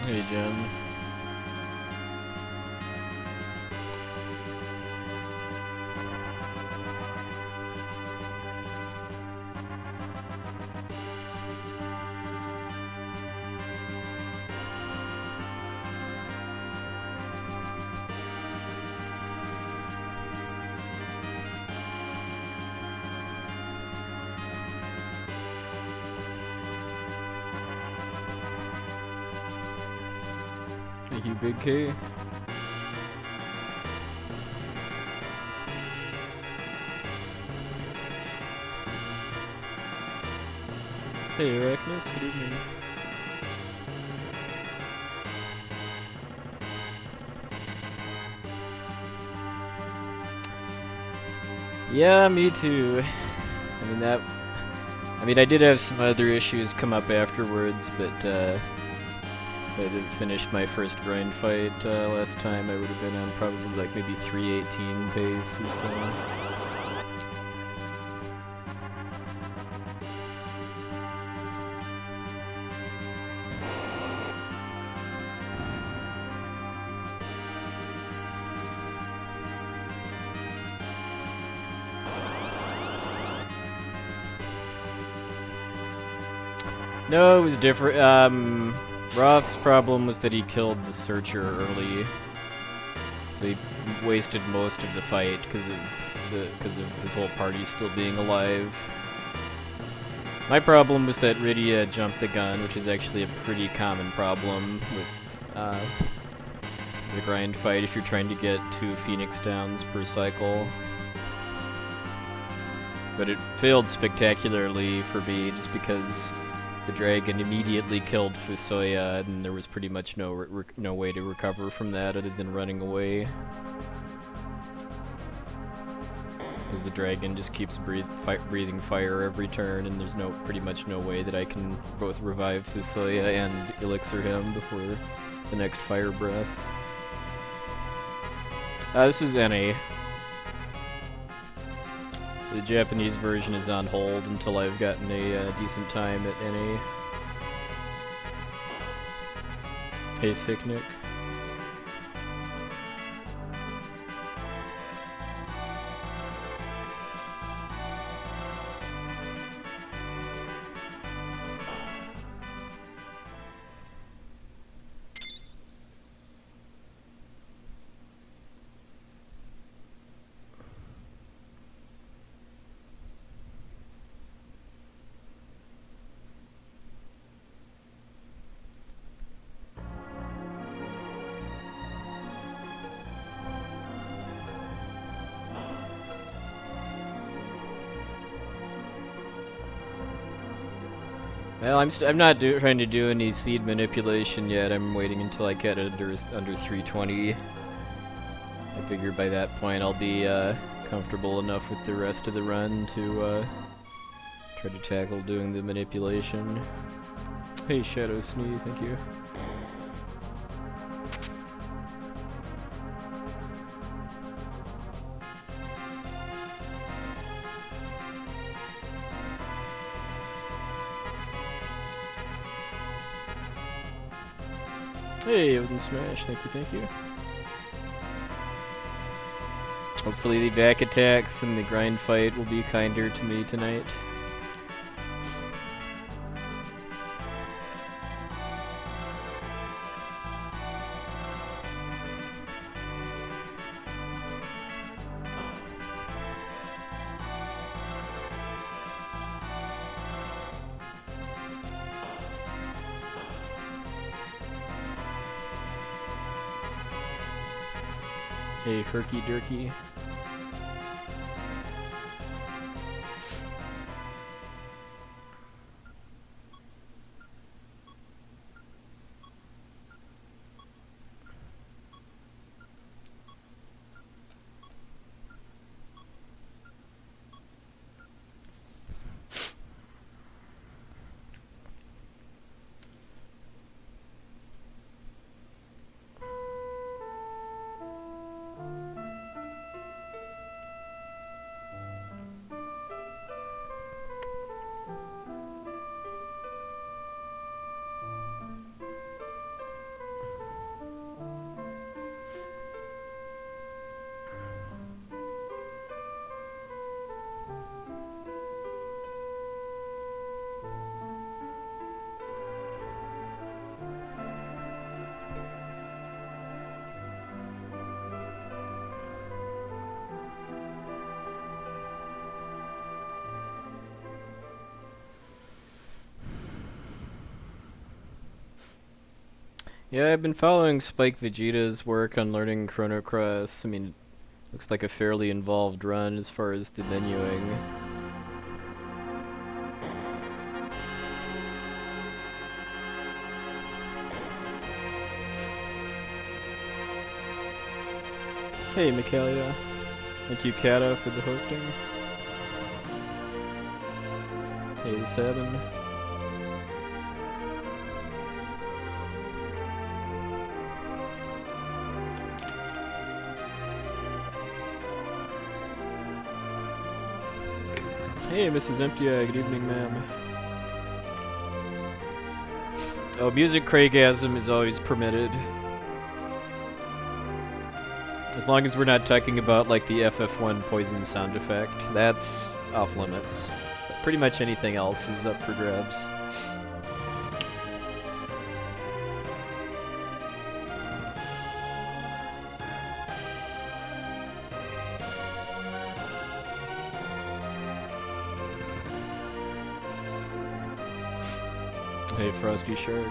Hey, Jen. Thank you, Big K. Hey, Arachnus, good evening. Yeah, me too. I did have some other issues come up afterwards, but if I had finished my first grind fight last time, I would have been on probably like maybe 318 pace or so. No, it was different. Roth's problem was that he killed the Searcher early, so he wasted most of the fight because of his whole party still being alive. My problem was that Rydia jumped the gun, which is actually a pretty common problem with the grind fight if you're trying to get 2 Phoenix downs per cycle. But it failed spectacularly for me just because the dragon immediately killed Fusoya, and there was pretty much no way to recover from that other than running away. Because the dragon just keeps breathing fire every turn, and there's pretty much no way that I can both revive Fusoya and elixir him before the next fire breath. This is NA. The Japanese version is on hold until I've gotten a decent time at NA. Hey, Sick Nick. Well, I'm not trying to do any seed manipulation yet. I'm waiting until I get under 320. I figure by that point I'll be comfortable enough with the rest of the run to try to tackle doing the manipulation. Hey, Shadow Snee, thank you. Hey, Odin Smash, thank you. Hopefully the back attacks and the grind fight will be kinder to me tonight. Hey, Herky Durky. Yeah, I've been following Spike Vegeta's work on learning Chrono Cross. I mean, looks like a fairly involved run as far as the menuing. Hey, Michaelia. Thank you, Kata, for the hosting. Hey, Sabin. Hey, Mrs. Empty Eye. Good evening, ma'am. Oh, music Craigasm is always permitted. As long as we're not talking about, like, the FF1 poison sound effect. That's off limits. But pretty much anything else is up for grabs. Hey, Frosty Shark.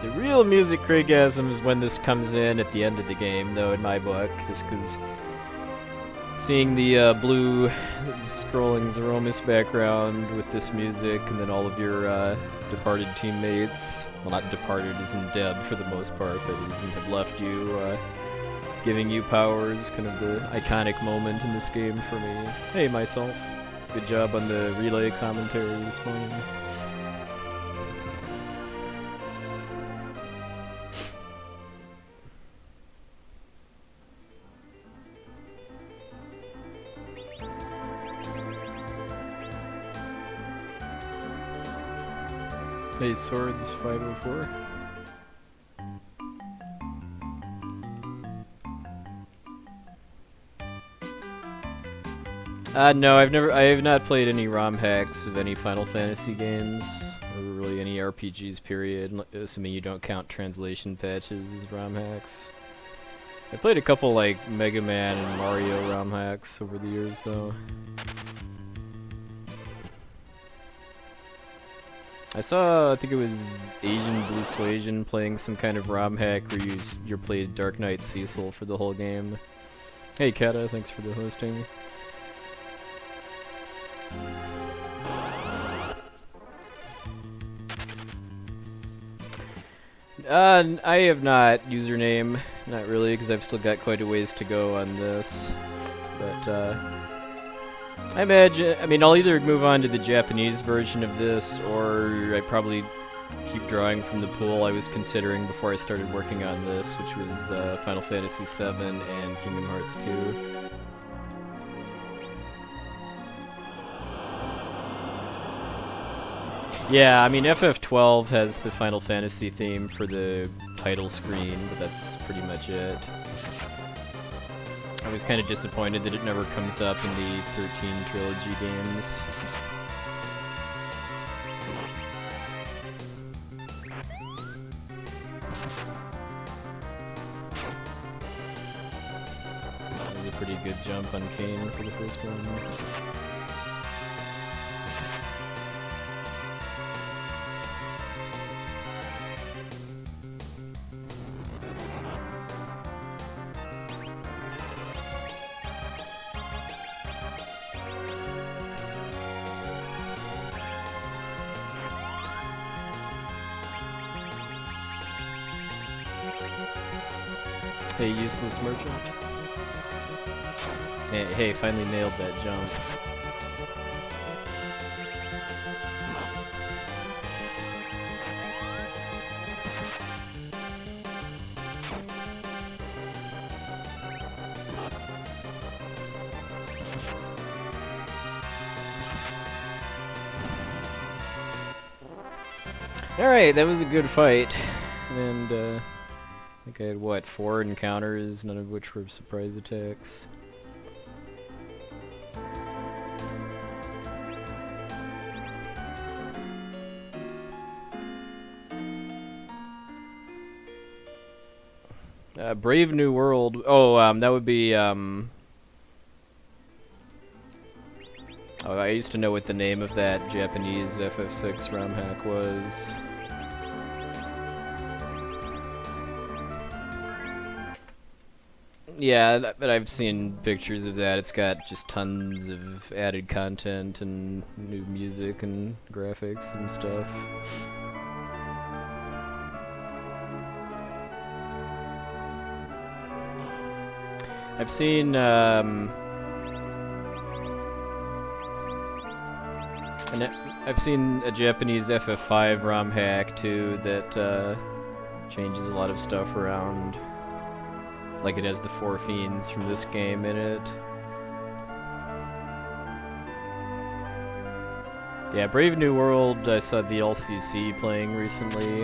The real music Craigasm is when this comes in at the end of the game, though, in my book, just because seeing the blue scrolling Zeromus background with this music, and then all of your departed teammates, well, not departed as in dead for the most part, but as in have left you, giving you powers, kind of the iconic moment in this game for me. Hey, myself. Good job on the relay commentary this morning. Hey, Swords 504. No, I have not played any ROM hacks of any Final Fantasy games, or really any RPGs, period, assuming you don't count translation patches as ROM hacks. I played a couple, like, Mega Man and Mario ROM hacks over the years, though. I saw, I think it was Asian Blue Suasion playing some kind of ROM hack where you played Dark Knight Cecil for the whole game. Hey, Kata, thanks for the hosting. I have not username, not really, because I've still got quite a ways to go on this. But, I imagine, I mean, I'll either move on to the Japanese version of this, or I probably keep drawing from the pool I was considering before I started working on this, which was Final Fantasy VII and Kingdom Hearts 2. Yeah, I mean, FF12 has the Final Fantasy theme for the title screen, but that's pretty much it. I was kind of disappointed that it never comes up in the 13 trilogy games. That was a pretty good jump on Kane for the first one. Hey, useless merchant. Hey, finally nailed that jump. Alright, that was a good fight. And, I think I had, what, 4 encounters, none of which were surprise attacks. Brave New World. Oh, that would be. Oh, I used to know what the name of that Japanese FF6 ROM hack was. Yeah, but I've seen pictures of that. It's got just tons of added content and new music and graphics and stuff. I've seen I've seen a Japanese FF5 ROM hack too that changes a lot of stuff around. Like it has the 4 fiends from this game in it. Yeah, Brave New World, I saw the LCC playing recently.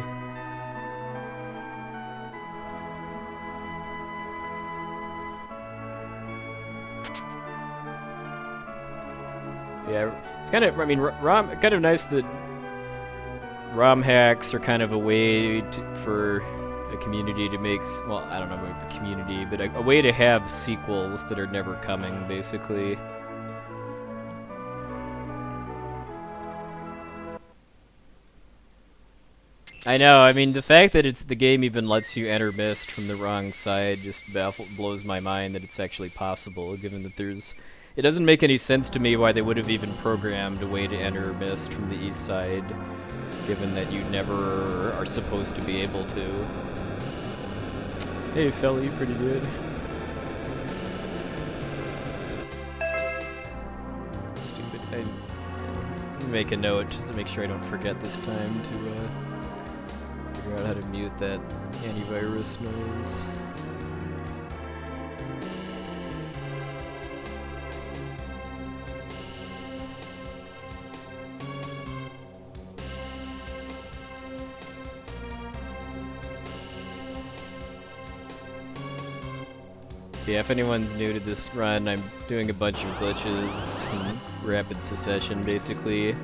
Yeah, it's kind of, I mean, kind of nice that ROM hacks are kind of a way for a community to make, well, I don't know about the community, but a way to have sequels that are never coming, basically. I know, I mean, the fact that the game even lets you enter mist from the wrong side just blows my mind that it's actually possible, given that it doesn't make any sense to me why they would have even programmed a way to enter mist from the east side, given that you never are supposed to be able to. Hey, fella, you pretty good. Stupid. I make a note just to make sure I don't forget this time to figure out how to mute that antivirus noise. Yeah, if anyone's new to this run, I'm doing a bunch of glitches in rapid succession, basically.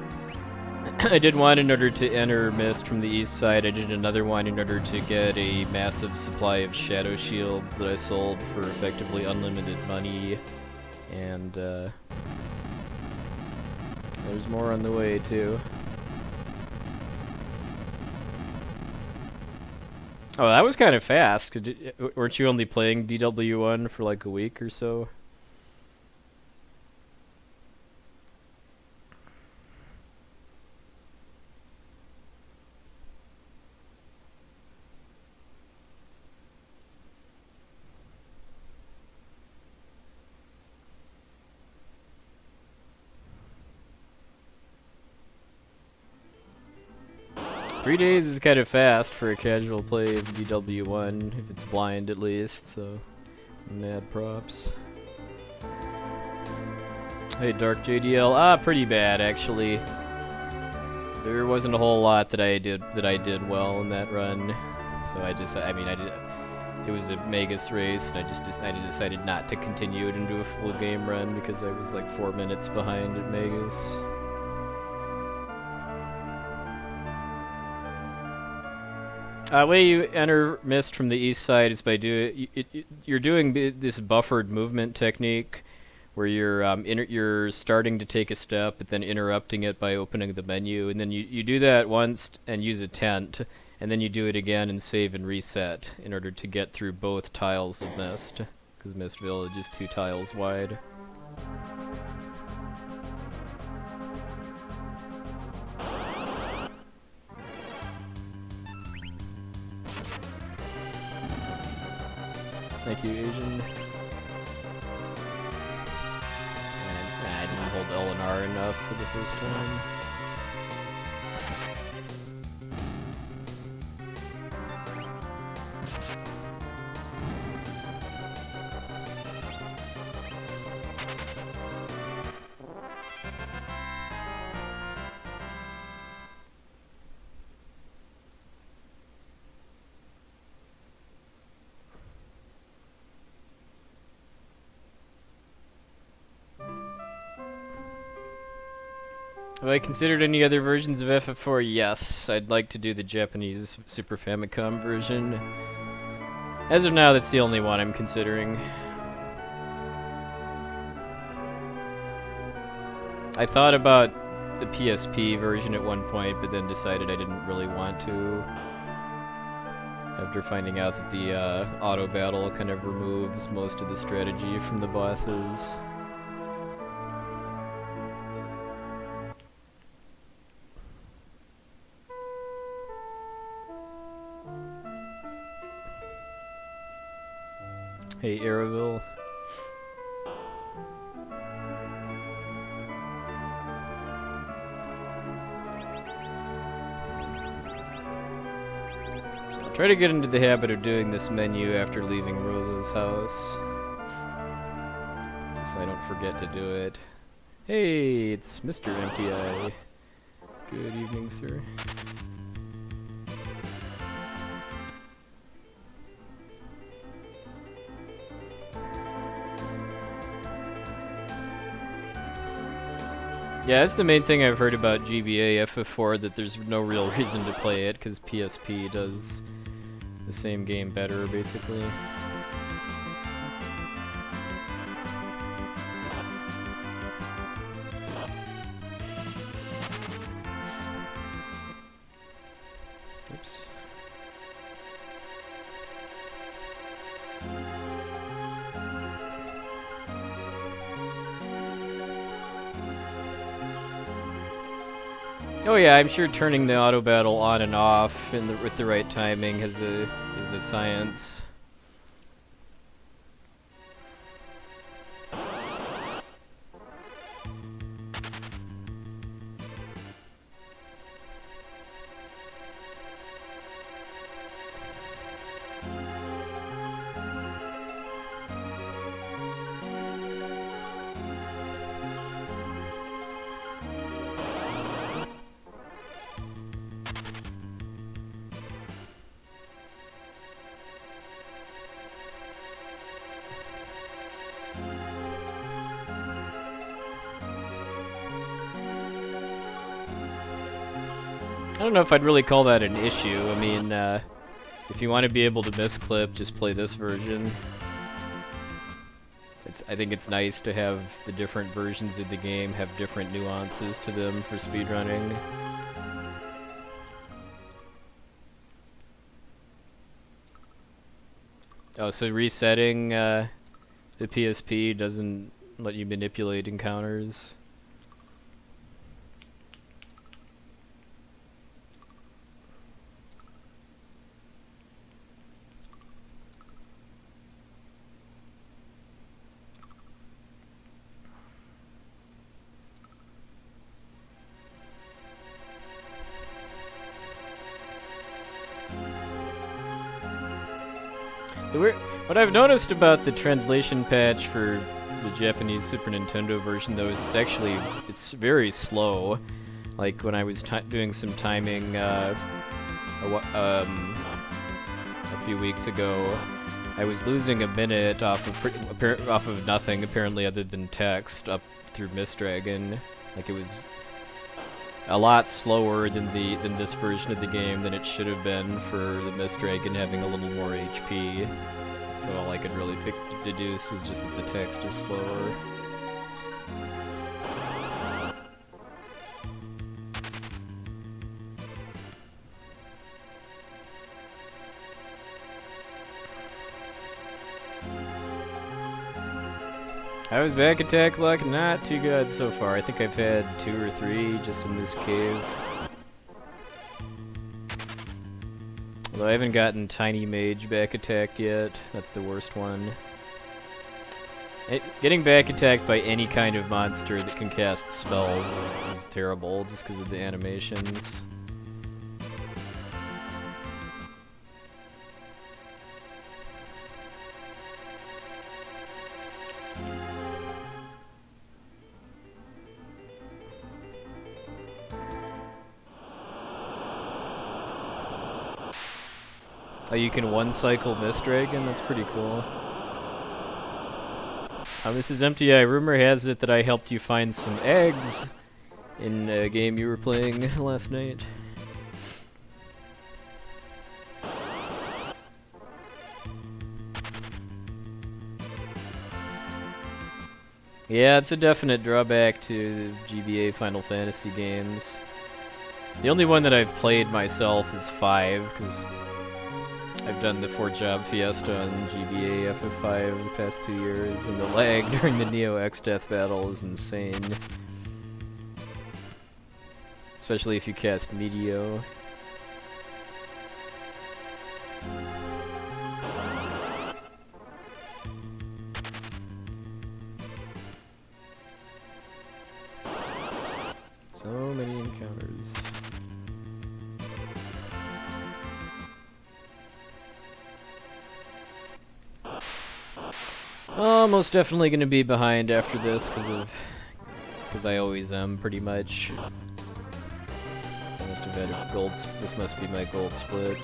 I did one in order to enter mist from the east side. I did another one in order to get a massive supply of shadow shields that I sold for effectively unlimited money. And there's more on the way, too. Oh, that was kind of fast. Weren't you only playing DW1 for like a week or so? Three days is kind of fast for a casual play of DW1, if it's blind at least, so mad props. Hey, Dark JDL. Pretty bad actually. There wasn't a whole lot that I did well in that run, so it was a Magus race, and I decided not to continue it into a full game run because I was like 4 minutes behind at Magus. Way you enter mist from the east side is by you're doing this buffered movement technique, where you're starting to take a step, but then interrupting it by opening the menu, and then you do that once and use a tent, and then you do it again and save and reset in order to get through both tiles of mist, because Mist Village is 2 tiles wide. Thank you, Asian. I didn't hold L and R enough for the first time. Have I considered any other versions of FF4? Yes. I'd like to do the Japanese Super Famicom version. As of now, that's the only one I'm considering. I thought about the PSP version at one point, but then decided I didn't really want to. After finding out that the auto battle kind of removes most of the strategy from the bosses. Hey, Aeroville. So I'll try to get into the habit of doing this menu after leaving Rosa's house. Just so I don't forget to do it. Hey, it's Mr. Empty Eye. Good evening, sir. Yeah, that's the main thing I've heard about GBA FF4, that there's no real reason to play it, because PSP does the same game better, basically. Oops. Oh yeah, I'm sure turning the auto battle on and off with the right timing is a science. I don't know if I'd really call that an issue. I mean, if you want to be able to misclip, just play this version. I think it's nice to have the different versions of the game have different nuances to them for speedrunning. Oh, so resetting the PSP doesn't let you manipulate encounters? What I've noticed about the translation patch for the Japanese Super Nintendo version, though, is it's very slow. Like when I was doing some timing a few weeks ago, I was losing a minute off of nothing apparently other than text up through Mist Dragon. Like it was a lot slower than this version of the game than it should have been for the Mist Dragon having a little more HP. So all I could really deduce was just that the text is slower. How is back attack luck? Not too good so far. I think I've had 2 or 3 just in this cave. Although I haven't gotten Tiny Mage back attacked yet. That's the worst one. Getting back attacked by any kind of monster that can cast spells is terrible, just because of the animations. Oh, you can one-cycle Mist Dragon? That's pretty cool. This is Empty Eye. Rumor has it that I helped you find some eggs in a game you were playing last night. Yeah, it's a definite drawback to GBA Final Fantasy games. The only one that I've played myself is 5, because I've done the 4-job Fiesta on GBA FF5 the past 2 years, and the lag during the Neo X Death battle is insane. Especially if you cast Meteo. So many encounters. Most definitely gonna be behind after this because I always am pretty much. I must have had a gold. This must be my gold split.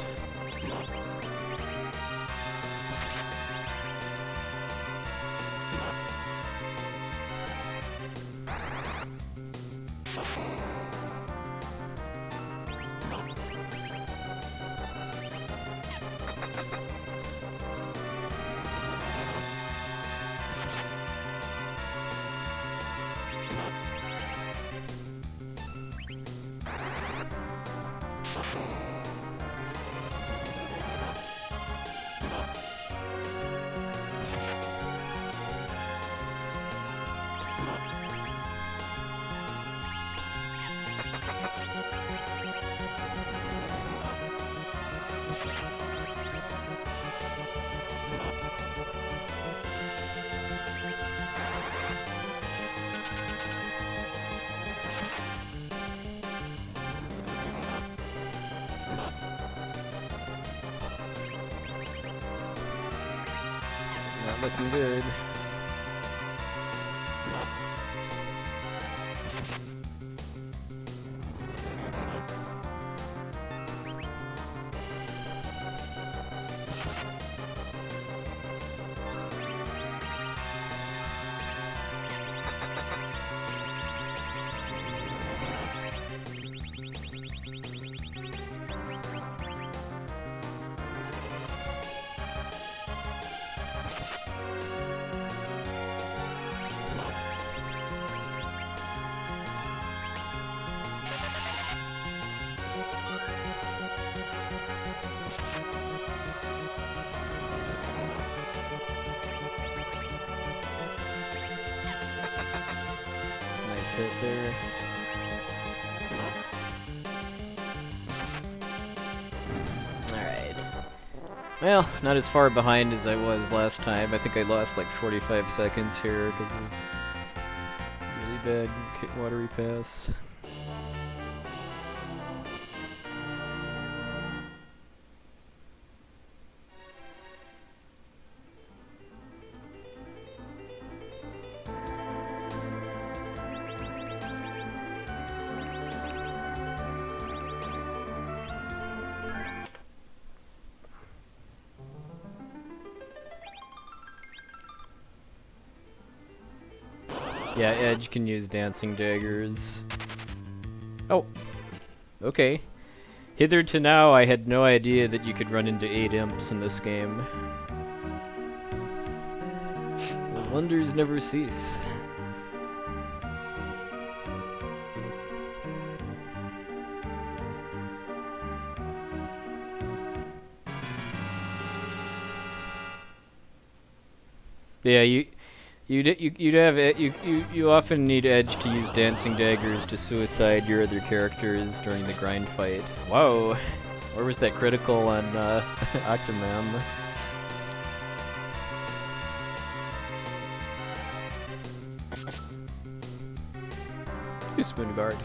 Not looking good. Nice hit there. Alright. Well, not as far behind as I was last time. I think I lost like 45 seconds here because of really bad watery pass. Yeah, Edge can use dancing daggers. Oh, okay. Hither to now, I had no idea that you could run into 8 imps in this game. The wonders never cease. Yeah, you often need Edge to use dancing daggers to suicide your other characters during the grind fight. Whoa, where was that critical on Octomam? Too spoon guard.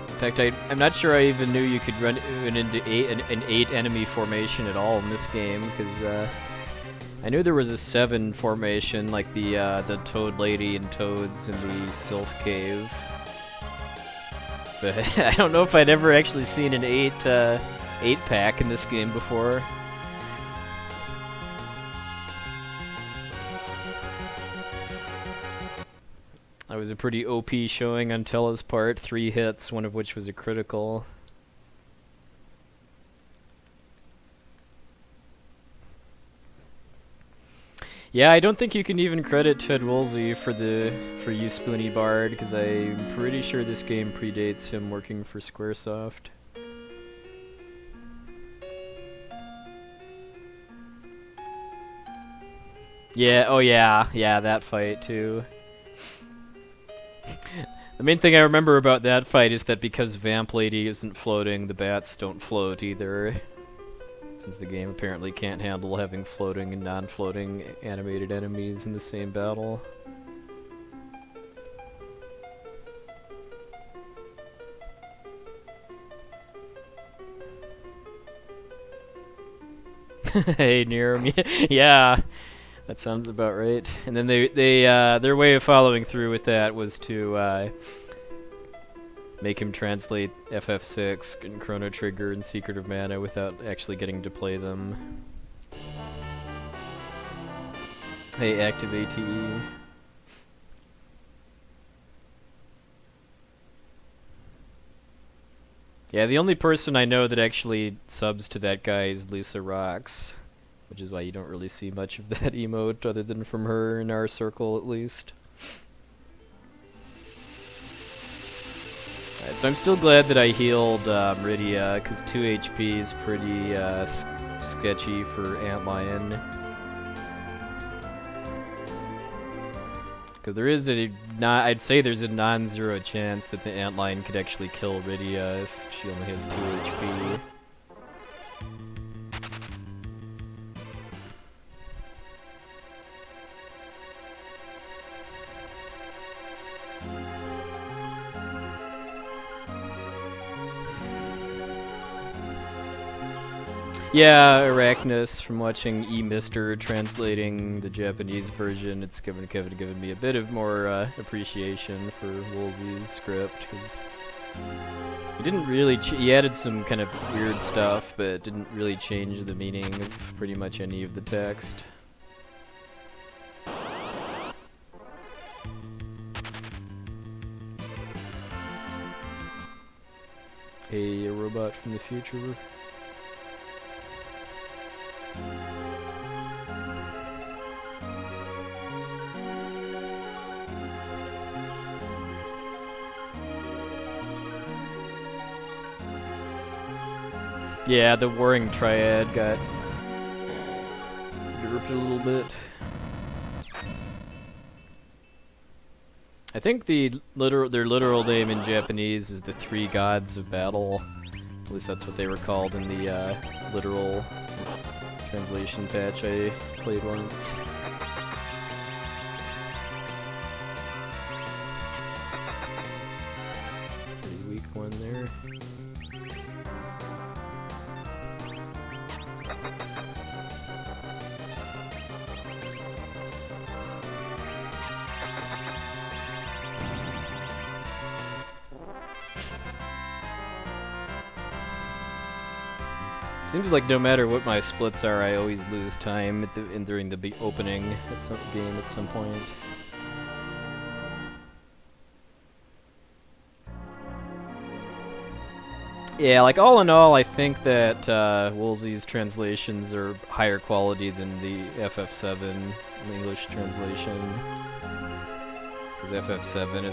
In fact, I'm not sure I even knew you could run into an 8 enemy formation at all in this game, because I knew there was a 7 formation, like the Toad Lady and Toads in the Sylph Cave. But I don't know if I'd ever actually seen an 8 pack in this game before. That was a pretty OP showing on Tella's part. 3 hits, one of which was a critical. Yeah, I don't think you can even credit Ted Woolsey for You Spoony Bard, because I'm pretty sure this game predates him working for Squaresoft. Yeah, oh yeah, that fight too. The main thing I remember about that fight is that because Vamp Lady isn't floating, the bats don't float either. Since the game apparently can't handle having floating and non-floating animated enemies in the same battle. Hey, Niram, yeah. That sounds about right. And then their way of following through with that was to make him translate FF6 and Chrono Trigger and Secret of Mana without actually getting to play them. Hey, active ATE. Yeah, the only person I know that actually subs to that guy is Lisa Rocks. Which is why you don't really see much of that emote, other than from her in our circle, at least. Alright, so I'm still glad that I healed Rydia, because 2 HP is pretty sketchy for Antlion. Because there is I'd say there's a non-zero chance that the Antlion could actually kill Rydia if she only has 2 HP. Yeah, Arachnus, from watching E-Mister translating the Japanese version, it's given me a bit of more appreciation for Woolsey's script, because he didn't really he added some kind of weird stuff, but didn't really change the meaning of pretty much any of the text. Hey, a robot from the future. Yeah, the Warring Triad got derped a little bit. I think their literal name in Japanese is the Three Gods of Battle. At least that's what they were called in the literal translation patch I played once. Pretty weak one there. Seems like no matter what my splits are, I always lose time at during the opening at some game at some point. Yeah, like all in all, I think that Woolsey's translations are higher quality than the FF7 English translation. Because FF7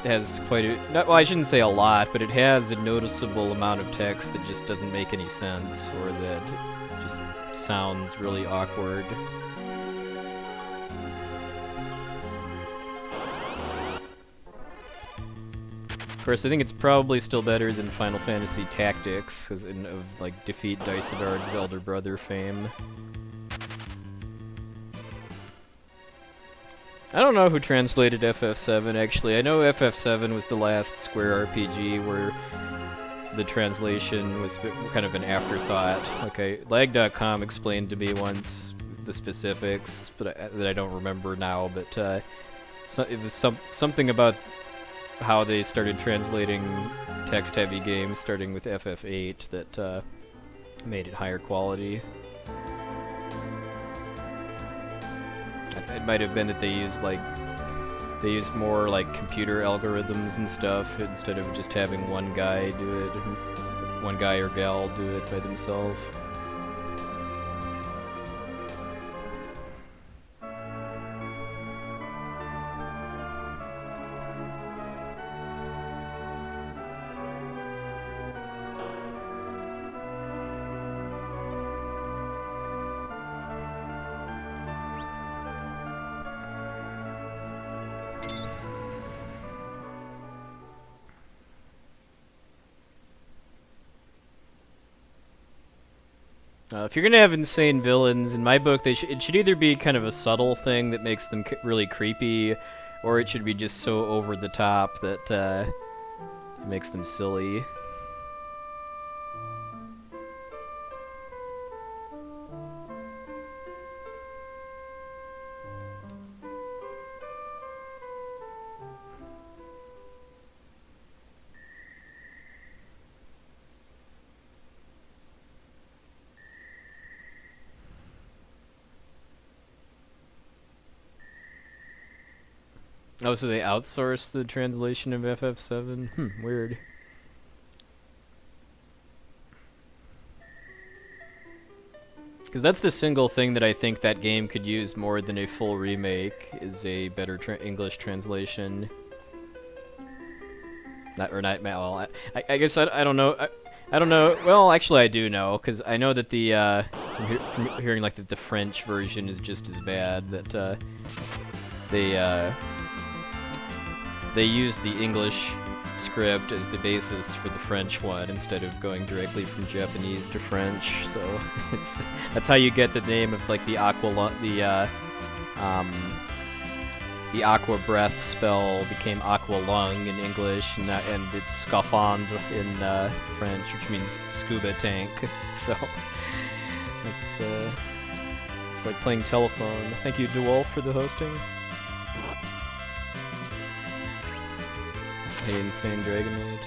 has quite a... well, I shouldn't say a lot, but it has a noticeable amount of text that just doesn't make any sense, or that just sounds really awkward. Of course, I think it's probably still better than Final Fantasy Tactics, because of like Defeat Daisadard's elder brother fame. I don't know who translated FF7, actually. I know FF7 was the last Square RPG where the translation was kind of an afterthought. Okay, lag.com explained to me once the specifics, but that I don't remember now, but it was something about how they started translating text-heavy games, starting with FF8, that made it higher quality. It might have been that they used more like computer algorithms and stuff instead of just having one guy do it, one guy or gal do it by themselves. If you're gonna have insane villains, in my book, it should either be kind of a subtle thing that makes them really creepy, or it should be just so over the top that it makes them silly. Oh, so they outsourced the translation of FF7? Weird. Because that's the single thing that I think that game could use more than a full remake, is a better English translation. Well, I guess I don't know. I don't know. Well, actually, I do know, because I know that the from hearing like that the French version is just as bad. That they used the English script as the basis for the French one instead of going directly from Japanese to French. So that's how you get the name of like the aqua breath spell became aqua lung in English, and it's scaphandre in French, which means scuba tank. So it's like playing telephone. Thank you, DeWolf, for the hosting. Hey, Insane Dragonoid.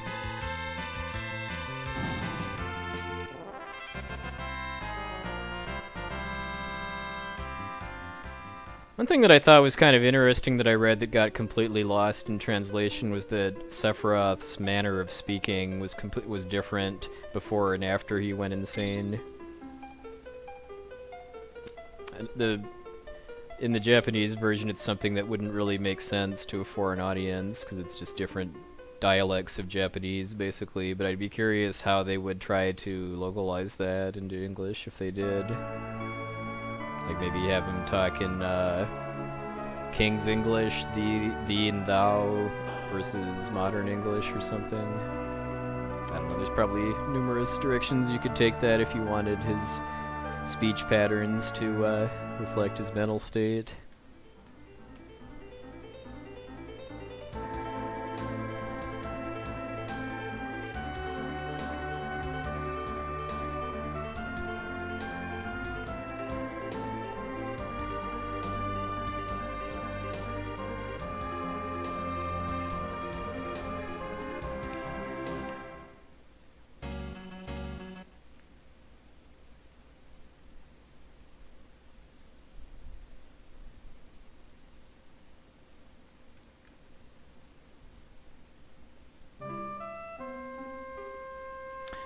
One thing that I thought was kind of interesting that I read that got completely lost in translation was that Sephiroth's manner of speaking was different before and after he went insane. In the Japanese version, it's something that wouldn't really make sense to a foreign audience because it's just different dialects of Japanese, basically. But I'd be curious how they would try to localize that into English if they did. Like maybe have him talk in King's English, thee and thou, versus modern English or something. I don't know, there's probably numerous directions you could take that if you wanted his speech patterns to reflect his mental state.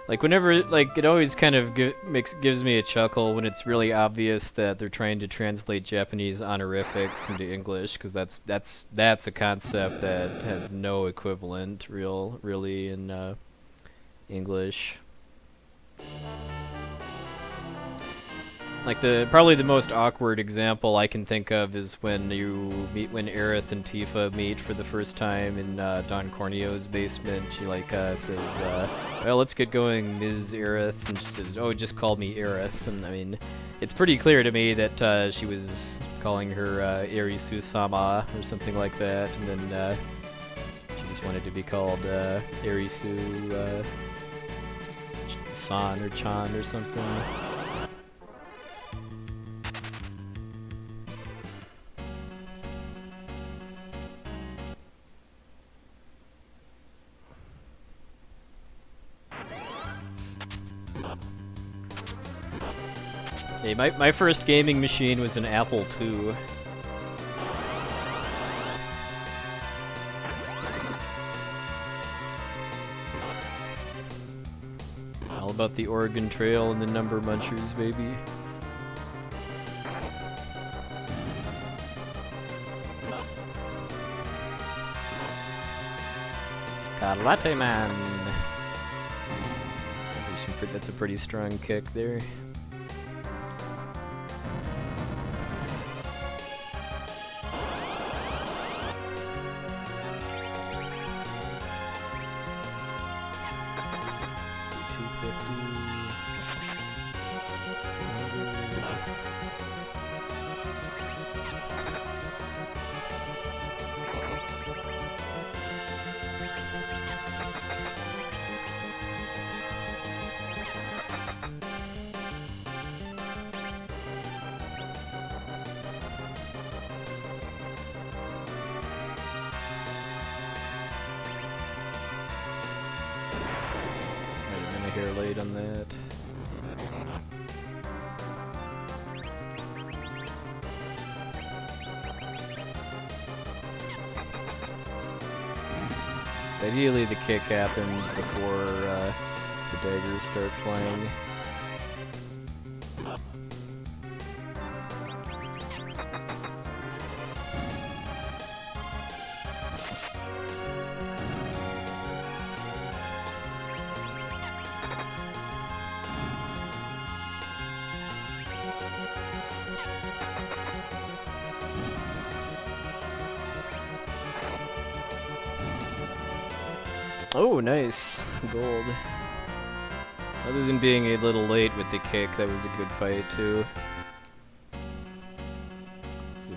Like whenever, like it always kind of gives me a chuckle when it's really obvious that they're trying to translate Japanese honorifics into English, because that's a concept that has no equivalent really in English. Like probably the most awkward example I can think of is when Aerith and Tifa meet for the first time in Don Corneo's basement. She like says, "Well, let's get going, Ms. Aerith," and she says, "Oh, just call me Aerith." And I mean, it's pretty clear to me that she was calling her Erisu-sama or something like that, and then she just wanted to be called Erisu San or Chan or something. Hey, my first gaming machine was an Apple II. All about the Oregon Trail and the number munchers, baby. Karate Man. That's a pretty strong kick there. hair late on that. Ideally, the kick happens before the daggers start flying. Oh, nice. Gold. Other than being a little late with the kick, that was a good fight too.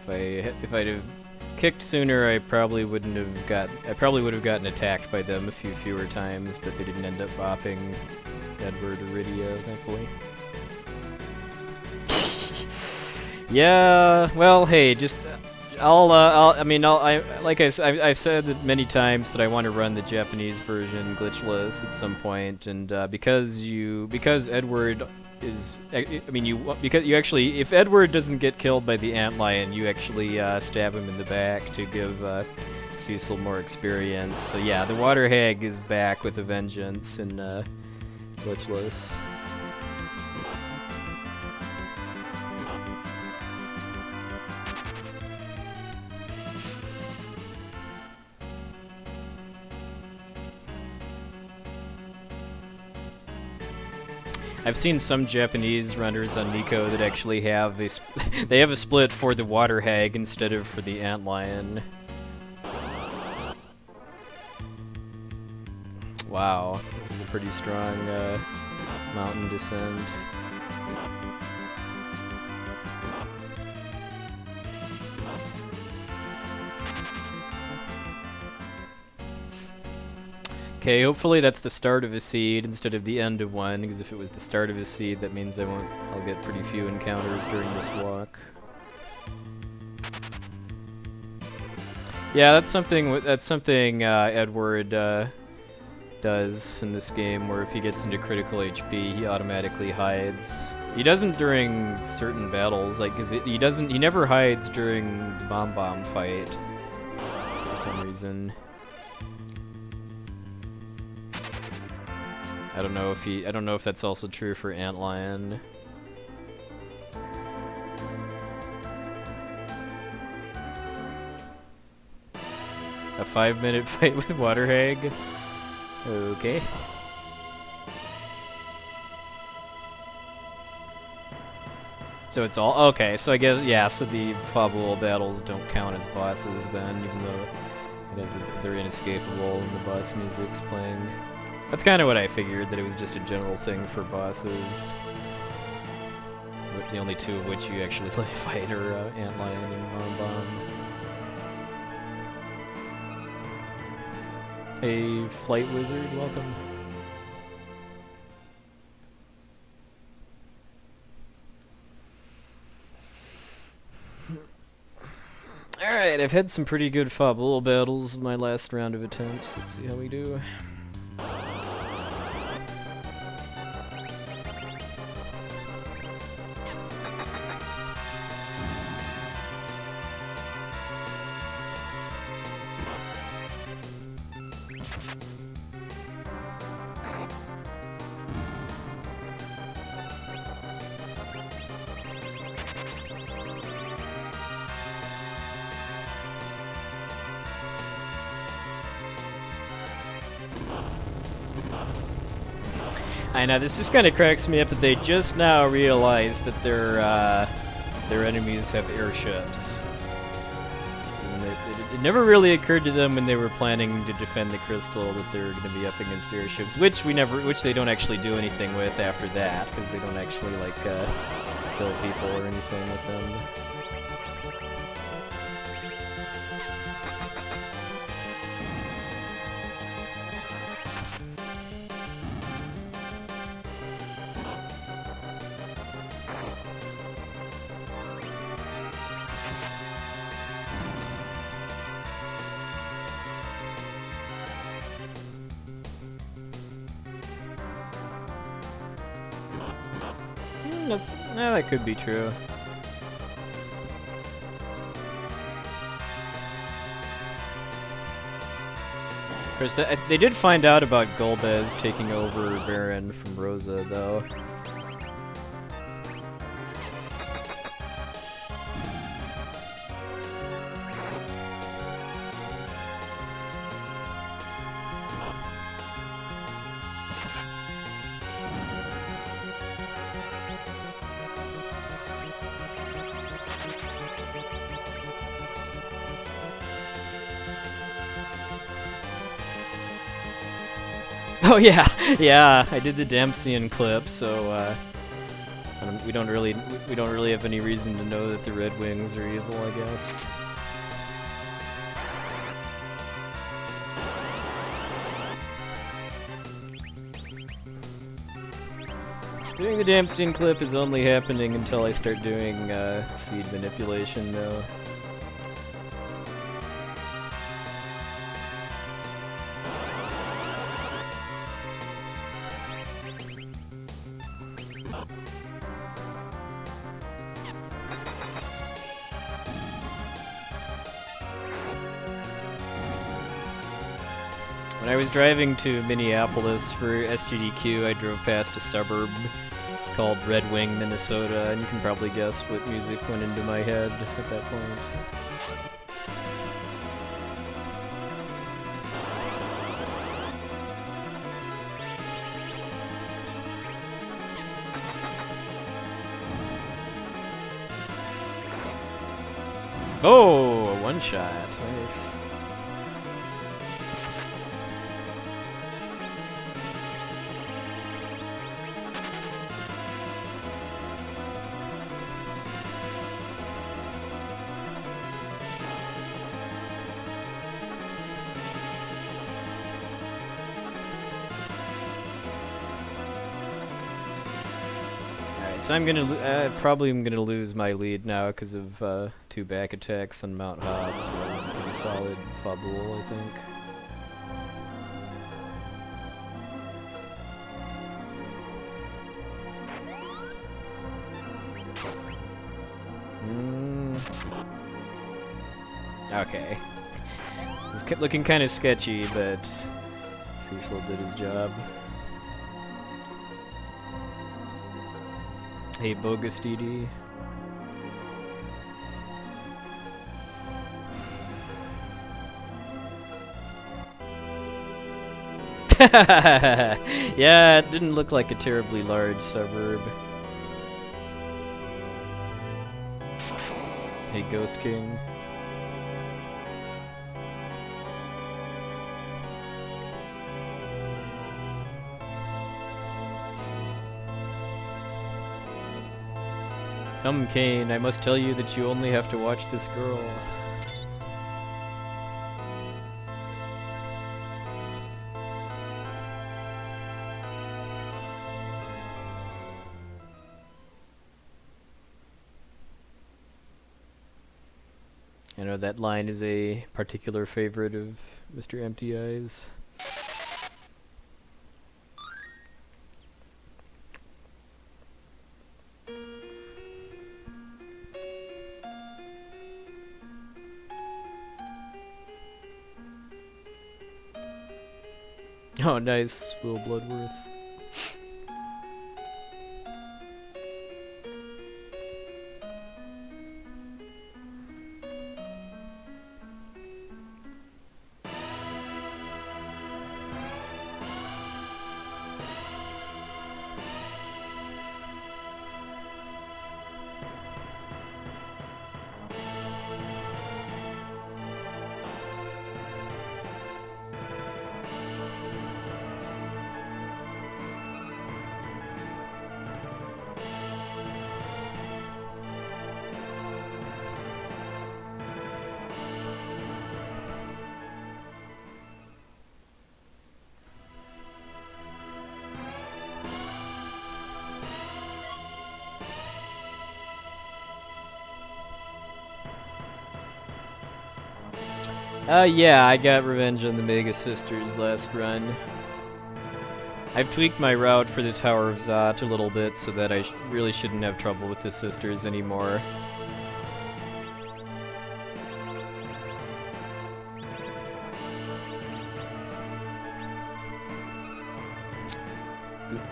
If I'd have kicked sooner, I probably would have gotten attacked by them a few fewer times, but they didn't end up bopping Edward or Rydia, thankfully. Yeah, well, hey, just I've said that many times that I want to run the Japanese version glitchless at some point, and because Edward is, because you actually, if Edward doesn't get killed by the antlion, you actually stab him in the back to give Cecil more experience. So yeah, the water hag is back with a vengeance in glitchless. I've seen some Japanese runners on Nico that actually have they have a split for the water hag instead of for the antlion. Wow, this is a pretty strong mountain descent. Okay, hopefully that's the start of a seed instead of the end of one, because if it was the start of a seed, that means I'll get pretty few encounters during this walk. Yeah, that's something Edward does in this game, where if he gets into critical HP, he automatically hides. He doesn't during certain battles, like, he never hides during the bomb fight for some reason. I don't know if that's also true for antlion. A 5-minute fight with water hag? Okay. So it's all okay, so I guess yeah, so the Fabul battles don't count as bosses then, even though I guess they're inescapable and the boss music's playing. That's kind of what I figured, that it was just a general thing for bosses. But the only two of which you actually fight are Antlion and Bomb. Hey, Flight Wizard, welcome. Alright, I've had some pretty good Fabul battles in my last round of attempts. Let's see how we do. I know, this just kind of cracks me up that they just now realized that their enemies have airships. And it never really occurred to them when they were planning to defend the crystal that they were going to be up against airships, which they don't actually do anything with after that, because they don't actually like kill people or anything with them. That could be true. Of course, they did find out about Golbez taking over Baron from Rosa, though. Oh yeah, yeah. I did the Dempseyan clip, so we don't really have any reason to know that the Red Wings are evil, I guess. Doing the Dempseyan clip is only happening until I start doing seed manipulation, though. When I was driving to Minneapolis for SGDQ, I drove past a suburb called Red Wing, Minnesota, and you can probably guess what music went into my head at that point. Oh, a one-shot. Nice. So I'm gonna probably lose my lead now because of 2 back attacks on Mount Hobbs. But it's a pretty solid Fabul, I think. Okay. It's looking kind of sketchy, but Cecil did his job. Hey, bogus DD. Yeah, it didn't look like a terribly large suburb. Hey, Ghost King. Come, Kane, I must tell you that you only have to watch this girl. I know that line is a particular favorite of Mr. Empty Eyes. Oh, nice, Will Bloodworth. Yeah, I got revenge on the Mega Sisters last run. I've tweaked my route for the Tower of Zot a little bit so that I really shouldn't have trouble with the sisters anymore.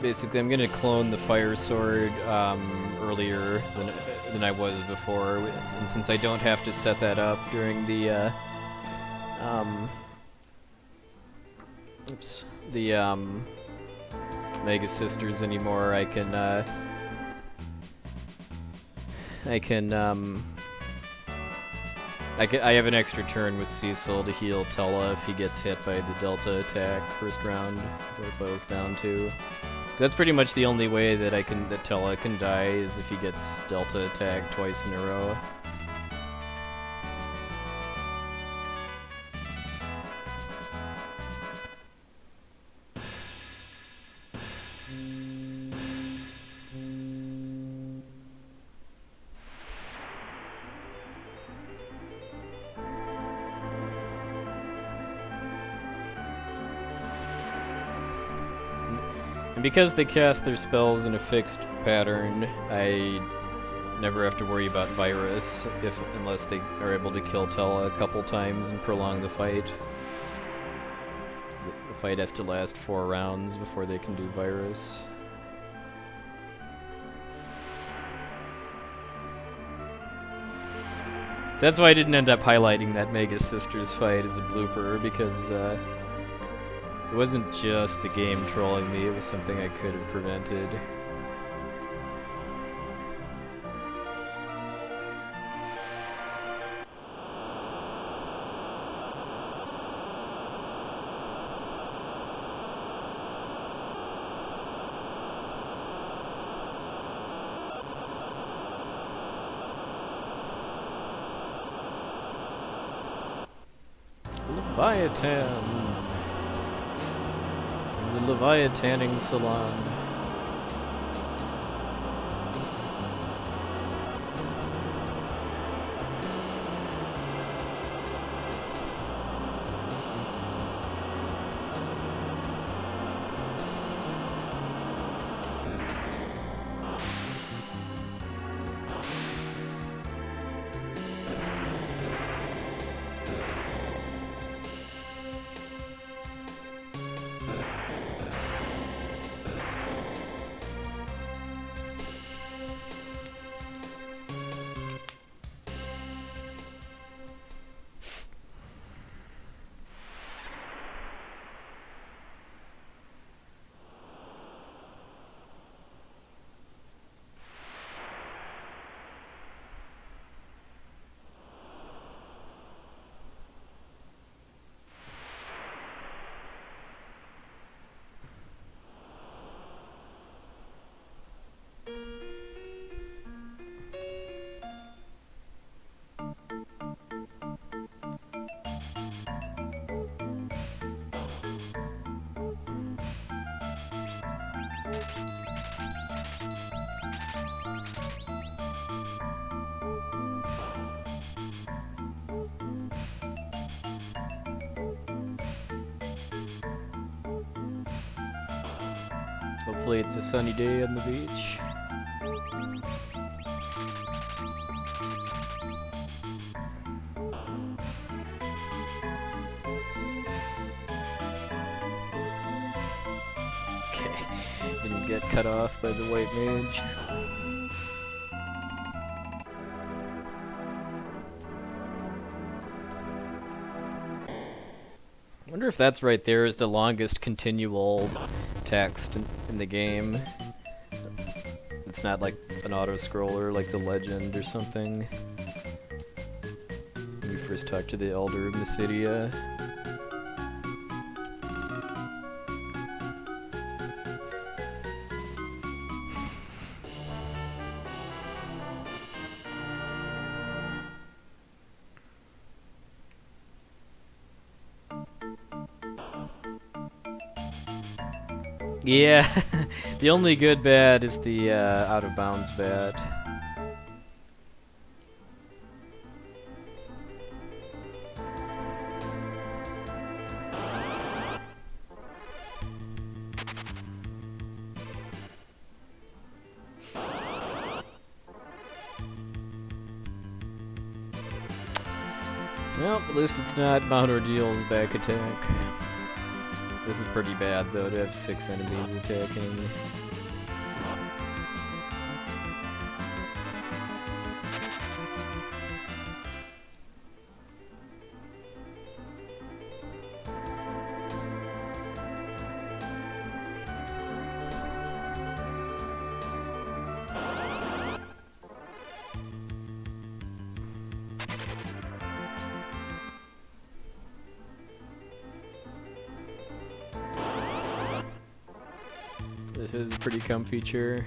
Basically, I'm gonna clone the fire sword earlier than I was before, and since I don't have to set that up during the Mega Sisters anymore, I have an extra turn with Cecil to heal Tella if he gets hit by the Delta attack first round. That's what it boils down to. That's pretty much the only way that Tella can die is if he gets Delta attacked twice in a row. And because they cast their spells in a fixed pattern, I never have to worry about Virus unless they are able to kill Tella a couple times and prolong the fight. The fight has to last 4 rounds before they can do Virus. That's why I didn't end up highlighting that Mega Sisters fight as a blooper, because it wasn't just the game trolling me, it was something I could have prevented. Leviathan! The Leviathaning Salon. Hopefully it's a sunny day on the beach. Okay, didn't get cut off by the white mage. I wonder if that's right there is the longest continual text in the game. It's not like an auto-scroller like the Legend or something. When you first talk to the Elder of Mysidia. Yeah, the only good bat is the out-of-bounds bat. Well, at least it's not Mount Ordeal's back attack. This is pretty bad, though, to have 6 enemies attacking. This is a pretty comfy chair.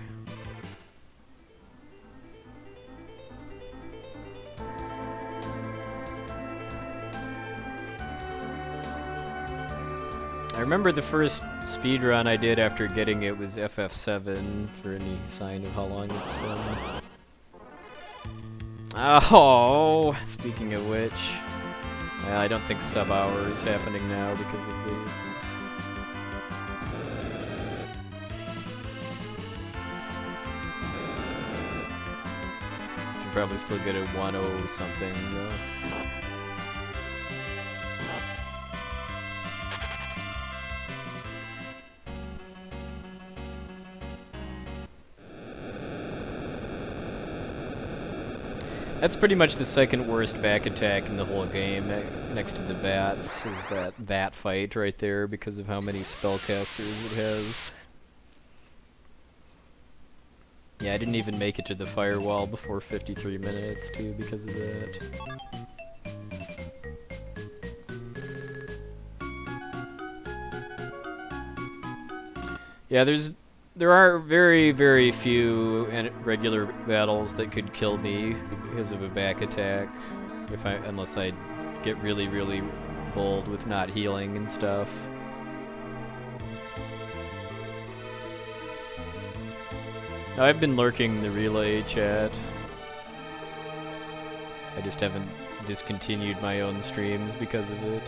I remember the first speedrun I did after getting it was FF7 for any sign of how long it's been. Oh, speaking of which, I don't think sub-hour is happening now because of these. Probably still get a 1-0 something though. That's pretty much the second worst back attack in the whole game, next to the bats, is that fight right there because of how many spellcasters it has. Yeah, I didn't even make it to the firewall before 53 minutes, too, because of that. Yeah, there are very, very few regular battles that could kill me because of a back attack, unless I get really, really bold with not healing and stuff. I've been lurking in the relay chat. I just haven't discontinued my own streams because of it.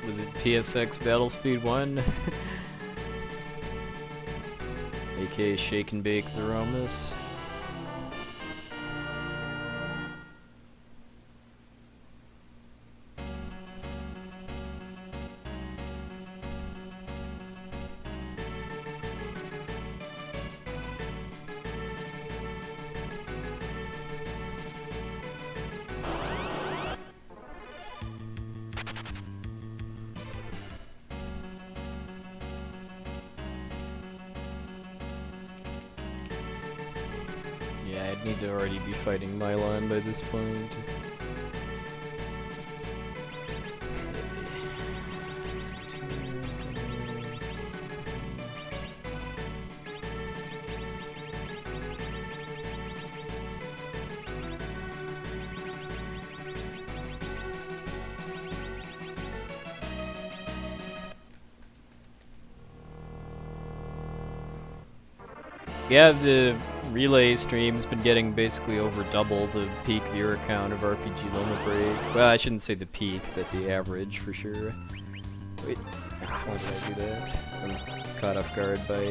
Was it PSX Battle Speed 1? aka Shake and Bake Zeromus. Yeah, I'd need to already be fighting Mylon by this point. Yeah, the relay stream's been getting basically over double the peak viewer count of RPG Limit Break. Well, I shouldn't say the peak, but the average for sure. Wait, why did I do that? I was caught off guard by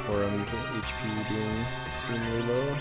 Orum's HP being extremely low.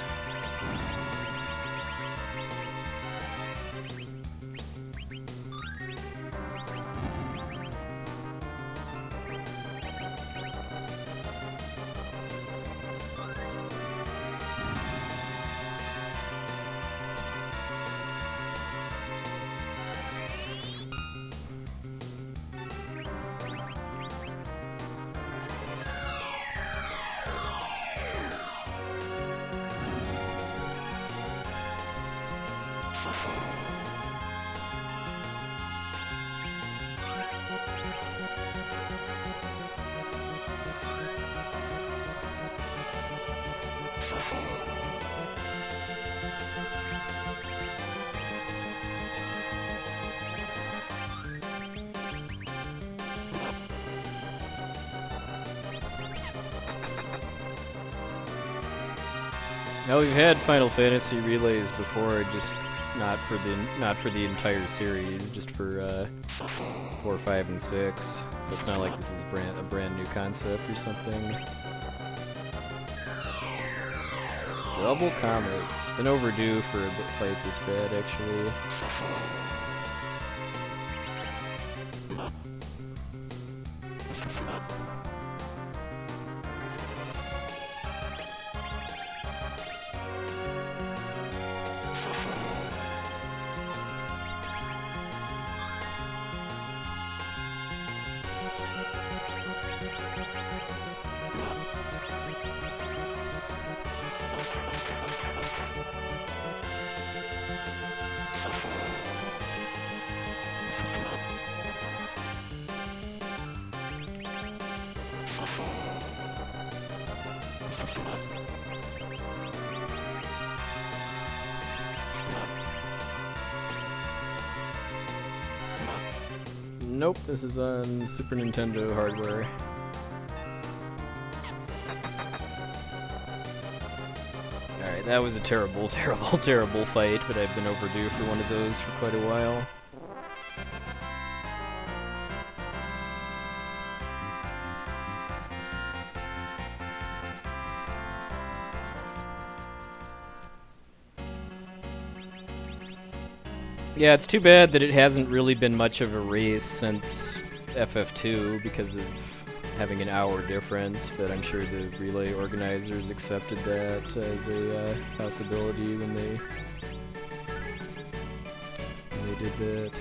Now we've had Final Fantasy relays before, just not for the entire series, just for 4, 5, and 6. So it's not like this is a brand new concept or something. Double comets. Been overdue for a fight this bad, actually. Nope, this is on Super Nintendo hardware. Alright, that was a terrible, terrible, terrible fight, but I've been overdue for one of those for quite a while. Yeah, it's too bad that it hasn't really been much of a race since FF2 because of having an hour difference, but I'm sure the relay organizers accepted that as a possibility when they did that.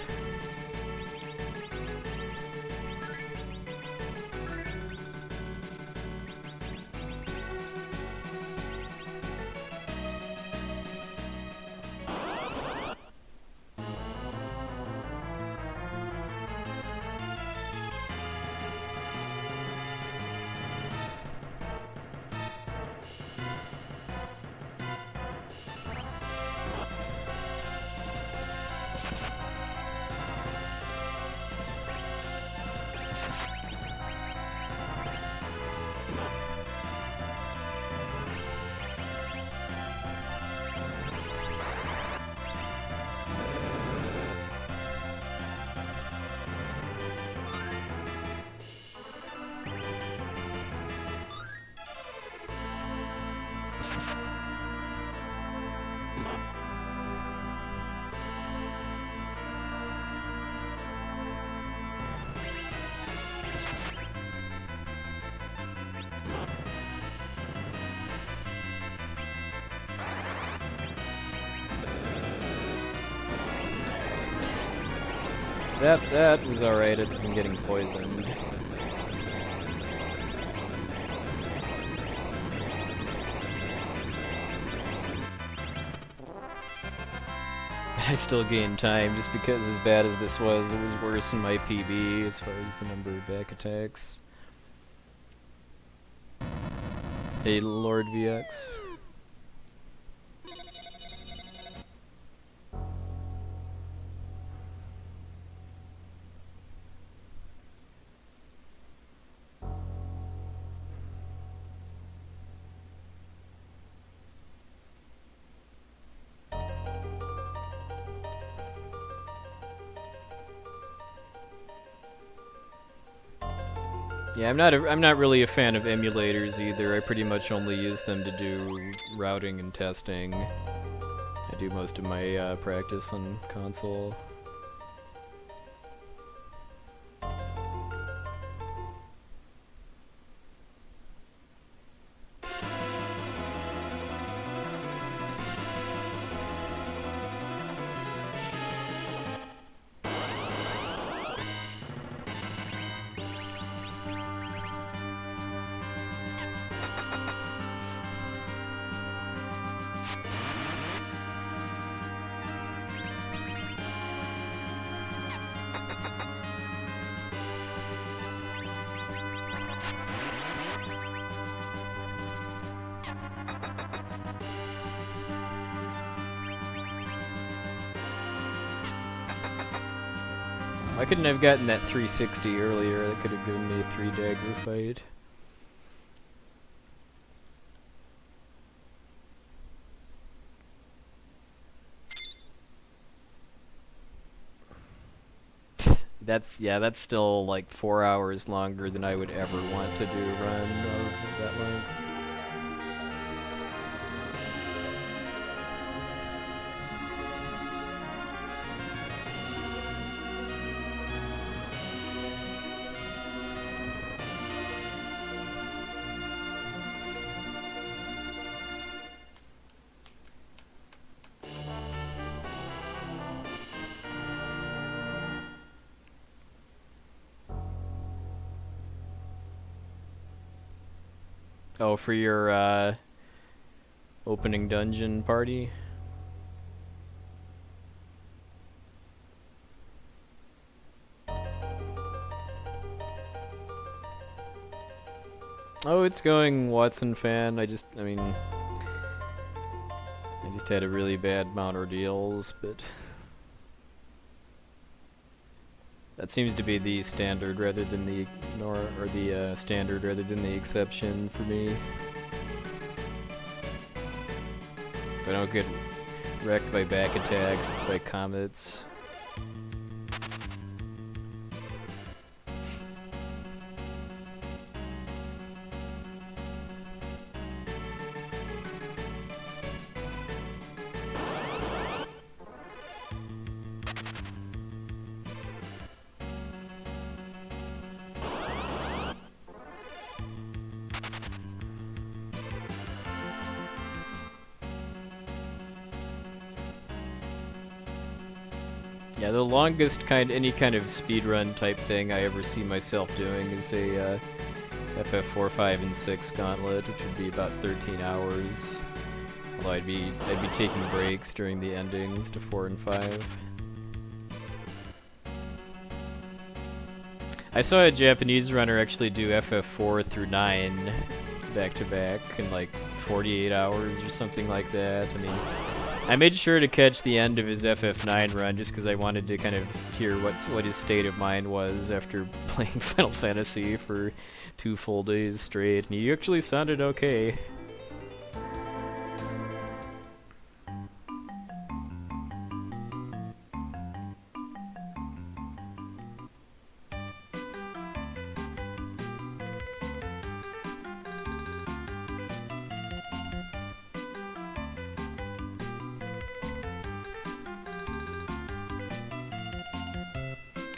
That was alright than getting poisoned. I still gained time just because as bad as this was, it was worse in my PB as far as the number of back attacks. Hey, Lord VX. Yeah, I'm not really a fan of emulators either. I pretty much only use them to do routing and testing. I do most of my practice on console. Why couldn't I have gotten that 360 earlier? That could have given me a 3-dagger fight. That's still like 4 hours longer than I would ever want to do a run of that length. Oh, for your opening dungeon party? Oh, it's going Watson fan. I just had a really bad Mount Ordeals, but that seems to be the standard rather than the standard rather than the exception for me. If I don't get wrecked by back attacks, it's by comets. Yeah, the longest any kind of speedrun type thing I ever see myself doing is a FF4, 5, and 6 gauntlet, which would be about 13 hours. Although I'd be taking breaks during the endings to 4 and 5. I saw a Japanese runner actually do FF4 through 9 back to back in like 48 hours or something like that. I mean, I made sure to catch the end of his FF9 run just because I wanted to kind of hear what his state of mind was after playing Final Fantasy for 2 full days straight, and he actually sounded okay.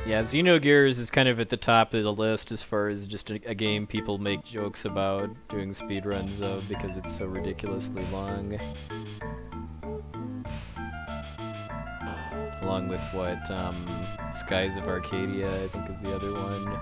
Yeah, Xenogears is kind of at the top of the list as far as just a game people make jokes about doing speedruns of because it's so ridiculously long. Along with what, Skies of Arcadia, I think is the other one.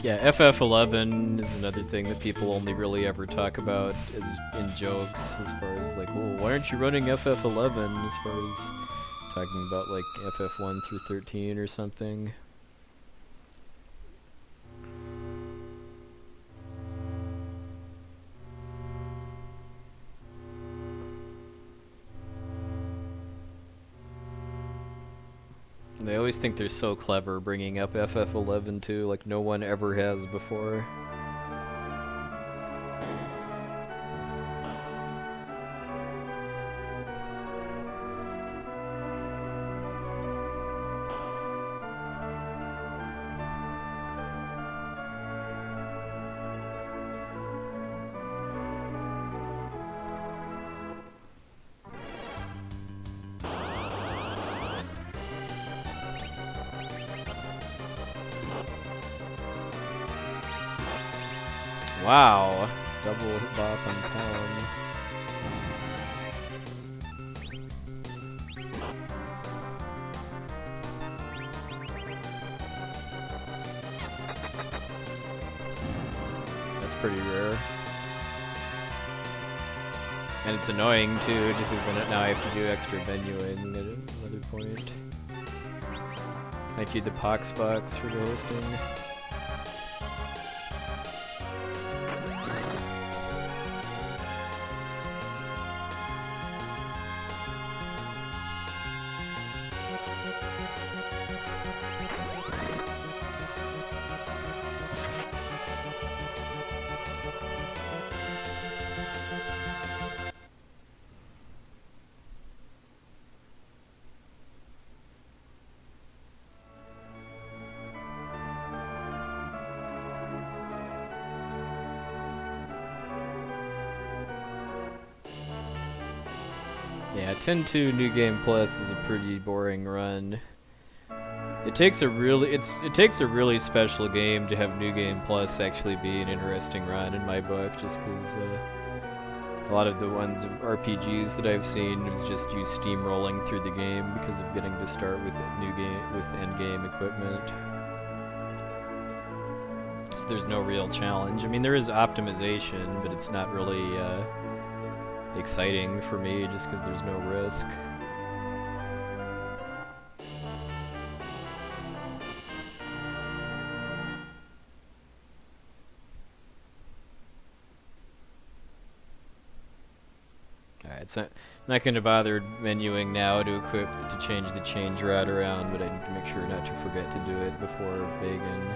Yeah, FF11 is another thing that people only really ever talk about in jokes, as far as like, well, why aren't you running FF11? As far as talking about like FF1 through 13 or something. They always think they're so clever bringing up FF11 too, like no one ever has before. Wow, double hit bop on Callum. That's pretty rare. And it's annoying too, just because now I have to do extra menuing at another point. Thank you, the Poxbox, for the hosting. Yeah, 10-2 New Game Plus is a pretty boring run. It takes a really special game to have New Game Plus actually be an interesting run in my book, just because a lot of the ones of RPGs that I've seen is just you steamrolling through the game because of getting to start with end game equipment. So there's no real challenge. I mean, there is optimization, but it's not really exciting for me just because there's no risk. Alright, so I'm not going to bother menuing now to change the change route around, but I need to make sure not to forget to do it before Vegan.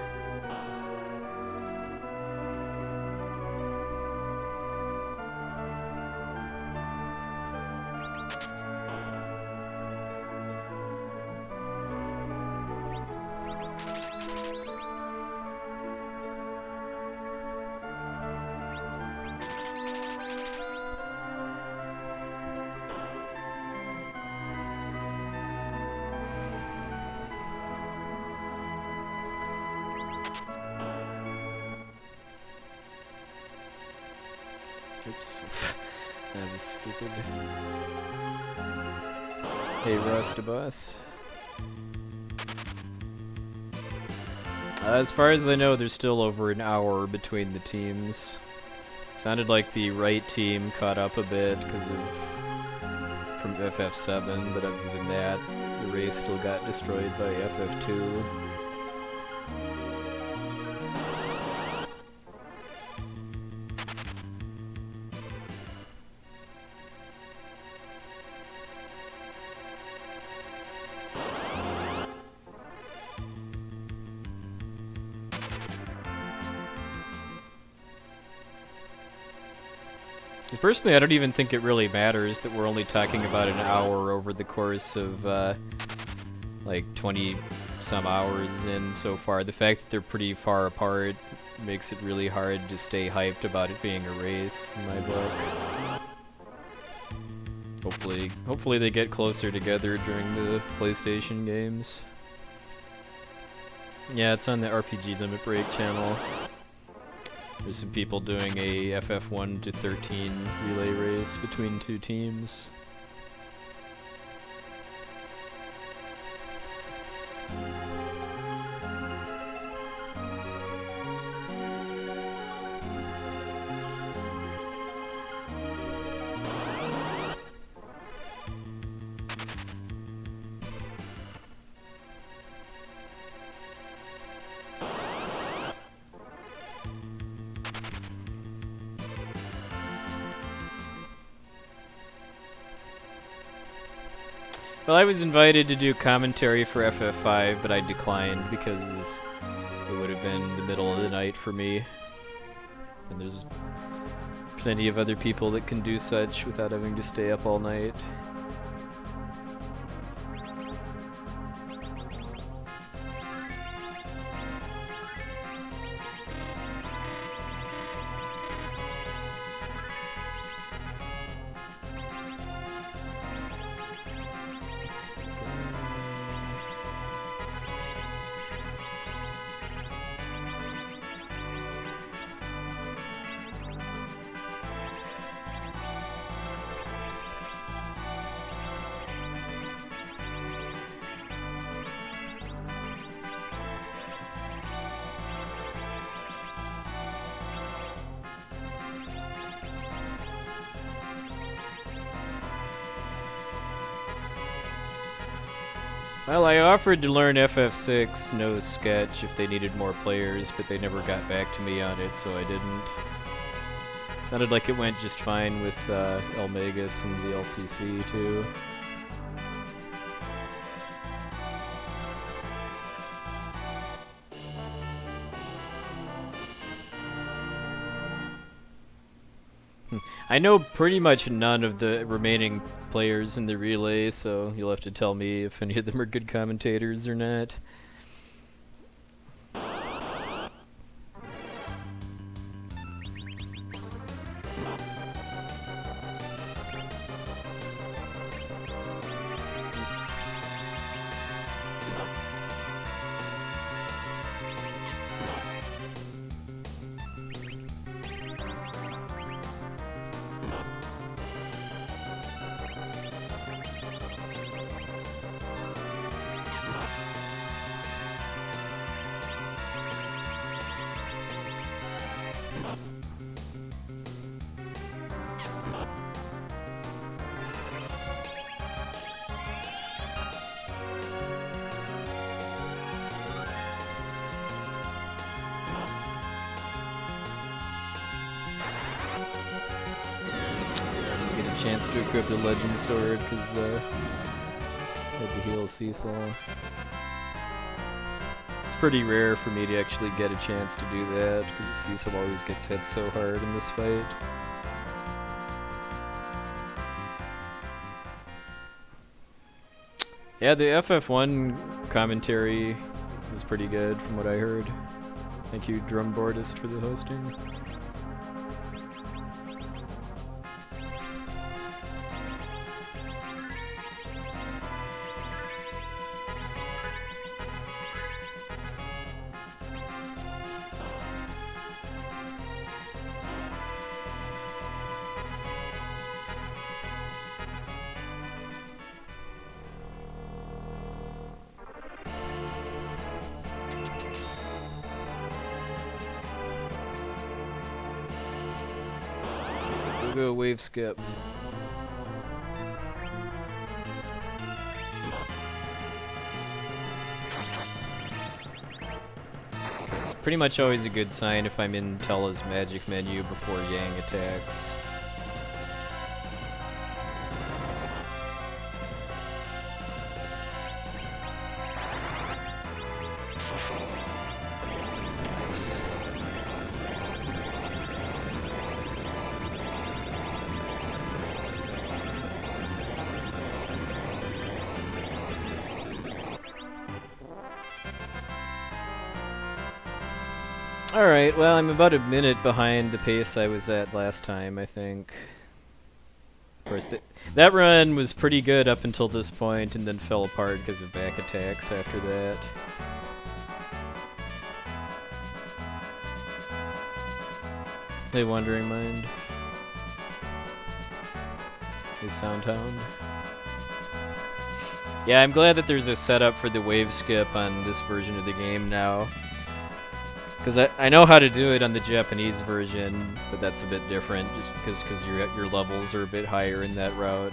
Oops. That was stupid. Hey, Rustabus. As far as I know, there's still over an hour between the teams. Sounded like the right team caught up a bit because of from FF7, but other than that, the race still got destroyed by FF2. Personally, I don't even think it really matters that we're only talking about an hour over the course of, like, 20-some hours in so far. The fact that they're pretty far apart makes it really hard to stay hyped about it being a race, in my book. Hopefully they get closer together during the PlayStation games. Yeah, it's on the RPG Limit Break channel. There's some people doing a FF1 to 13 relay race between two teams. Well, I was invited to do commentary for FF5, but I declined because it would have been the middle of the night for me. And there's plenty of other people that can do such without having to stay up all night. Well, I offered to learn FF6 no sketch if they needed more players, but they never got back to me on it, so I didn't. Sounded like it went just fine with Elmagus and the LCC too. I know pretty much none of the remaining players in the relay, so you'll have to tell me if any of them are good commentators or not. Chance to equip the legend sword because had to heal Cecil. It's pretty rare for me to actually get a chance to do that because Cecil always gets hit so hard in this fight. Yeah, the FF1 commentary was pretty good from what I heard. Thank you, Drumboardist, for the hosting. Go wave skip. It's pretty much always a good sign if I'm in Tella's magic menu before Yang attacks. Alright, well, I'm about a minute behind the pace I was at last time, I think. Of course, that run was pretty good up until this point, and then fell apart because of back attacks after that. Hey, Wandering Mind. Hey, Soundhound. Yeah, I'm glad that there's a setup for the wave skip on this version of the game now. Because I know how to do it on the Japanese version, but that's a bit different just because your levels are a bit higher in that route.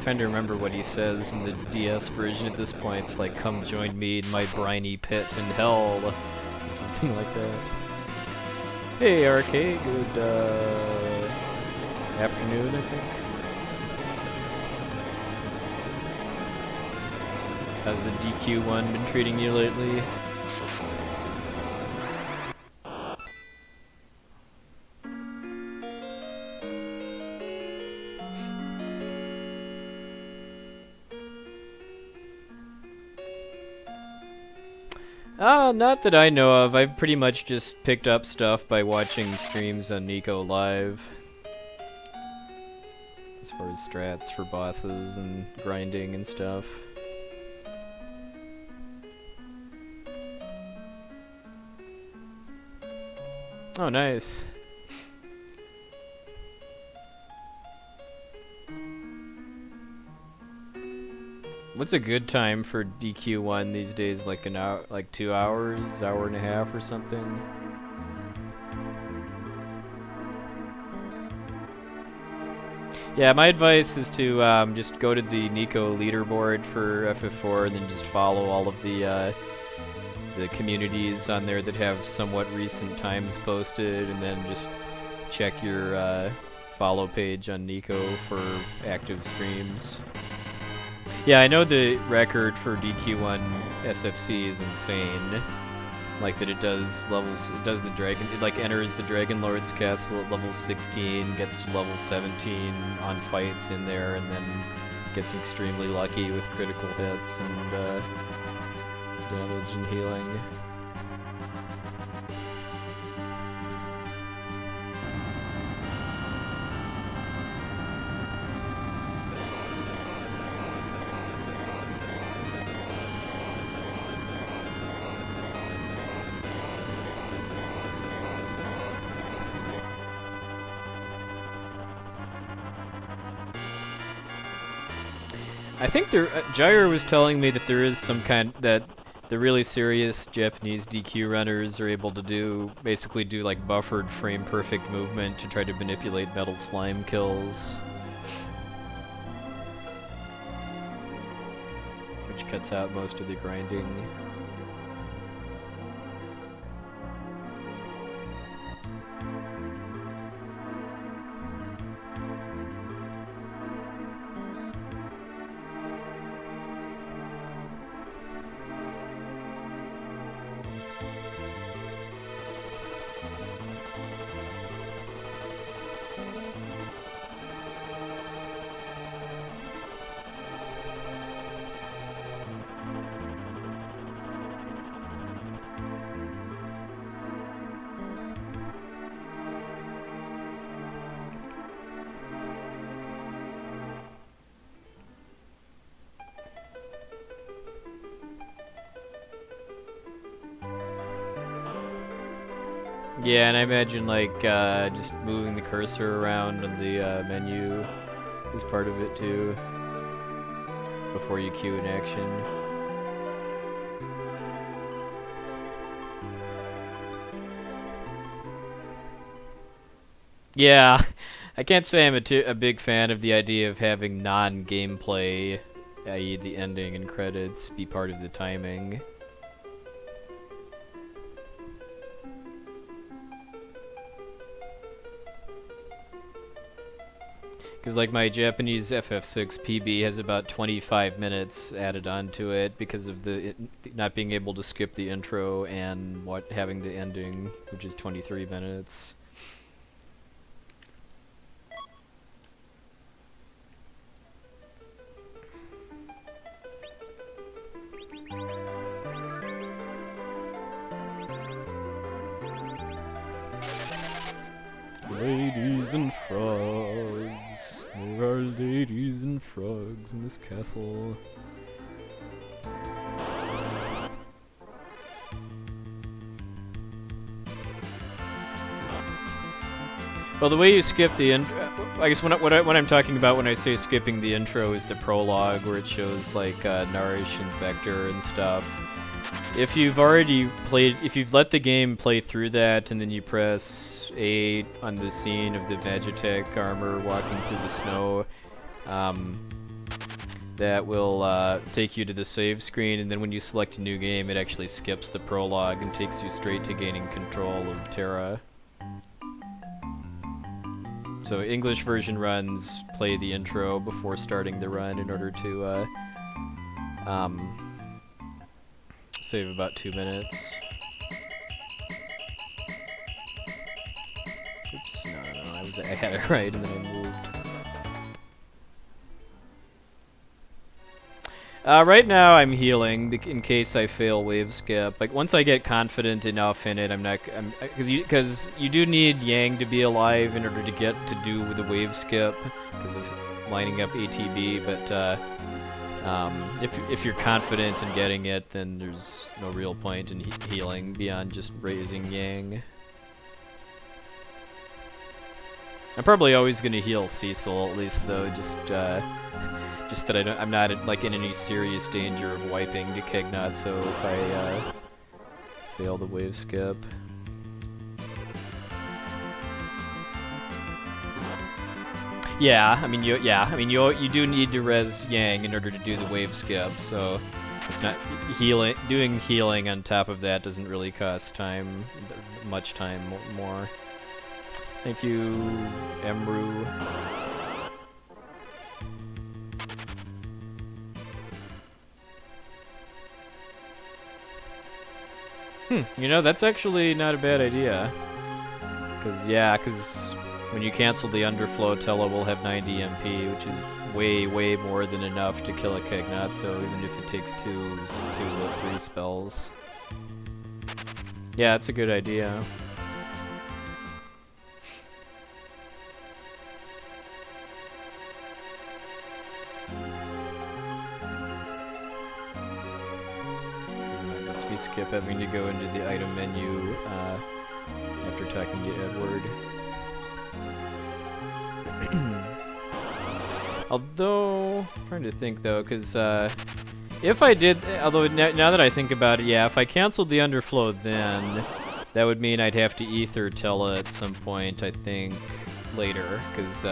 trying to remember what he says in the DS version at this point. It's like, come join me in my briny pit in hell. Or something like that. Hey, RK, good afternoon, I think. How's the DQ1 been treating you lately? Not that I know of. I've pretty much just picked up stuff by watching streams on Nico Live. As far as strats for bosses and grinding and stuff. Oh, nice. What's a good time for DQ1 these days? Like an hour, like 2 hours, hour and a half or something? Yeah, my advice is to just go to the Nico leaderboard for FF4 and then just follow all of the communities on there that have somewhat recent times posted, and then just check your follow page on Nico for active streams. Yeah, I know the record for DQ1 SFC is insane. Like that it does levels, it does the dragon, it like enters the Dragon Lord's castle at level 16, gets to level 17 on fights in there, and then gets extremely lucky with critical hits and damage and healing. I think there, Jair was telling me that there is some kind, that the really serious Japanese DQ runners are able to do, basically do like buffered frame perfect movement to try to manipulate metal slime kills. Which cuts out most of the grinding. Yeah, and I imagine like just moving the cursor around on the menu is part of it too, before you queue an action. Yeah, I can't say I'm a big fan of the idea of having non-gameplay, i.e. the ending and credits, be part of the timing. Because like my Japanese FF6 PB has about 25 minutes added onto it because of the not being able to skip the intro and having the ending, which is 23 minutes. Ladies and frogs. There are ladies and frogs in this castle. Well, the way you skip the intro, I guess what I'm talking about when I say skipping the intro is the prologue, where it shows like Nourish and Vector and stuff. If you've already played, if you've let the game play through that, and then you press A on the scene of the Magitech armor walking through the snow, that will take you to the save screen, and then when you select a new game, it actually skips the prologue and takes you straight to gaining control of Terra. So English version runs play the intro before starting the run in order to save about 2 minutes. Oops, no, I had it right and then I moved. Right now I'm healing in case I fail wave skip. Like once I get confident enough in it, because you do need Yang to be alive in order to get to do the wave skip because of lining up ATB. But if you're confident in getting it, then there's no real point in healing beyond just raising Yang. I'm probably always gonna heal Cecil at least though, just that I'm not like in any serious danger of wiping to Kegnatso if I fail the wave skip. Yeah, I mean you do need to res Yang in order to do the wave skip, so it's not healing. Doing healing on top of that doesn't really cost much time more. Thank you, Emru. You know, that's actually not a bad idea. Because when you cancel the underflow, Tella will have 90 MP, which is way, way more than enough to kill a Kegnatso, even if it takes 2 to 3 spells. Yeah, it's a good idea. We skip having to go into the item menu after talking to Edward. Although, I'm trying to think though, because if I did, although now that I think about it, yeah, if I canceled the underflow then, that would mean I'd have to ether Tella at some point, I think, later, because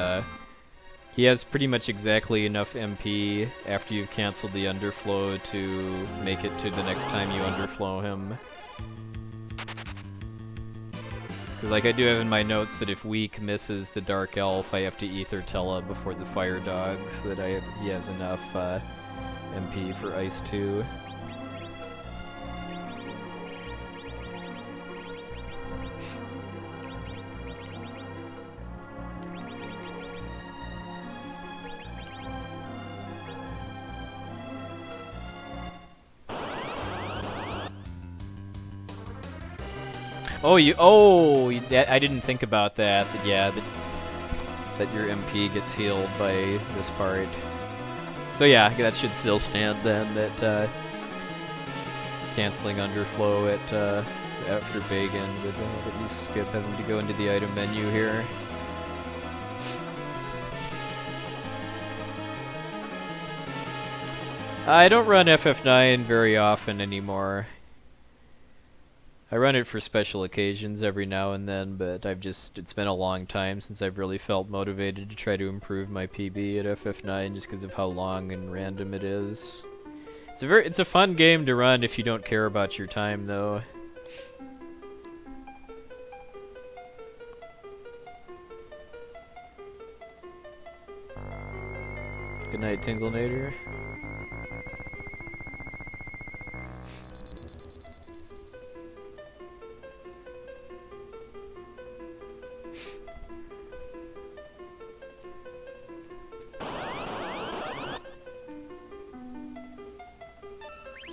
he has pretty much exactly enough MP after you've canceled the underflow to make it to the next time you underflow him. Because like I do have in my notes that if Weak misses the Dark Elf, I have to ether Tella before the Fire Dog so that he has enough MP for Ice 2. I didn't think about that. That your MP gets healed by this part. So yeah, that should still stand then. That canceling underflow at after Bagan would at least skip having to go into the item menu here. I don't run FF9 very often anymore. I run it for special occasions every now and then, but it's been a long time since I've really felt motivated to try to improve my PB at FF9 just because of how long and random it is. It's a fun game to run if you don't care about your time though. Good night, Tinglenator.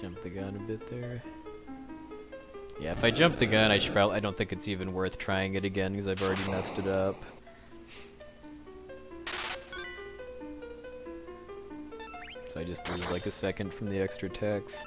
Jump the gun a bit there. Yeah, if I jump the gun, I don't think it's even worth trying it again because I've already messed it up. So I just lose like a second from the extra text.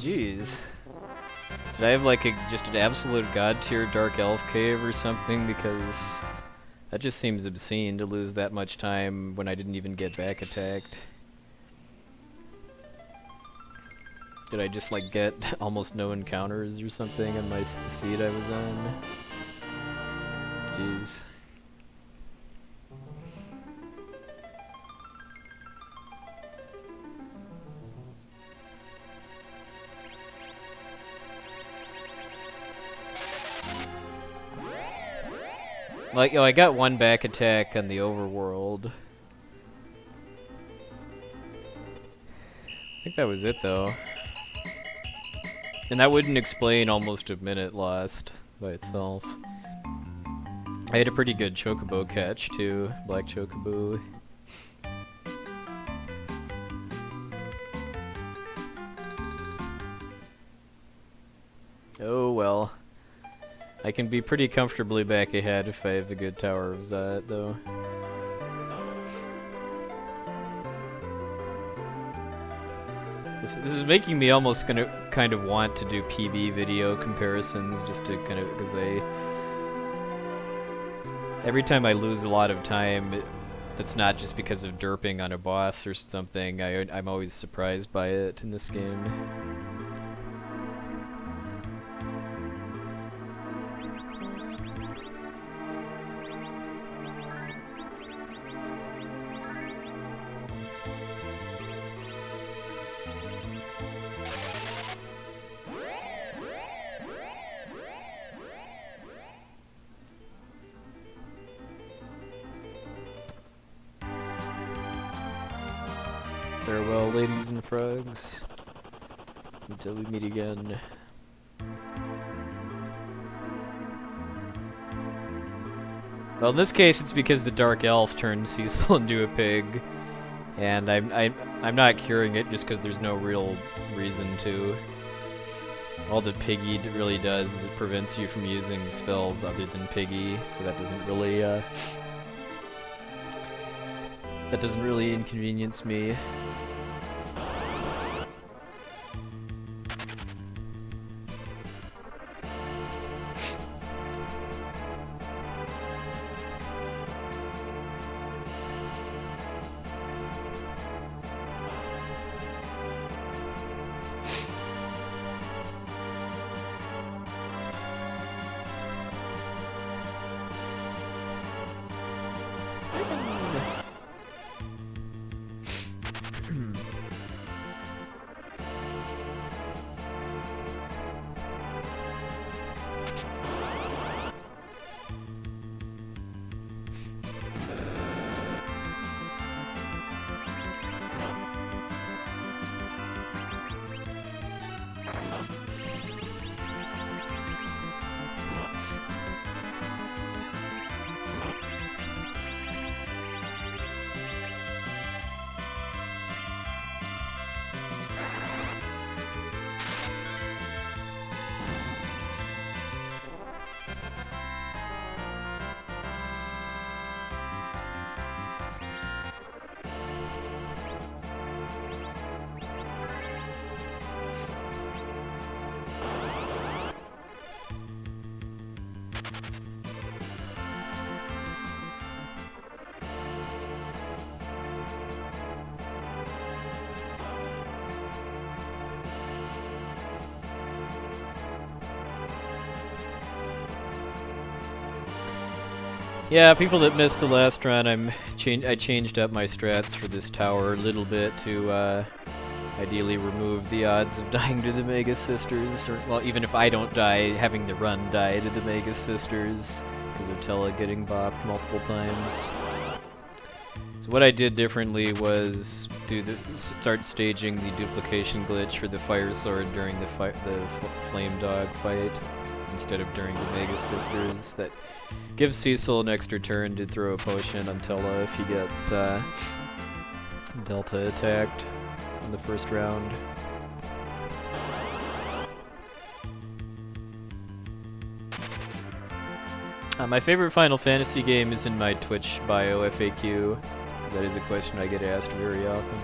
Jeez. Did I have like just an absolute god tier Dark Elf cave or something? Because that just seems obscene to lose that much time when I didn't even get back attacked. Did I just like get almost no encounters or something on my seed I was on? Jeez. Like, oh, I got one back attack on the overworld. I think that was it, though. And that wouldn't explain almost a minute lost by itself. I had a pretty good chocobo catch, too. Black chocobo. Oh, well. I can be pretty comfortably back ahead if I have a good Tower of Zot, though. This is making me almost gonna kind of want to do PB video comparisons, just to kind of, because every time I lose a lot of time, that's not just because of derping on a boss or something. I'm always surprised by it in this game. Farewell, ladies and frogs. Until we meet again. Well, in this case, it's because the Dark Elf turned Cecil into a pig, and I'm not curing it just because there's no real reason to. All that Piggy really does is it prevents you from using spells other than Piggy, so that doesn't really inconvenience me. Yeah, people that missed the last run, I changed up my strats for this tower a little bit to ideally remove the odds of dying to the Mega Sisters, or, well, even if I don't die, having the run die to the Mega Sisters, because of Tella getting bopped multiple times. So what I did differently was start staging the duplication glitch for the Fire Sword during the Flame Dog fight, instead of during the Mega Sisters. That gives Cecil an extra turn to throw a potion on Tella if he gets Delta attacked in the first round. My favorite Final Fantasy game is in my Twitch bio FAQ. That is a question I get asked very often.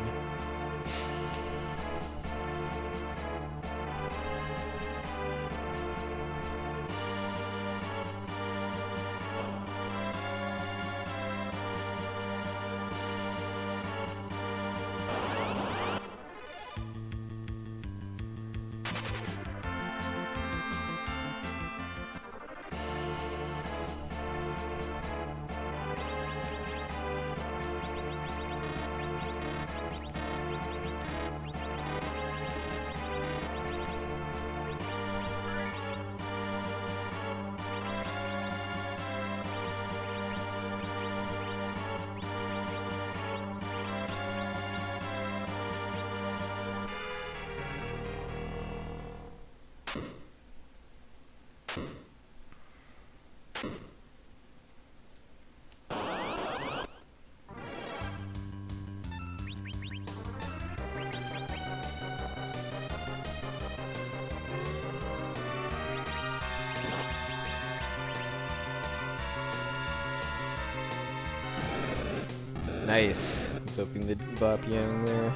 Nice. I was hoping to bop Yang there.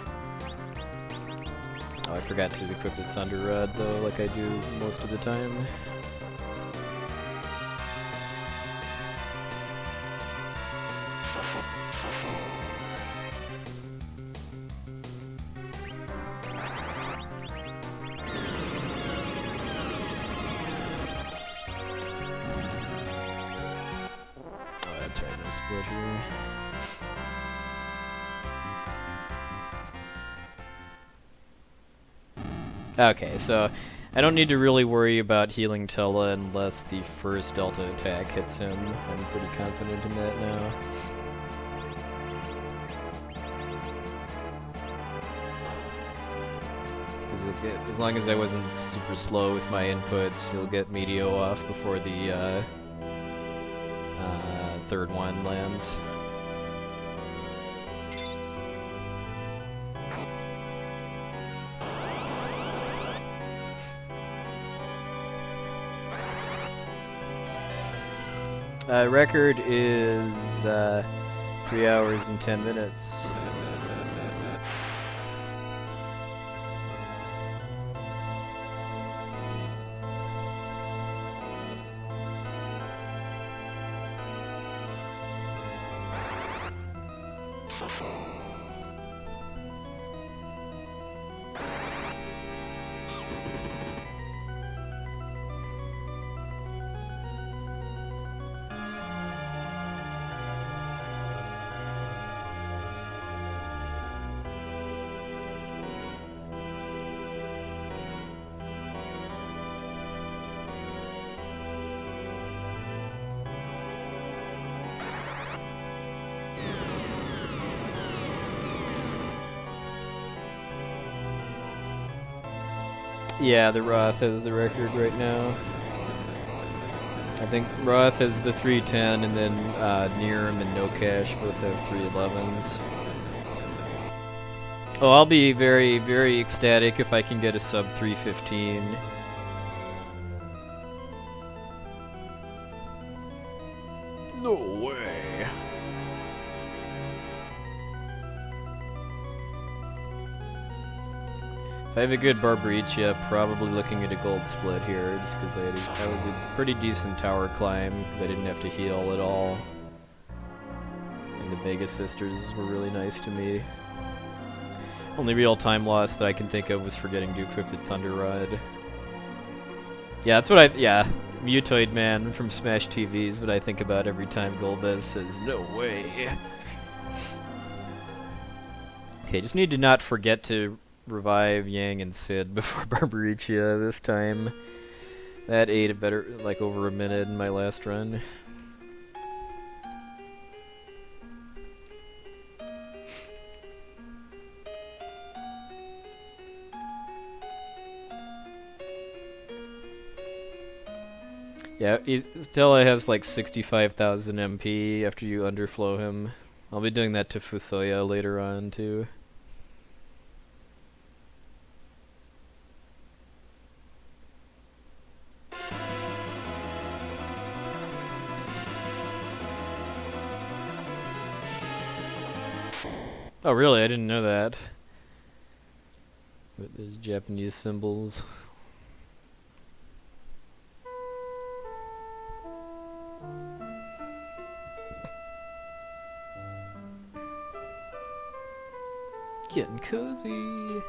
Oh, I forgot to equip the Thunder Rod though, like I do most of the time. Oh, that's right, no split here. Okay, so I don't need to really worry about healing Tella unless the first Delta attack hits him. I'm pretty confident in that now. Because as long as I wasn't super slow with my inputs, he'll get Meteo off before the third one lands. Record is 3 hours and 10 minutes. Yeah, the Roth has the record right now. I think Roth has the 310, and then Niram and No Cash both have 311s. Oh, I'll be very, very ecstatic if I can get a sub 315. No way. If I have a good Barbaricia, probably looking at a gold split here, just because I was a pretty decent tower climb, because I didn't have to heal at all. And the Mega Sisters were really nice to me. Only real time loss that I can think of was forgetting to equip the Thunder Rod. Yeah, that's what yeah, Mutoid Man from Smash TV is what I think about every time Golbez says, no way. Okay, just need to not forget to revive Yang and Sid before Barbaricia this time. That ate a better, like, over a minute in my last run. Yeah, Stella has like 65,000 MP after you underflow him. I'll be doing that to Fusoya later on too. Oh really? I didn't know that. But there's Japanese symbols. Getting cozy.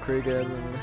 Craigasm.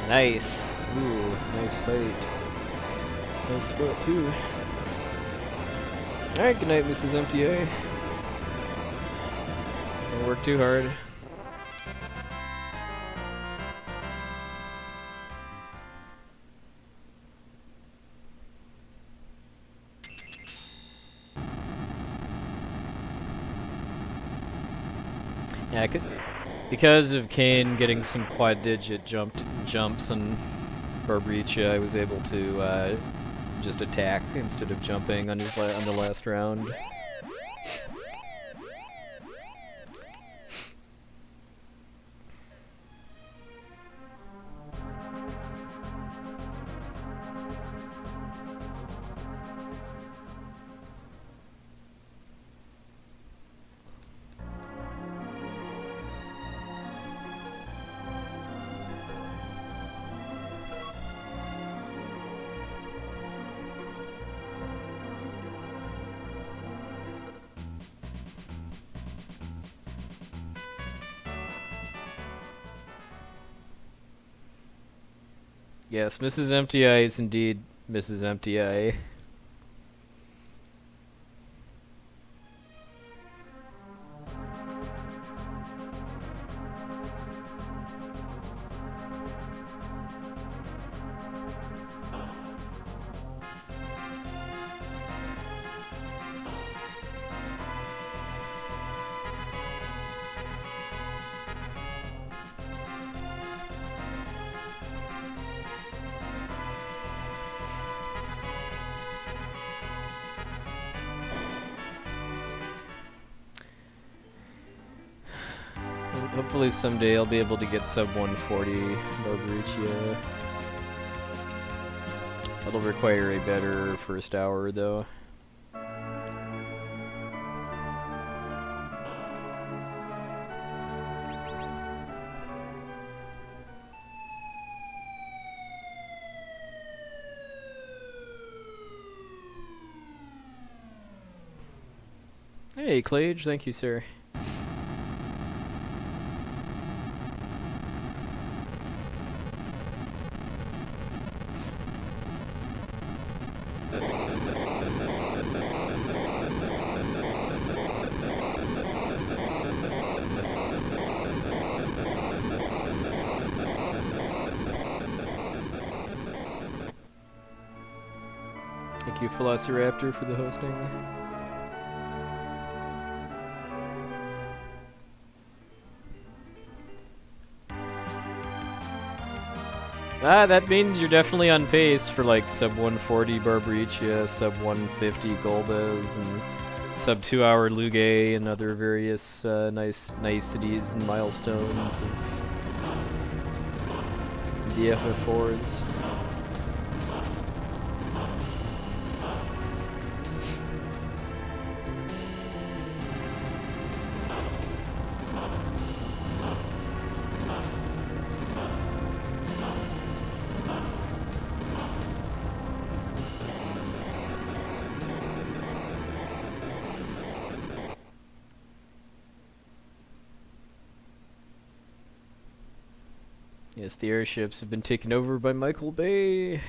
Nice. Ooh, nice fight. Nice spot too. Alright, good night, Mrs. MTA. Don't work too hard. Yeah, I could, because of Kane getting some quad-digit jumps on Barbricia, I was able to just attack instead of jumping on his on the last round. Yes, Mrs. MTI is indeed Mrs. MTI. Hopefully someday I'll be able to get sub 140 Barbricia. That'll require a better first hour though. Hey Clage, thank you sir. Thank you, Velociraptor, for the hosting. That means you're definitely on pace for like sub 140 Barbricia, sub 150 Golbez, and sub 2 hour Lugae, and other various niceties and milestones of the FF4s. Yes, the airships have been taken over by Michael Bay.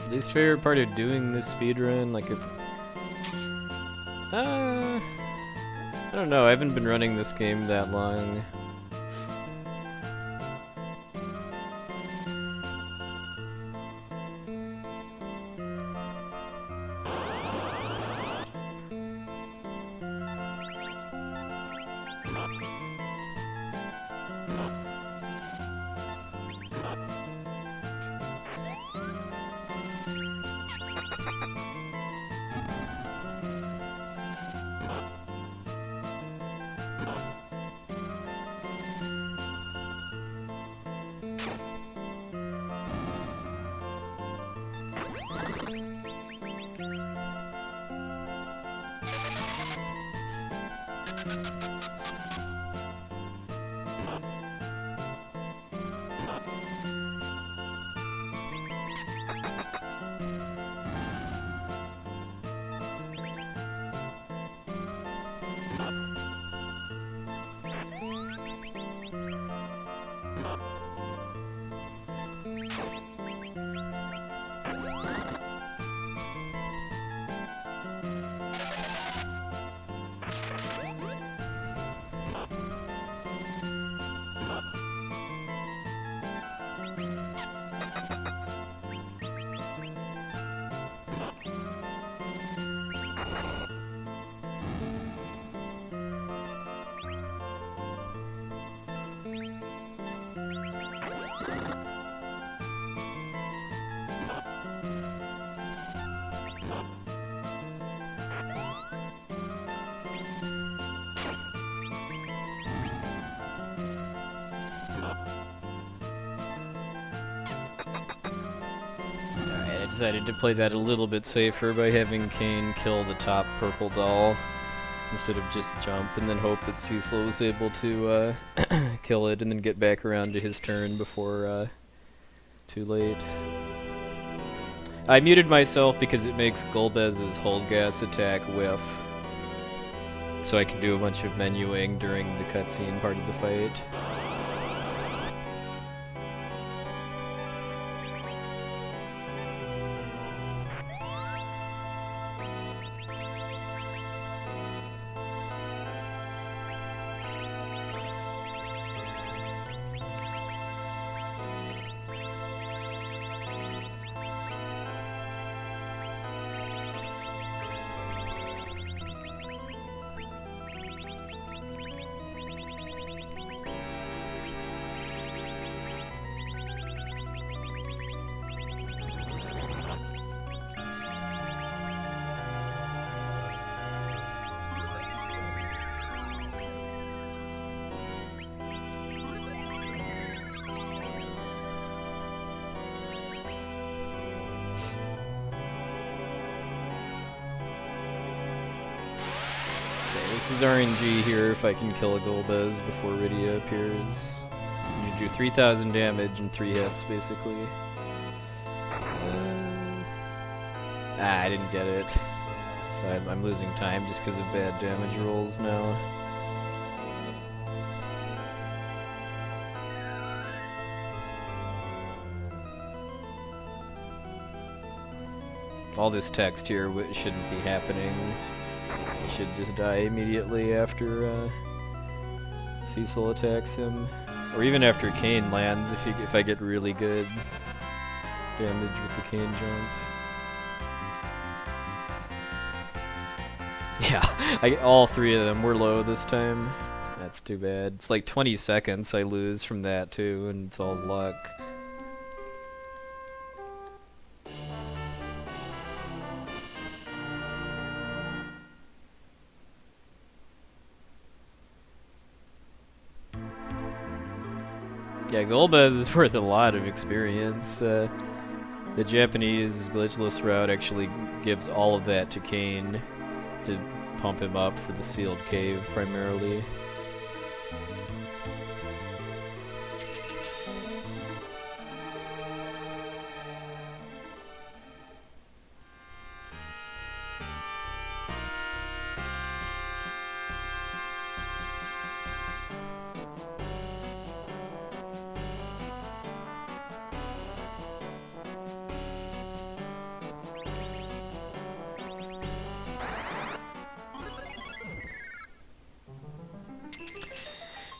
Least favorite part of doing this speedrun, like if... I don't know, I haven't been running this game that long. Decided to play that a little bit safer by having Kane kill the top purple doll instead of just jump and then hope that Cecil was able to kill it and then get back around to his turn before too late. I muted myself because it makes Golbez's hold gas attack whiff, so I can do a bunch of menuing during the cutscene part of the fight. This is RNG here if I can kill a Golbez before Rydia appears. You do 3,000 damage in 3 hits, basically. I didn't get it. So I'm losing time just because of bad damage rolls now. All this text here shouldn't be happening. He should just die immediately after Cecil attacks him. Or even after Kane lands, if I get really good damage with the Kane jump. Yeah, all 3 of them were low this time. That's too bad. It's like 20 seconds I lose from that too, and it's all luck. Yeah, Golbez is worth a lot of experience. The Japanese glitchless route actually gives all of that to Kane to pump him up for the sealed cave primarily.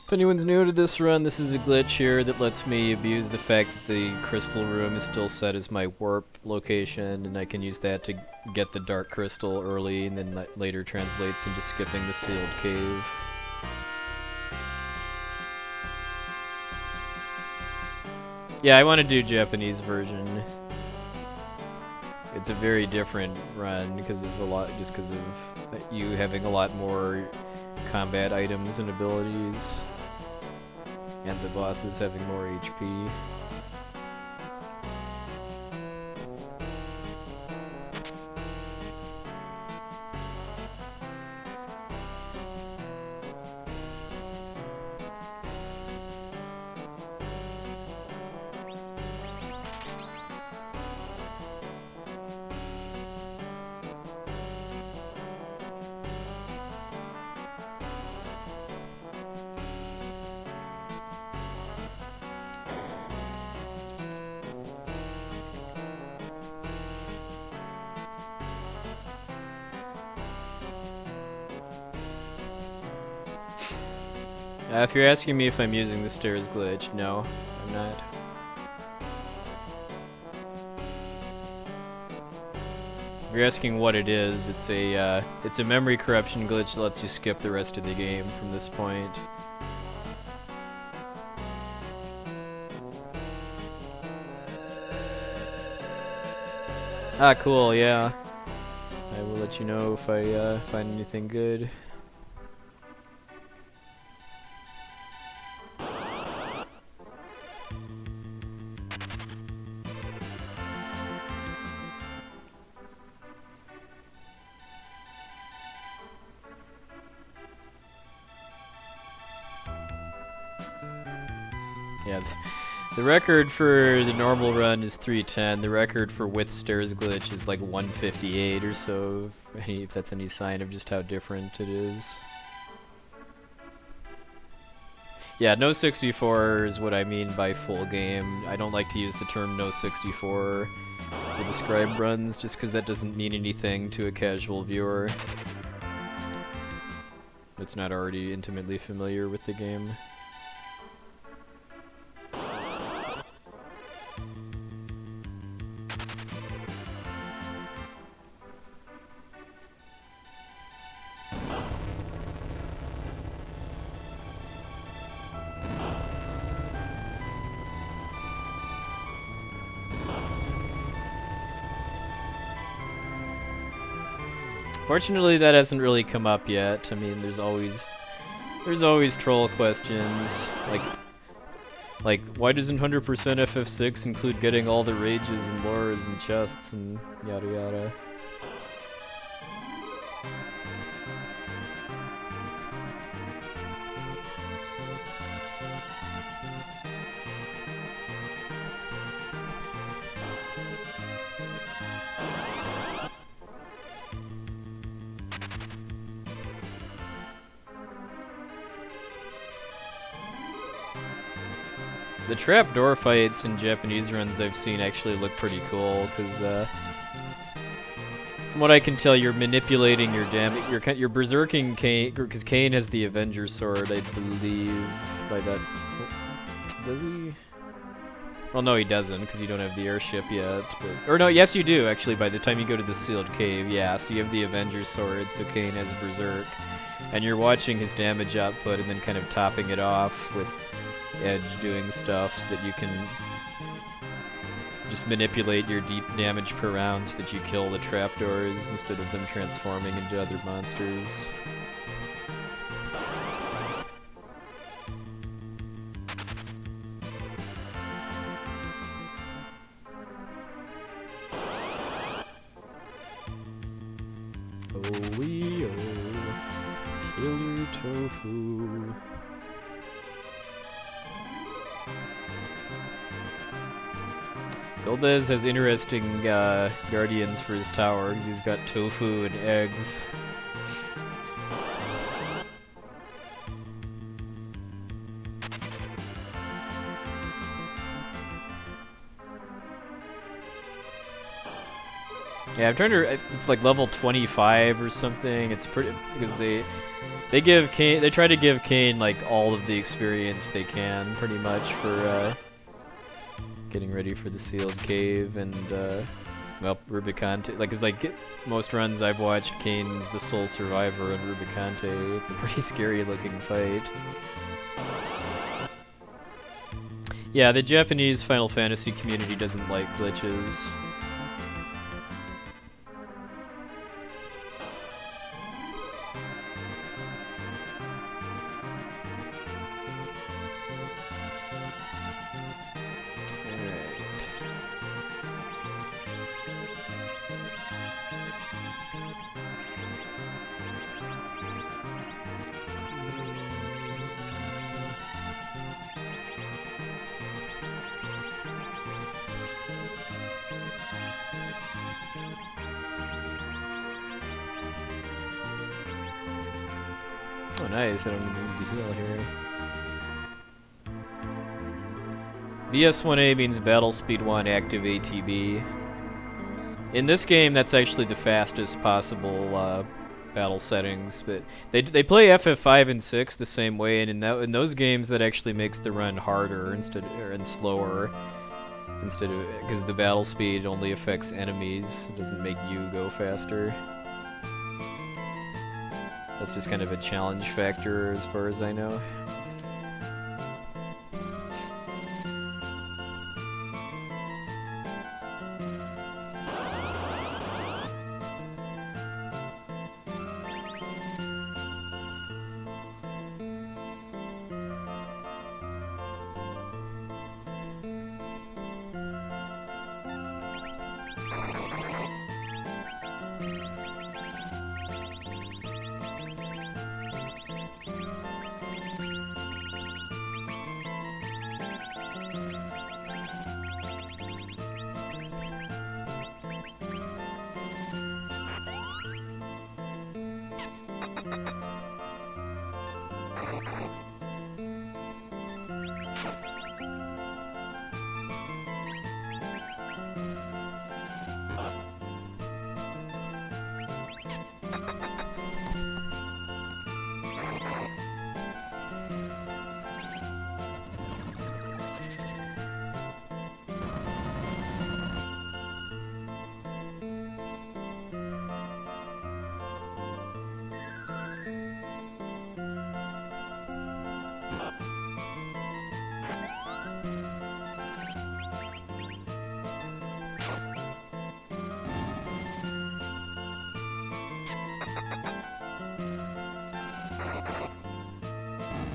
If anyone's new to this run, this is a glitch here that lets me abuse the fact that the crystal room is still set as my warp location, and I can use that to get the dark crystal early, and then that later translates into skipping the sealed cave. Yeah, I want to do Japanese version. It's a very different run because of just because of you having a lot more combat items and abilities. And the bosses having more HP. If you're asking me if I'm using the stairs glitch, no, I'm not. If you're asking what it is, it's a memory corruption glitch that lets you skip the rest of the game from this point. Ah, cool, yeah. I will let you know if I find anything good. Yeah, the record for the normal run is 310. The record for with stairs glitch is like 158 or so, if that's any sign of just how different it is. Yeah, no 64 is what I mean by full game. I don't like to use the term no 64 to describe runs, just because that doesn't mean anything to a casual viewer that's not already intimately familiar with the game. Fortunately, that hasn't really come up yet. I mean, there's always troll questions, like why doesn't 100% FF6 include getting all the rages and lures and chests and yada yada. The trapdoor fights in Japanese runs I've seen actually look pretty cool, because from what I can tell, you're manipulating your you're berserking Kane, because Kane has the Avenger's Sword, I believe, by that... Does he? Well, no, he doesn't, because you don't have the airship yet. But, or no, yes, you do, actually, by the time you go to the sealed cave, yeah, so you have the Avenger's Sword, so Kane has Berserk. And you're watching his damage output and then kind of topping it off with Edge doing stuff so that you can just manipulate your deep damage per round so that you kill the trapdoors instead of them transforming into other monsters. Oh, wee, oh, kill your tofu. Golbez has interesting guardians for his tower, because he's got tofu and eggs. Yeah, I'm trying to. It's like level 25 or something. It's pretty because they give Kane. They try to give Kane like all of the experience they can, pretty much for. Getting ready for the sealed cave and well, Rubicante. Like, cause like most runs I've watched, Kane's the sole survivor in Rubicante. It's a pretty scary looking fight. Yeah, the Japanese Final Fantasy community doesn't like glitches. Oh, nice. I don't need to heal here. VS1A means Battle Speed 1 Active ATB. In this game, that's actually the fastest possible battle settings, but they play FF5 and 6 the same way, and in those games, that actually makes the run harder and slower instead of because the battle speed only affects enemies. It doesn't make you go faster. That's just kind of a challenge factor as far as I know.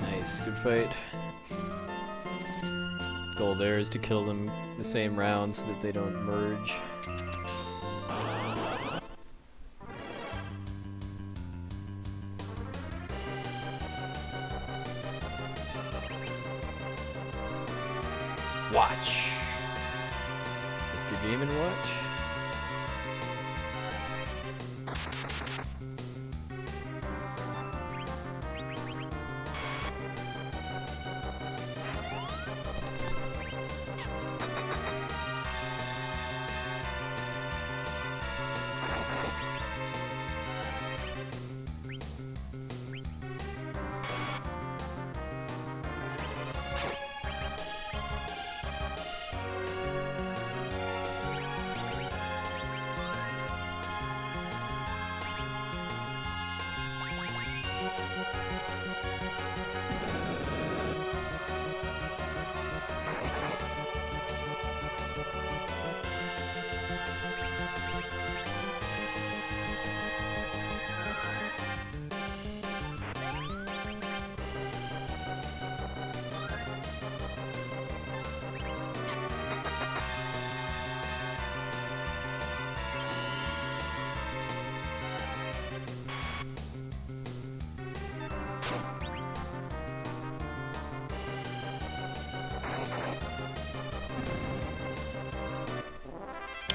Nice, good fight. Goal there is to kill them the same round so that they don't merge. Watch! Mr. Game and Watch?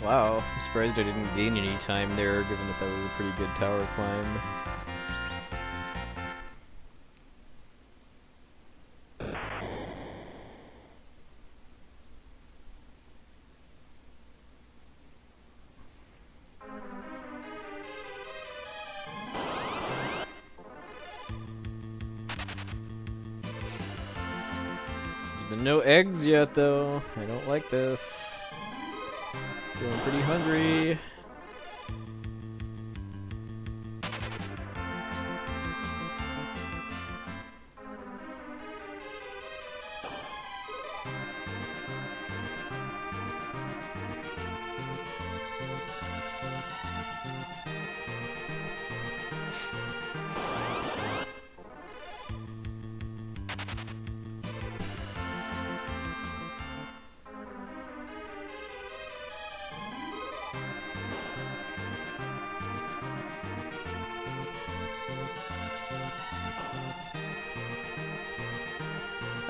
Wow, I'm surprised I didn't gain any time there, given that that was a pretty good tower climb. There's been no eggs yet, though. I don't like this. Feeling pretty hungry.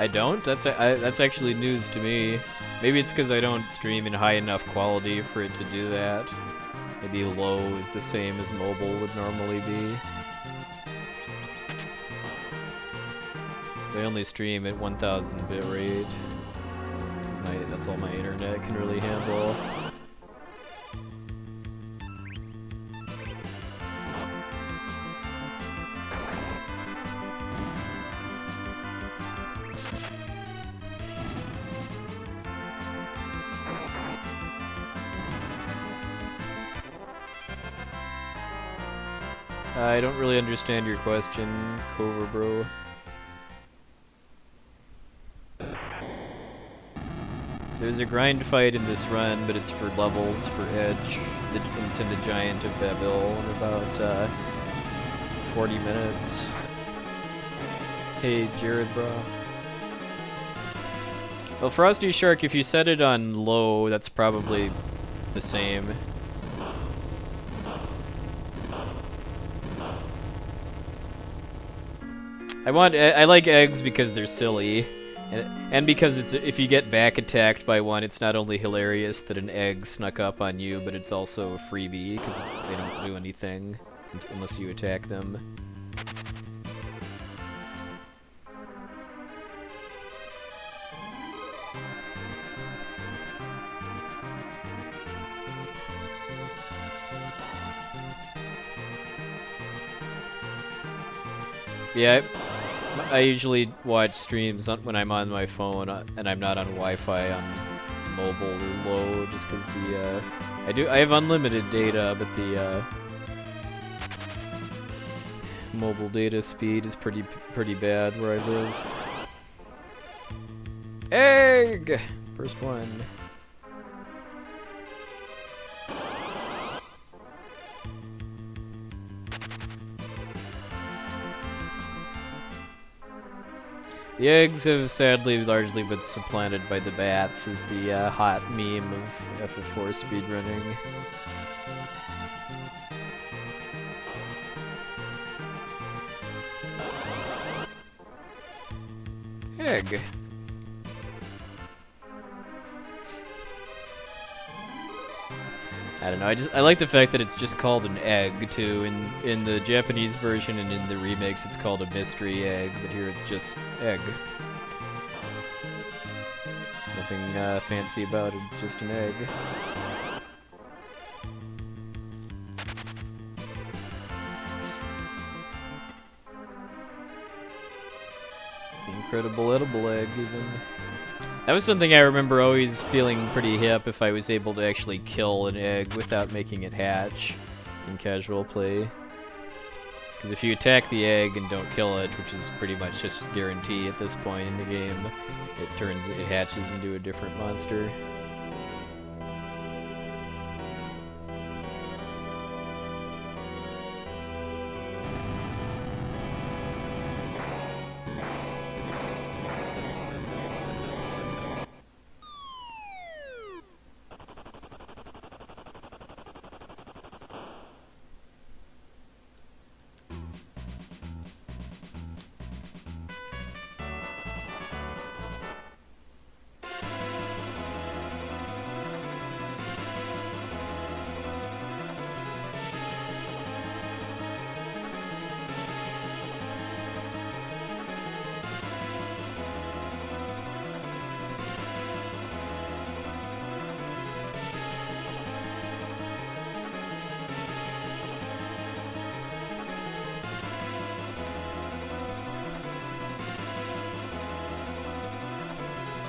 I don't? That's actually news to me. Maybe it's because I don't stream in high enough quality for it to do that. Maybe low is the same as mobile would normally be. I only stream at 1000 bit rate. That's all my internet can really handle. I don't really understand your question, Cobra Bro. There's a grind fight in this run, but it's for levels, for Edge. It's in the Giant of Babel in about 40 minutes. Hey, Jared, bro. Well, Frosty Shark, if you set it on low, that's probably the same. I like eggs because they're silly, and because if you get back attacked by one, it's not only hilarious that an egg snuck up on you, but it's also a freebie because they don't do anything unless you attack them. Yeah, I usually watch streams when I'm on my phone and I'm not on Wi-Fi on mobile or low, just because I have unlimited data, but the mobile data speed is pretty bad where I live. Egg! First one. The eggs have sadly largely been supplanted by the bats as the hot meme of FF4 speedrunning. Egg. I don't know, I like the fact that it's just called an egg too. In the Japanese version and in the remix it's called a mystery egg, but here it's just egg. Nothing fancy about it, it's just an egg. It's the incredible edible egg even. That was something I remember always feeling pretty hip if I was able to actually kill an egg without making it hatch in casual play. Because if you attack the egg and don't kill it, which is pretty much just a guarantee at this point in the game, it hatches into a different monster.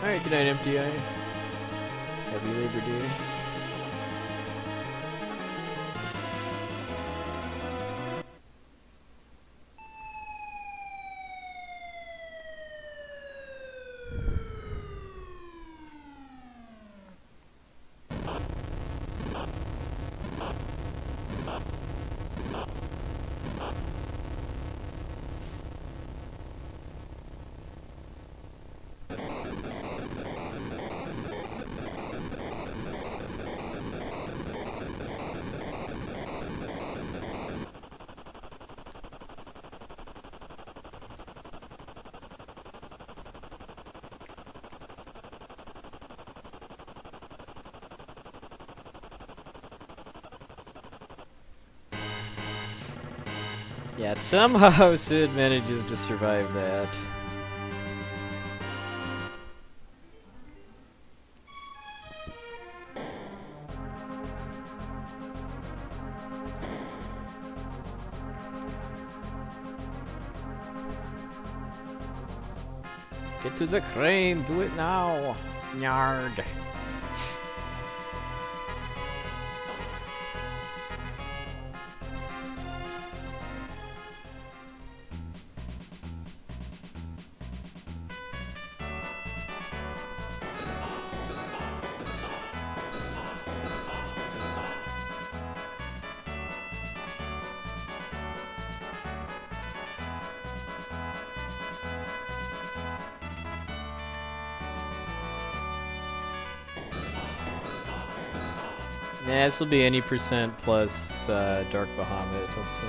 Alright, good night, MTI. Happy Labor Day. Yeah, somehow Sid manages to survive that. Get to the crane, do it now. Nyard. Yeah, this will be any percent plus Dark Bahamut, let's say.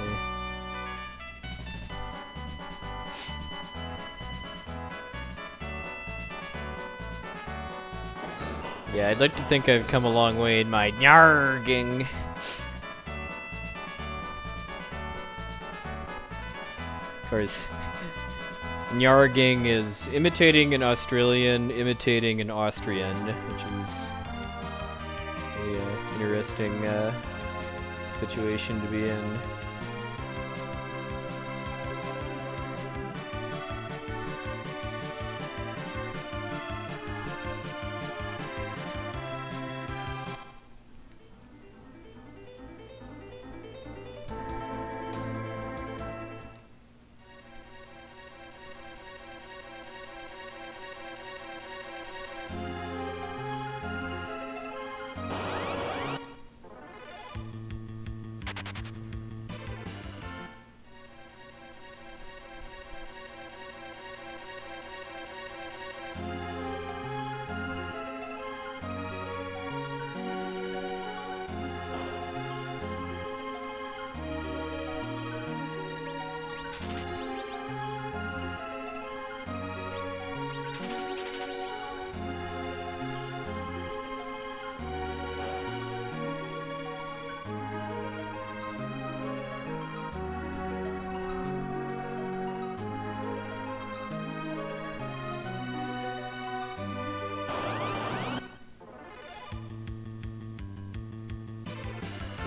Yeah, I'd like to think I've come a long way in my nyarging. Of course, nyarging is imitating an Australian, imitating an Austrian, which is a interesting situation to be in.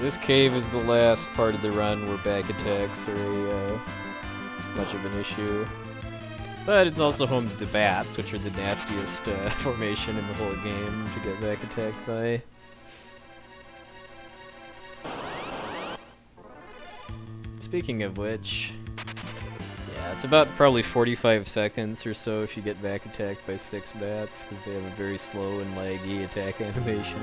This cave is the last part of the run where back attacks are much of an issue. But it's also home to the bats, which are the nastiest formation in the whole game to get back attacked by. Speaking of which, yeah, it's about probably 45 seconds or so if you get back attacked by 6 bats, because they have a very slow and laggy attack animation.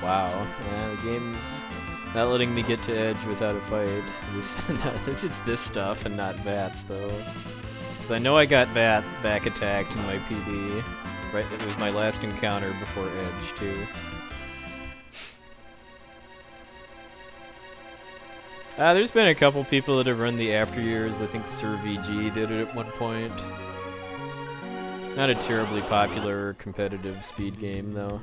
Wow, yeah, the game's not letting me get to edge without a fight. It's this stuff and not bats, though. Because I know I got back attacked in my PB. Right, it was my last encounter before edge, too. There's been a couple people that have run the after years. I think Sir VG did it at one point. It's not a terribly popular competitive speed game, though.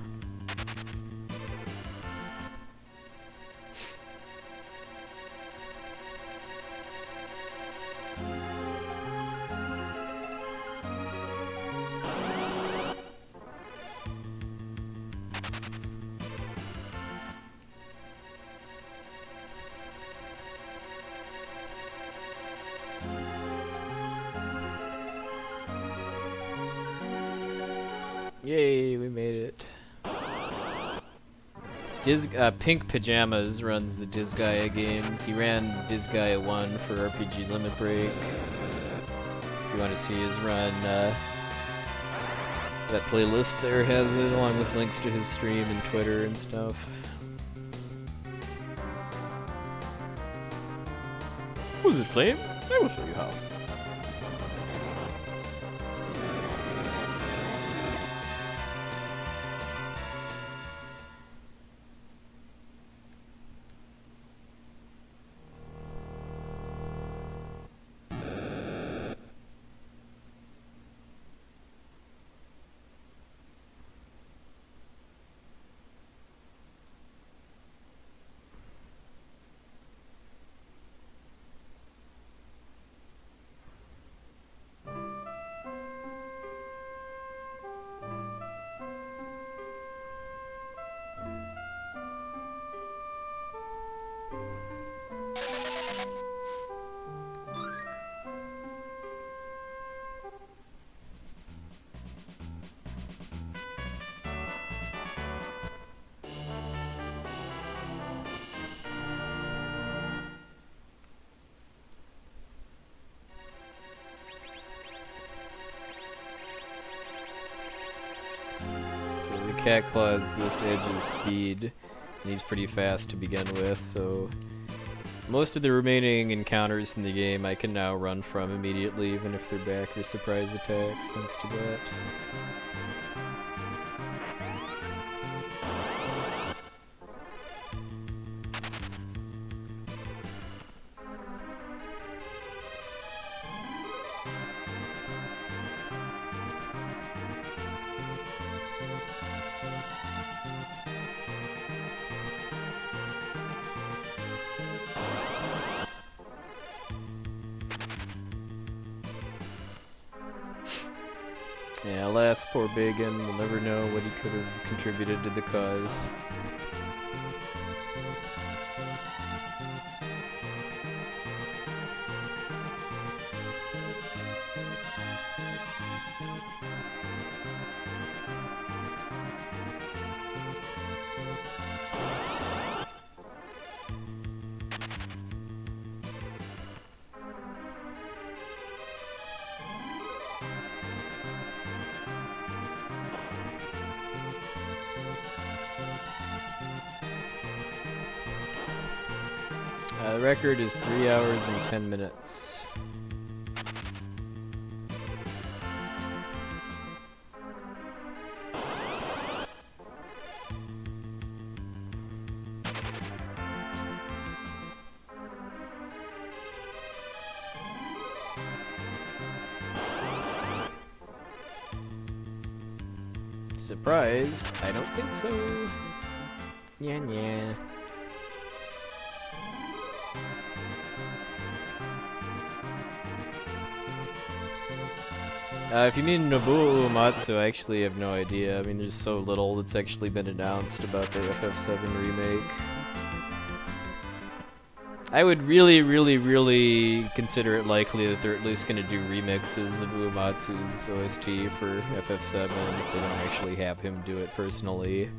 Yay, we made it. Pink Pajamas runs the Disgaea games. He ran Disgaea 1 for RPG Limit Break. If you want to see his run, that playlist there has it, along with links to his stream and Twitter and stuff. Who's it, Flame? I will show you how. Cat Claws boost Edge's speed, and he's pretty fast to begin with, so most of the remaining encounters in the game I can now run from immediately, even if they're back or surprise attacks, thanks to that. Yeah, alas, poor Bagan will never know what he could have contributed to the cause. The record is 3 hours and 10 minutes. Surprised? I don't think so. Yeah. If you mean Nobuo Uematsu, I actually have no idea. I mean, there's so little that's actually been announced about the FF7 remake. I would really, really, really consider it likely that they're at least going to do remixes of Uematsu's OST for FF7 if they don't actually have him do it personally.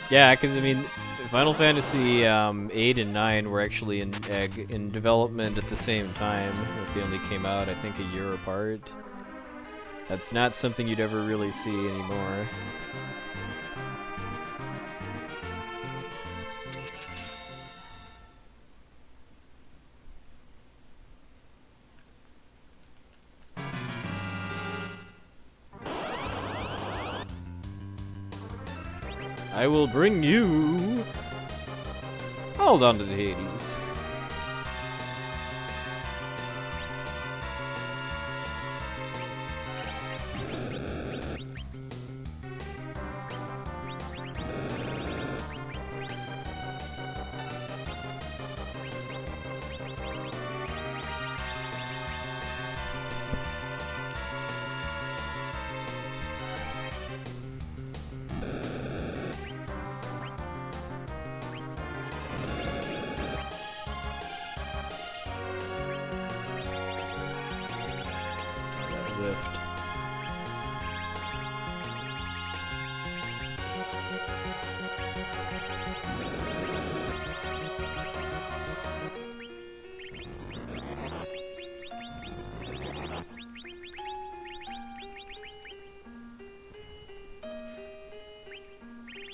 Yeah, because I mean, Final Fantasy 8 and 9 were actually in development at the same time. Like they only came out, I think, a year apart. That's not something you'd ever really see anymore. I will bring you all down to the Hades. Lift.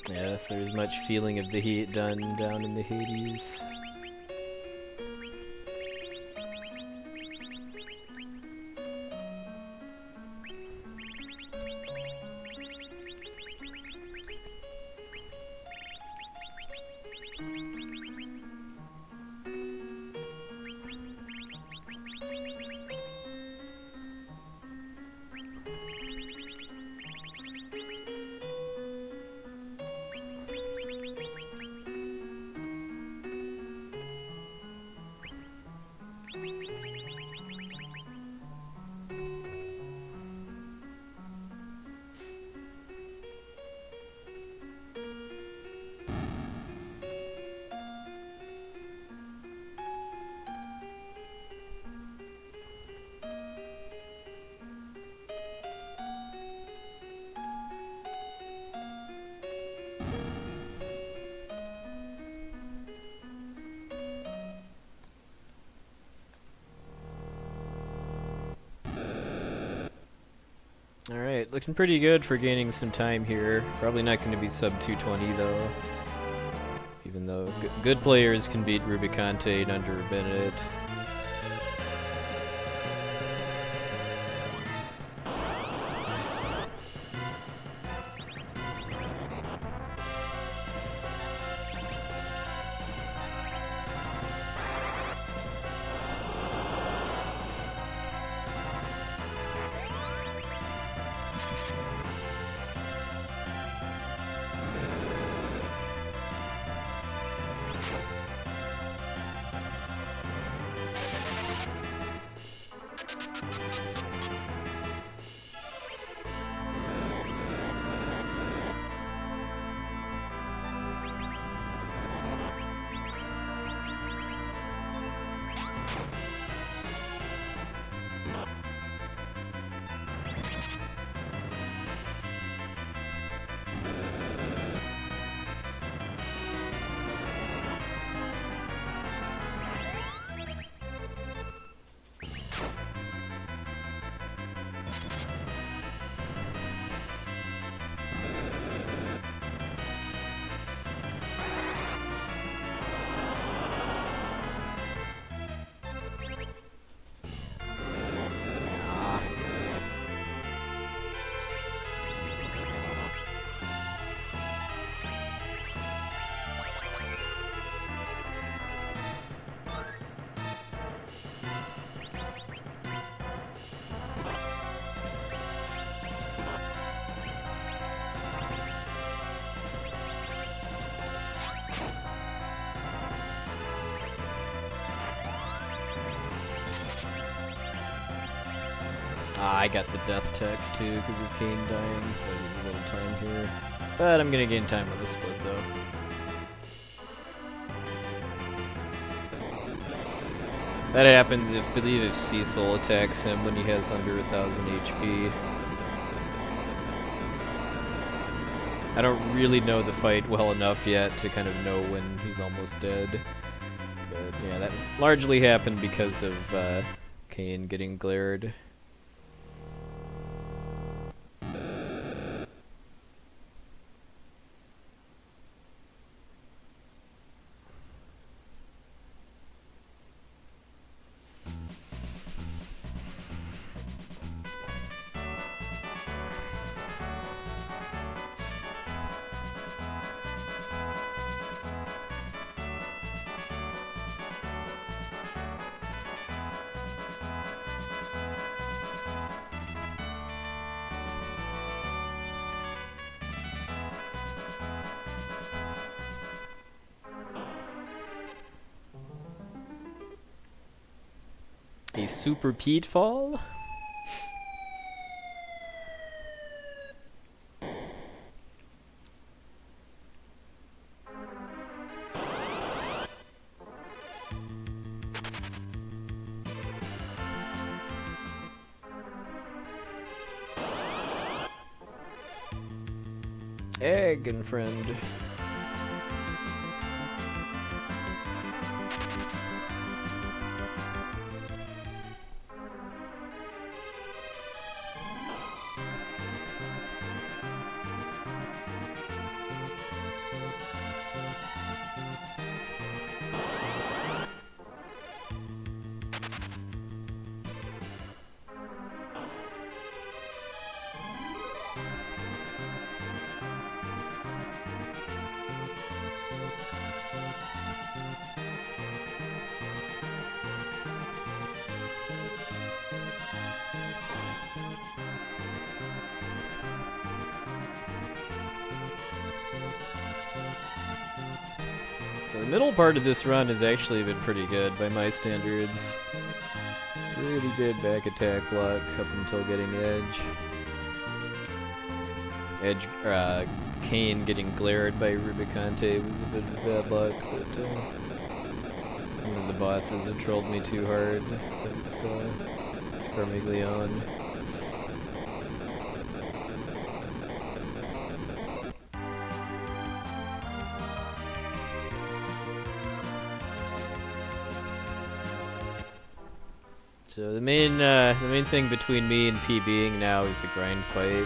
Yes, there's much feeling of the heat done down in the Hades. Alright, looking pretty good for gaining some time here. Probably not going to be sub 220 though. Even though good players can beat Rubicante in under a minute. Ah, I got the death text too because of Kane dying, so I lose a little time here. But I'm gonna gain time on the split though. That happens if, I believe, if Cecil attacks him when he has under 1000 HP. I don't really know the fight well enough yet to kind of know when he's almost dead. But yeah, that largely happened because of Kane getting glared. A super Peatfall? Egg and friend. So the middle part of this run has actually been pretty good by my standards. Pretty good back attack block up until getting Kane getting glared by Rubicante was a bit of bad luck, but one of the bosses have trolled me too hard since Scarmiglione. So the main thing between me and PBing now is the grind fight.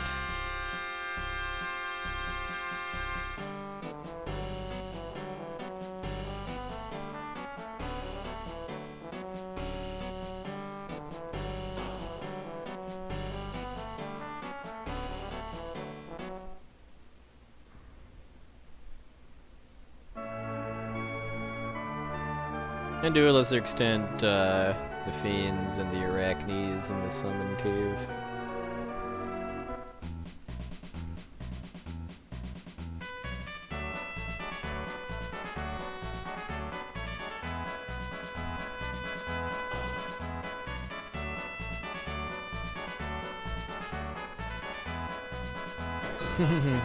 And to a lesser extent, the Fiends and the Arachnes in the Summon Cave.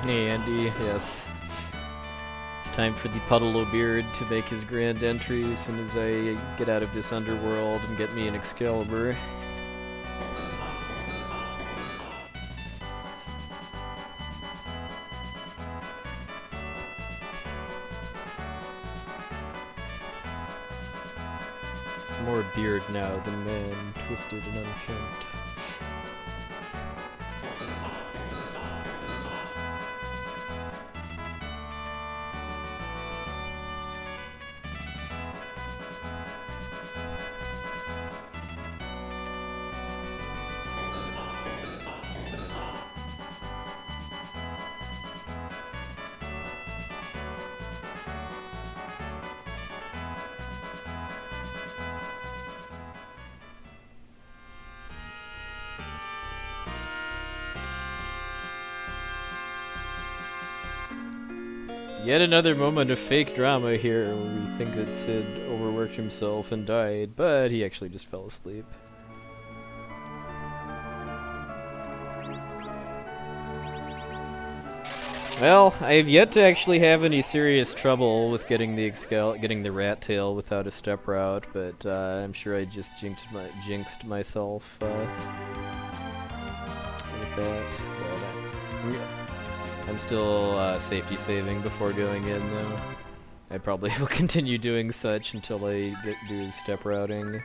Hey Andy, yes. It's time for the Puddle O'Beard to make his grand entry as soon as I get out of this underworld and get me an Excalibur. It's more beard now than man, twisted and unkempt. Yet another moment of fake drama here where we think that Sid overworked himself and died, but he actually just fell asleep. Well, I have yet to actually have any serious trouble with getting the rat tail without a step route, but I'm sure I just jinxed myself with that. But I'm still safety saving before going in, though. I probably will continue doing such until I do step routing.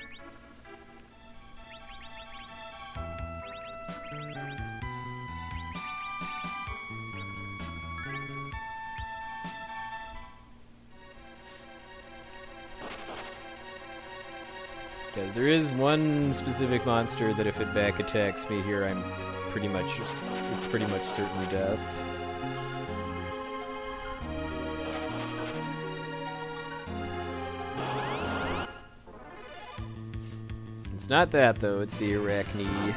Because there is one specific monster that if it back attacks me here, it's pretty much certain death. It's not that though, it's the Arachne.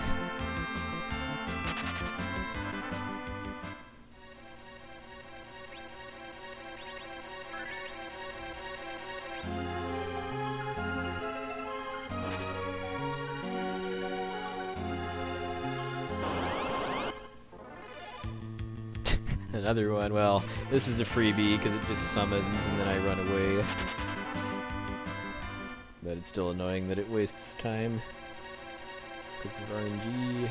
Another one. Well, this is a freebie because it just summons and then I run away. But it's still annoying that it wastes time because of RNG.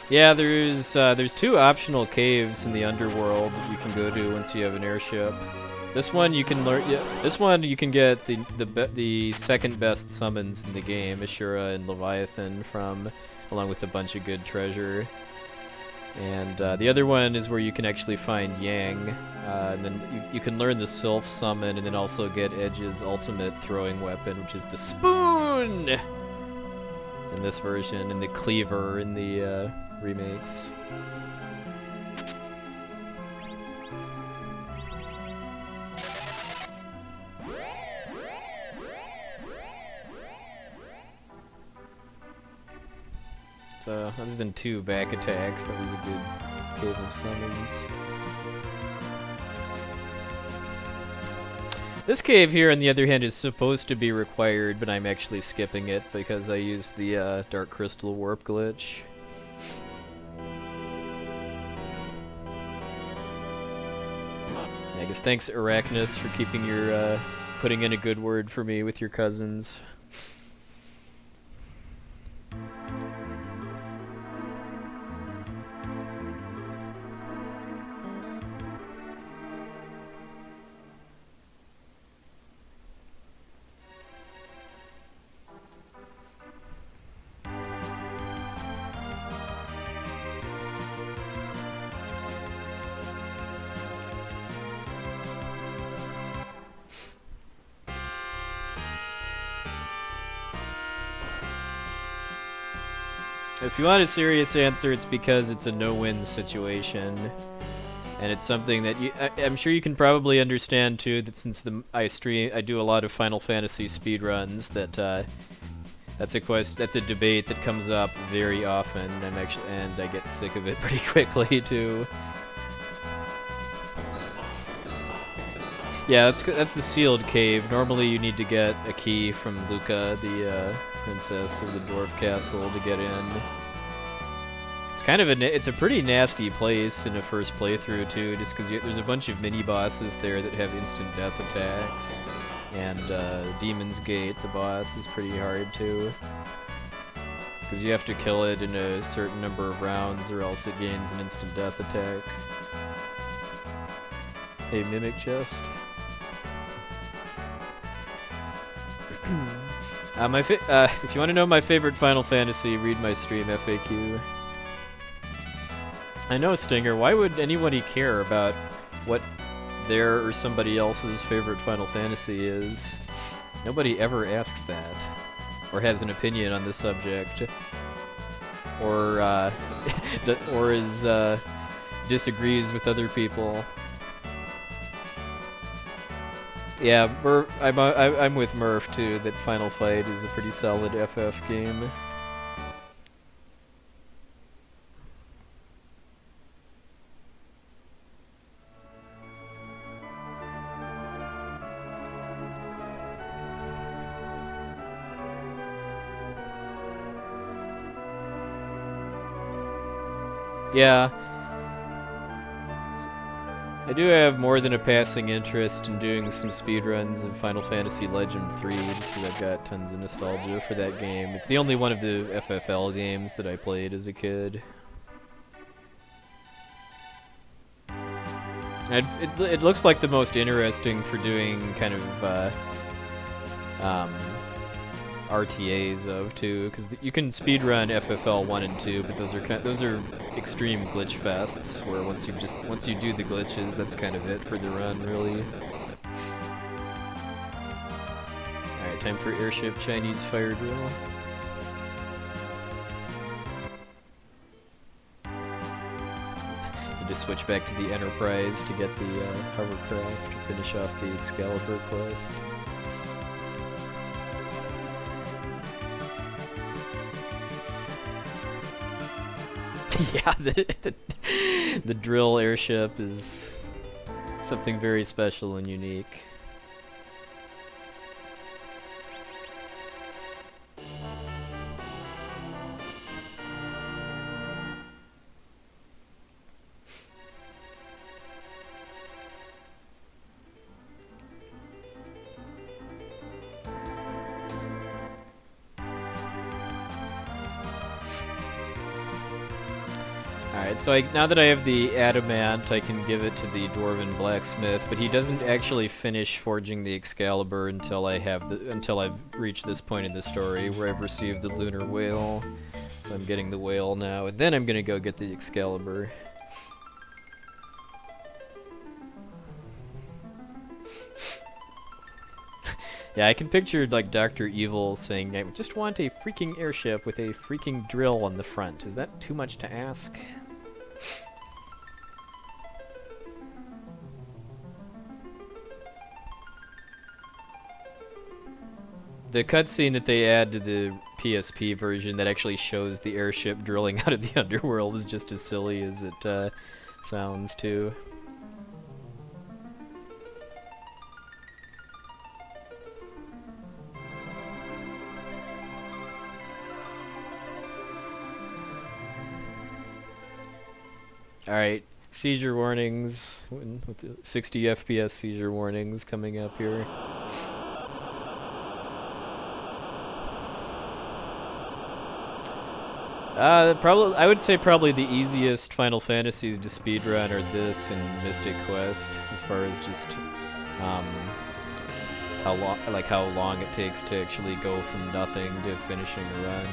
Yeah, there's 2 optional caves in the underworld that you can go to once you have an airship. This one you can learn. Yeah, this one you can get the second best summons in the game, Ashura and Leviathan, from, along with a bunch of good treasure. And the other one is where you can actually find Yang, and then you can learn the Sylph summon, and then also get Edge's ultimate throwing weapon, which is the Spoon. In this version, and the Cleaver in the remakes. So, other than 2 back attacks, that was a good Cave of Summons. This cave here, on the other hand, is supposed to be required, but I'm actually skipping it because I used the Dark Crystal Warp glitch. I guess thanks, Arachnus, for keeping your, putting in a good word for me with your cousins. If you want a serious answer, it's because it's a no-win situation, and it's something that I'm sure you can probably understand too. That since I do a lot of Final Fantasy speedruns, that's a debate that comes up very often. And I get sick of it pretty quickly too. Yeah, that's the sealed cave. Normally, you need to get a key from Luca, the princess of the dwarf castle, to get in. It's kind of it's a pretty nasty place in a first playthrough too, just because there's a bunch of mini bosses there that have instant death attacks, and Demon's Gate, the boss, is pretty hard too, because you have to kill it in a certain number of rounds, or else it gains an instant death attack. Hey, Mimic Chest. If you want to know my favorite Final Fantasy, read my stream FAQ. I know, Stinger, why would anybody care about what their or somebody else's favorite Final Fantasy is? Nobody ever asks that, or has an opinion on the subject, or disagrees with other people. Yeah, I'm with Murph too, that Final Fight is a pretty solid FF game. Yeah. I do have more than a passing interest in doing some speedruns of Final Fantasy Legend 3, just because I've got tons of nostalgia for that game. It's the only one of the FFL games that I played as a kid. It looks like the most interesting for doing kind of RTAs of too, because you can speedrun FFL 1 and 2, but those are extreme glitch fests where once you do the glitches, that's kind of it for the run, really. All right, time for airship Chinese fire drill. Need to switch back to the Enterprise to get the hovercraft to finish off the Excalibur quest. Yeah, the drill airship is something very special and unique. Alright, so now that I have the adamant, I can give it to the dwarven blacksmith, but he doesn't actually finish forging the Excalibur until I've reached this point in the story where I've received the lunar whale. So I'm getting the whale now, and then I'm gonna go get the Excalibur. Yeah, I can picture like Dr. Evil saying, "I just want a freaking airship with a freaking drill on the front. Is that too much to ask?" The cutscene that they add to the PSP version that actually shows the airship drilling out of the underworld is just as silly as it sounds, too. Alright, seizure warnings, with the 60 FPS seizure warnings coming up here. I would say probably the easiest Final Fantasies to speedrun are this and Mystic Quest, as far as just how long it takes to actually go from nothing to finishing a run.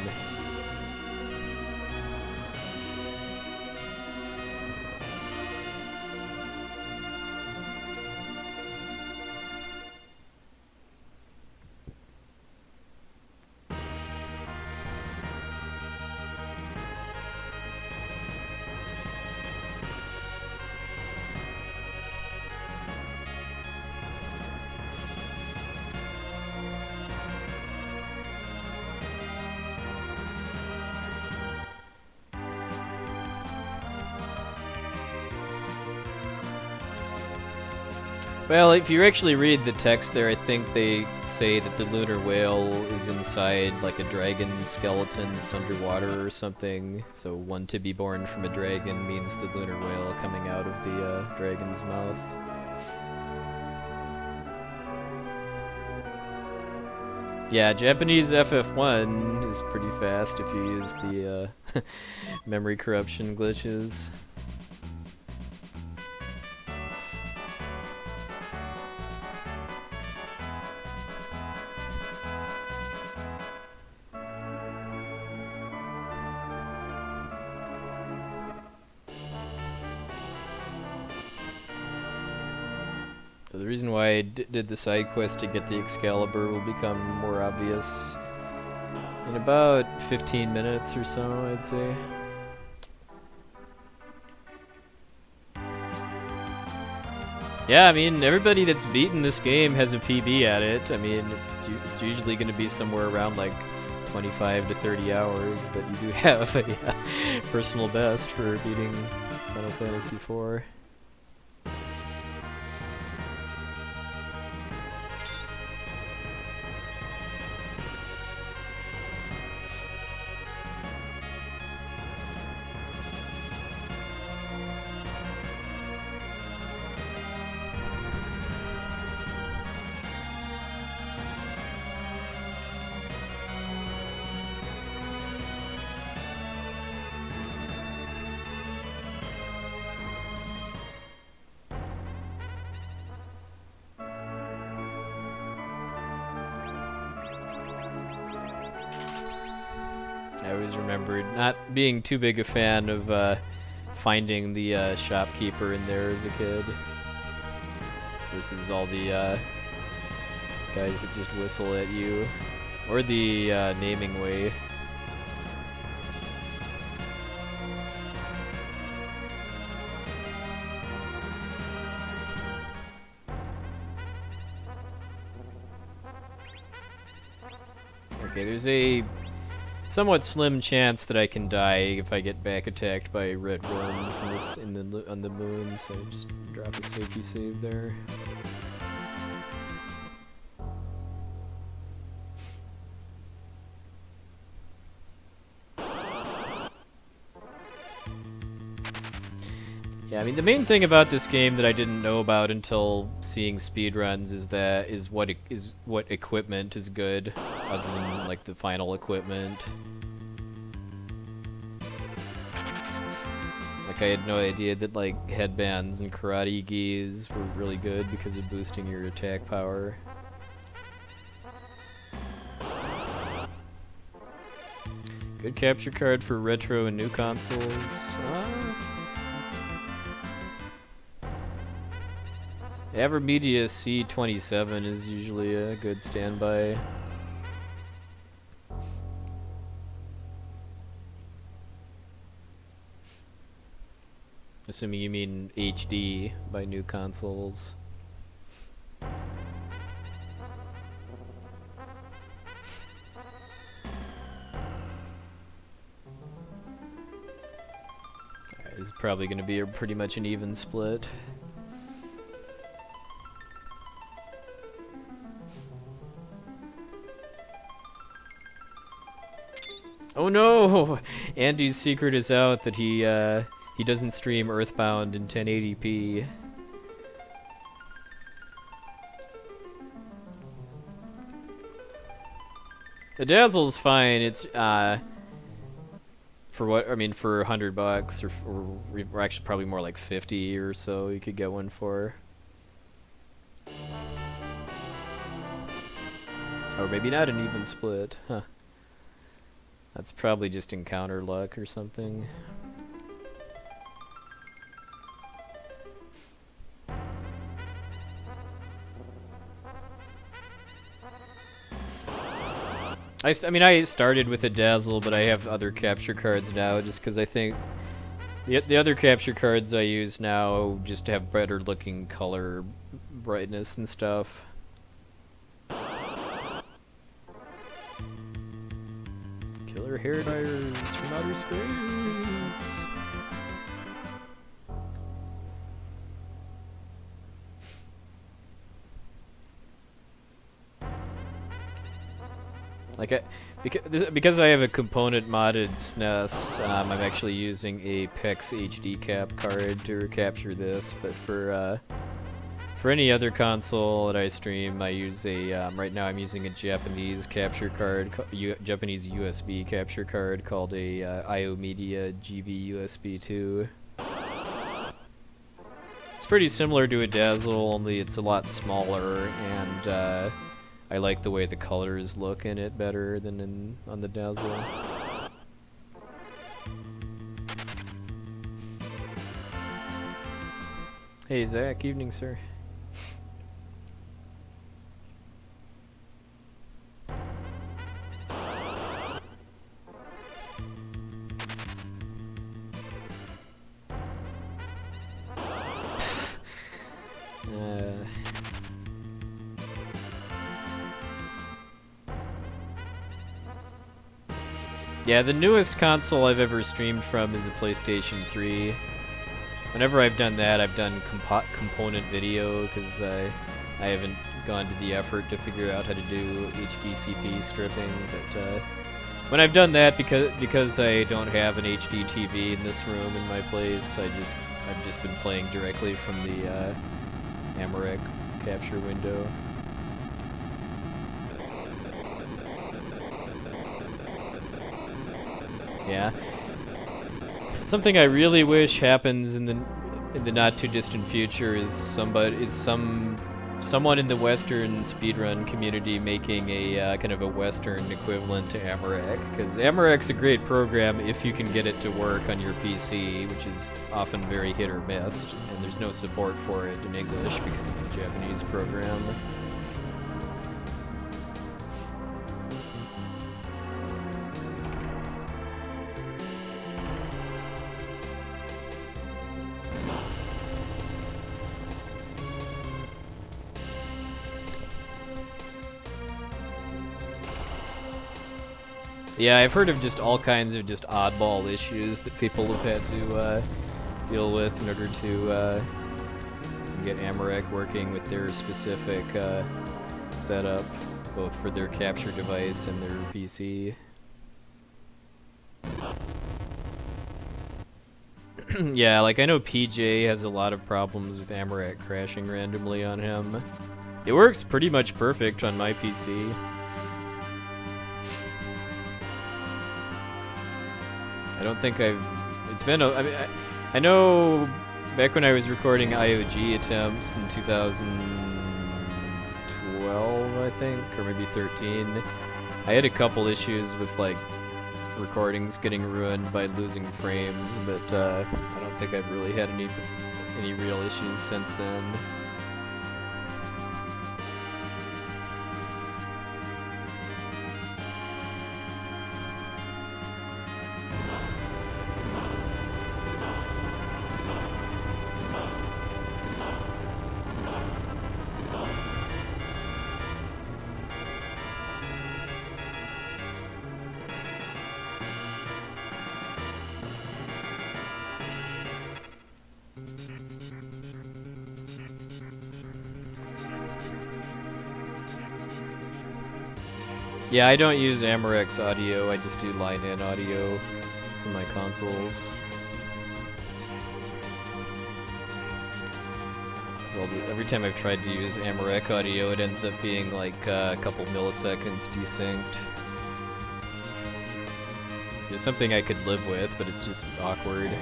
Well, if you actually read the text there, I think they say that the lunar whale is inside like a dragon skeleton that's underwater or something. So one to be born from a dragon means the lunar whale coming out of the dragon's mouth. Yeah, Japanese FF1 is pretty fast if you use the memory corruption glitches. The reason why I did the side quest to get the Excalibur will become more obvious in about 15 minutes or so, I'd say. Yeah, I mean, everybody that's beaten this game has a PB at it. I mean, it's usually going to be somewhere around like 25 to 30 hours, but you do have a personal best for beating Final Fantasy IV. I always remembered not being too big a fan of finding the shopkeeper in there as a kid versus all the guys that just whistle at you, or the naming way. Okay, there's a somewhat slim chance that I can die if I get back attacked by red worms on the moon, so just drop a safety save there. Yeah, I mean the main thing about this game that I didn't know about until seeing speedruns is what equipment is good, other than like the final equipment. Like I had no idea that like headbands and karate gis were really good because of boosting your attack power. Good capture card for retro and new consoles. Avermedia C27 is usually a good standby. Assuming you mean HD by new consoles. This is probably going to be pretty much an even split. Oh no! Andy's secret is out that he doesn't stream Earthbound in 1080p. The Dazzle's fine. It's for what I mean for $100 or actually probably more like 50 or so. You could get one for. Or maybe not an even split, huh? That's probably just encounter luck or something. I mean, I started with a Dazzle, but I have other capture cards now just because I think the other capture cards I use now just have better looking color brightness and stuff. Killer hair dyers from outer space. Like because I have a component modded SNES, I'm actually using a PEX HD cap card to capture this. But for any other console that I stream, I use a right now I'm using a Japanese capture card, Japanese USB capture card called a IO Media GB USB 2. It's pretty similar to a Dazzle, only it's a lot smaller, and I like the way the colors look in it better than on the Dazzle. Hey Zach, evening sir. Yeah, the newest console I've ever streamed from is a PlayStation 3. Whenever I've done that, I've done component video because I haven't gone to the effort to figure out how to do HDCP stripping. But when I've done that, because I don't have an HD TV in this room in my place, I've just been playing directly from the Amarok capture window. Yeah. Something I really wish happens in the not too distant future is some someone in the Western speedrun community making a kind of a Western equivalent to Amarok, because Amarok's a great program if you can get it to work on your PC, which is often very hit or miss, and there's no support for it in English because it's a Japanese program. Yeah, I've heard of just all kinds of just oddball issues that people have had to deal with in order to get Amarok working with their specific setup, both for their capture device and their PC. Yeah, like I know PJ has a lot of problems with Amarok crashing randomly on him. It works pretty much perfect on my PC. I don't think it's been I know back when I was recording IOG attempts in 2012, I think, or maybe 13, I had a couple issues with like recordings getting ruined by losing frames, but I don't think I've really had any real issues since then. Yeah, I don't use Amarok's audio, I just do line-in audio for my consoles. Every time I've tried to use Amarok audio, it ends up being like a couple milliseconds desynced. It's something I could live with, but it's just awkward.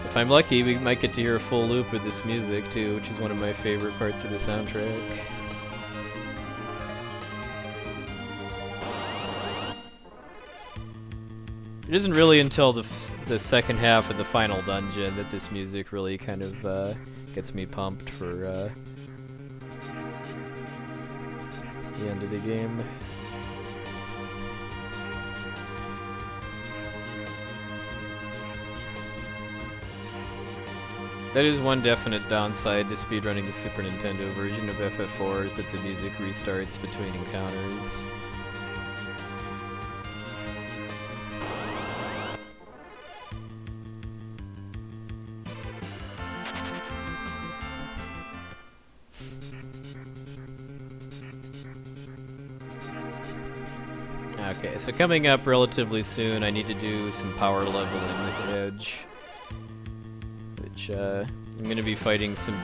If I'm lucky, we might get to hear a full loop of this music too, which is one of my favorite parts of the soundtrack. It isn't really until the second half of the final dungeon that this music really kind of gets me pumped for the end of the game. That is one definite downside to speedrunning the Super Nintendo version of FF4, is that the music restarts between encounters. Okay, so coming up relatively soon, I need to do some power leveling with Edge. I'm going to be fighting some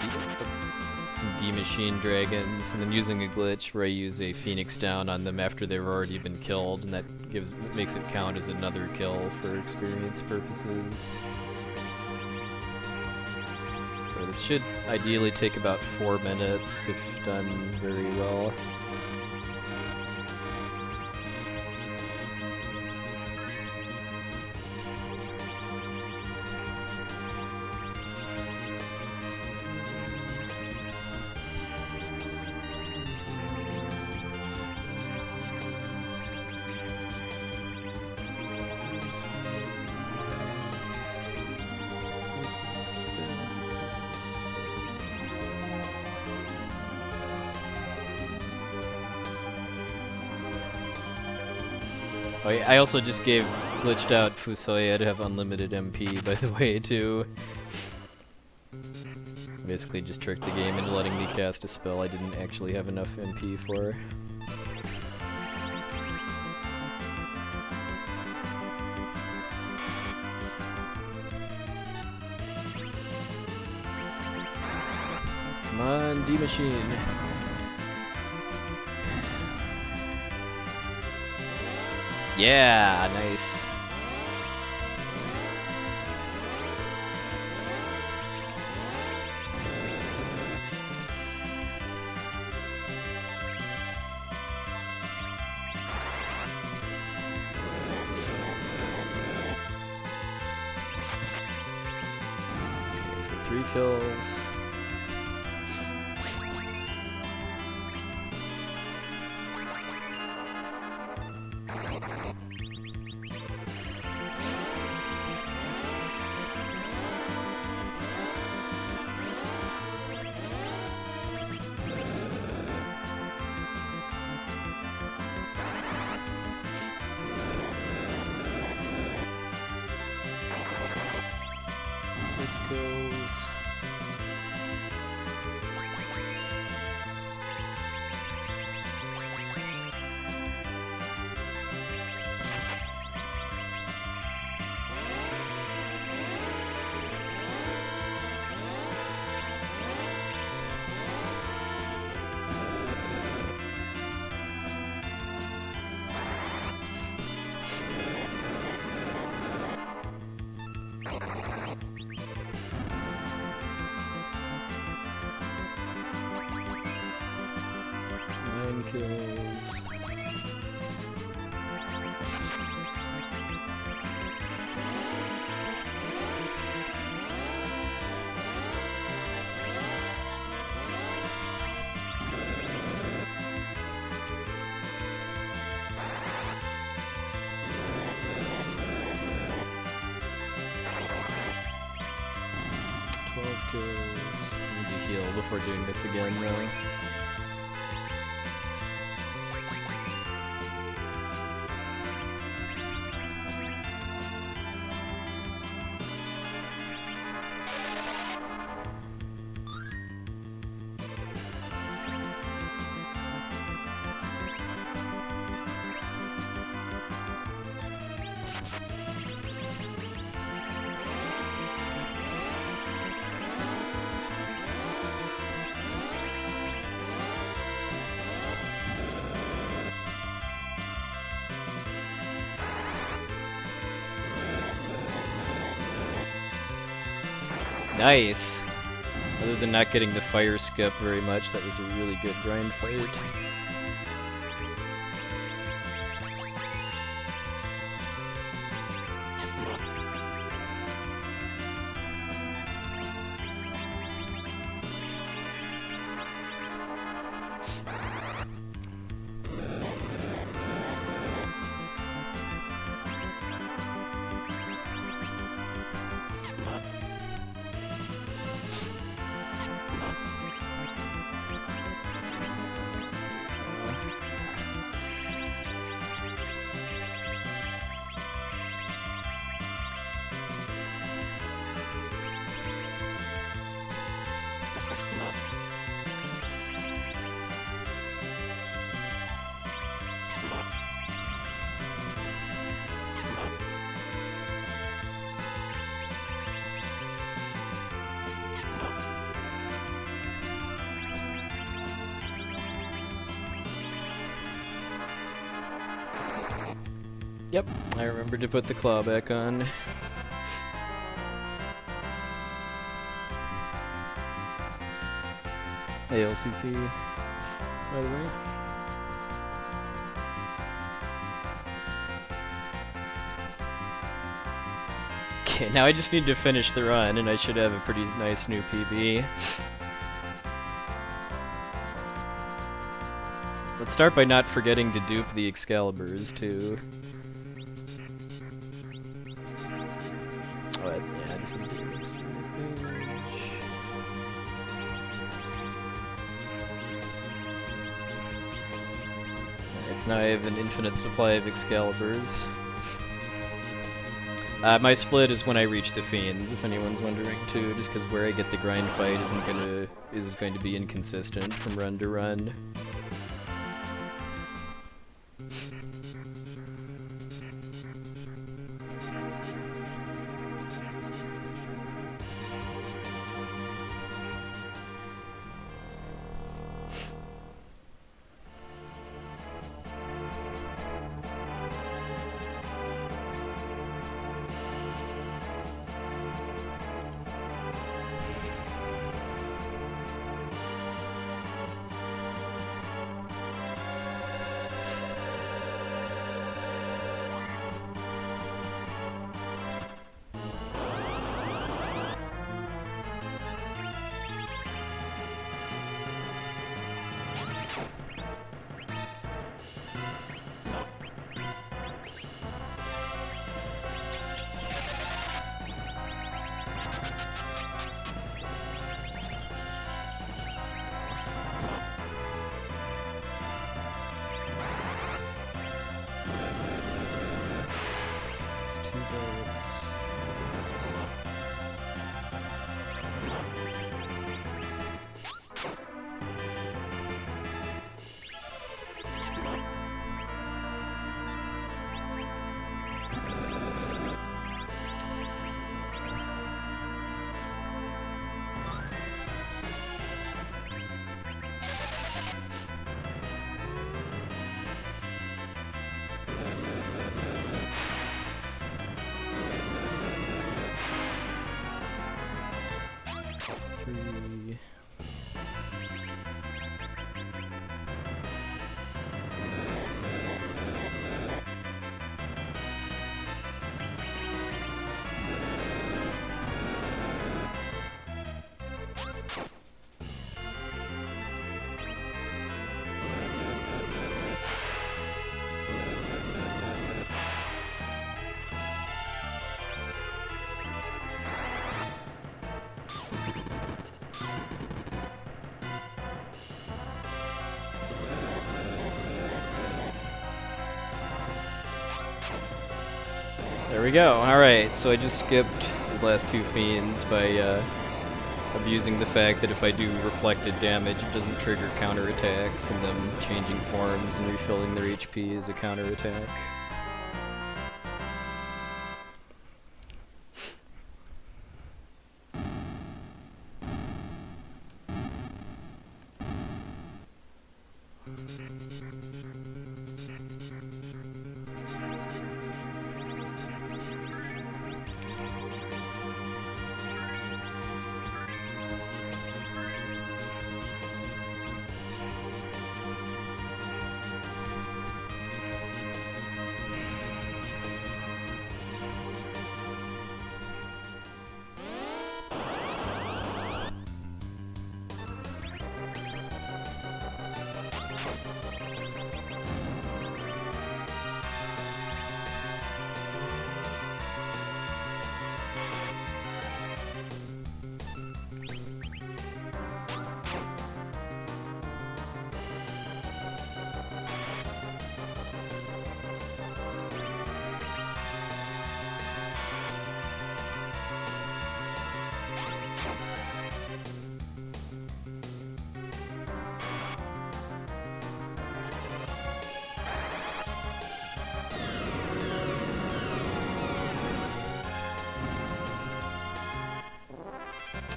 D-Machine dragons, and then using a glitch where I use a Phoenix down on them after they've already been killed, and that makes it count as another kill for experience purposes. So this should ideally take about 4 minutes if done very well. Oh, yeah, I also just gave glitched out Fusoya to have unlimited MP, by the way, too. Basically just tricked the game into letting me cast a spell I didn't actually have enough MP for. Come on, D-Machine. Yeah, nice. Okay, so 3 kills. Kills. Kills. Kills. Need to heal before doing this again, though. Nice! Other than not getting the fire skip very much, that was a really good grind fight. Yep, I remembered to put the claw back on. ALCC, by the way. Okay, now I just need to finish the run, and I should have a pretty nice new PB. Let's start by not forgetting to dupe the Excaliburs, too. Oh, that's, yeah, I just need to do this. Alright, so now I have an infinite supply of Excaliburs. My split is when I reach the Fiends, if anyone's wondering, too, just because where I get the grind fight is going to be inconsistent from run to run. Three. There we go. Alright, so I just skipped the last two fiends by abusing the fact that if I do reflected damage, it doesn't trigger counterattacks, and them changing forms and refilling their HP is a counterattack.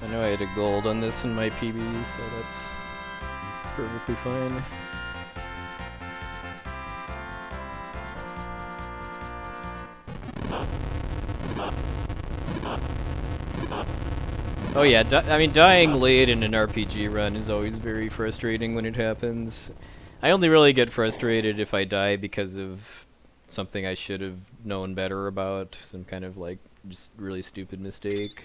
I know I had a gold on this in my PB, so that's perfectly fine. Oh yeah, I mean, dying late in an RPG run is always very frustrating when it happens. I only really get frustrated if I die because of something I should have known better about, some kind of like just really stupid mistake.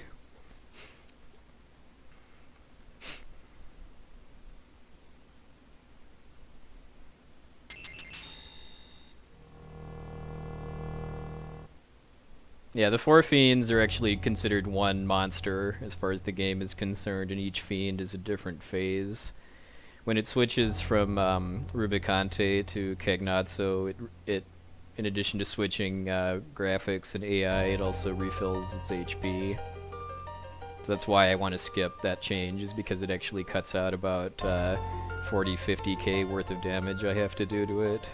Yeah, the 4 fiends are actually considered one monster as far as the game is concerned, and each fiend is a different phase. When it switches from Rubicante to Cagnazzo, it in addition to switching graphics and AI, it also refills its HP. So that's why I want to skip that change, is because it actually cuts out about 40-50k worth of damage I have to do to it.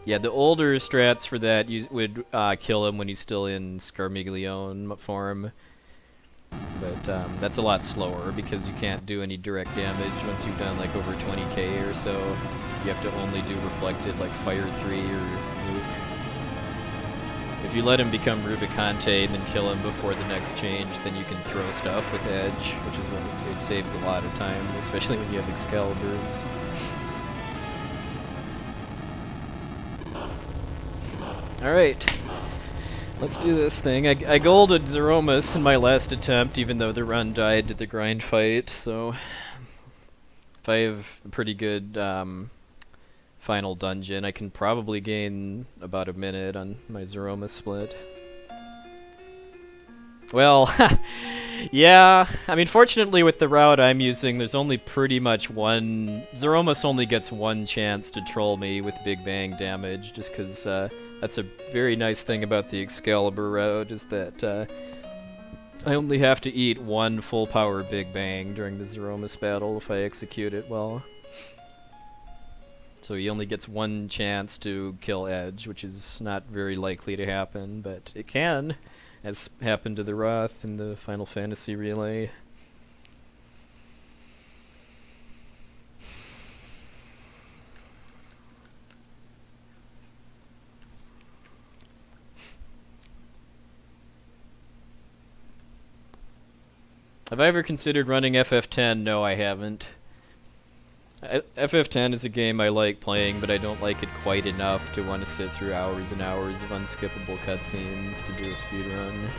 Yeah, the older strats for that would kill him when he's still in Scarmiglione form. But that's a lot slower because you can't do any direct damage once you've done like over 20k or so. You have to only do reflected like Fire 3 or Nuke. If you let him become Rubicante and then kill him before the next change, then you can throw stuff with Edge, which is when it saves a lot of time, especially when you have Excaliburs. Alright, let's do this thing. I golded Zeromus in my last attempt, even though the run died to the grind fight, so if I have a pretty good final dungeon, I can probably gain about a minute on my Zeromus split. Well, Yeah, I mean, fortunately with the route I'm using, there's only pretty much one... Zeromus only gets one chance to troll me with Big Bang damage, just because that's a very nice thing about the Excalibur route, is that I only have to eat one full power Big Bang during the Zeromus battle if I execute it well. So he only gets one chance to kill Edge, which is not very likely to happen, but it can, as happened to the Roth in the Final Fantasy Relay. Have I ever considered running FF10? No, I haven't. FF10 is a game I like playing, but I don't like it quite enough to want to sit through hours and hours of unskippable cutscenes to do a speedrun.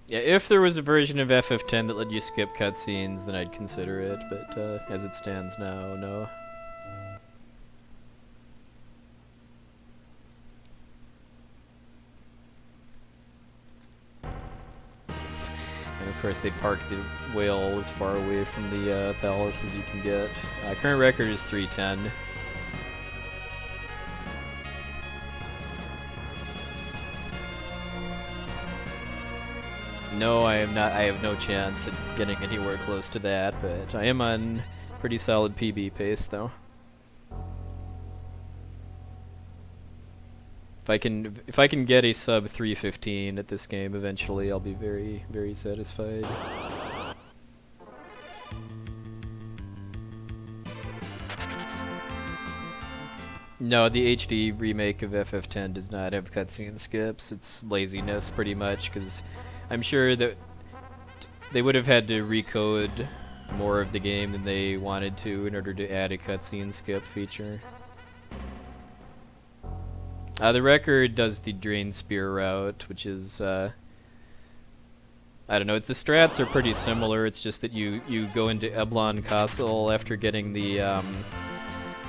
Yeah, if there was a version of FF10 that let you skip cutscenes, then I'd consider it, but as it stands now, no. And of course they parked the whale as far away from the palace as you can get. Current record is 310. No, I am not. I have no chance at getting anywhere close to that, but I am on pretty solid PB pace, though. If I can get a sub 315 at this game eventually, I'll be very, very satisfied. No, the HD remake of FF10 does not have cutscene skips. It's laziness, pretty much, because I'm sure that they would have had to recode more of the game than they wanted to in order to add a cutscene skip feature. The record does the Drain Spear route, which is, I don't know, the strats are pretty similar. It's just that you go into Eblon Castle after getting the,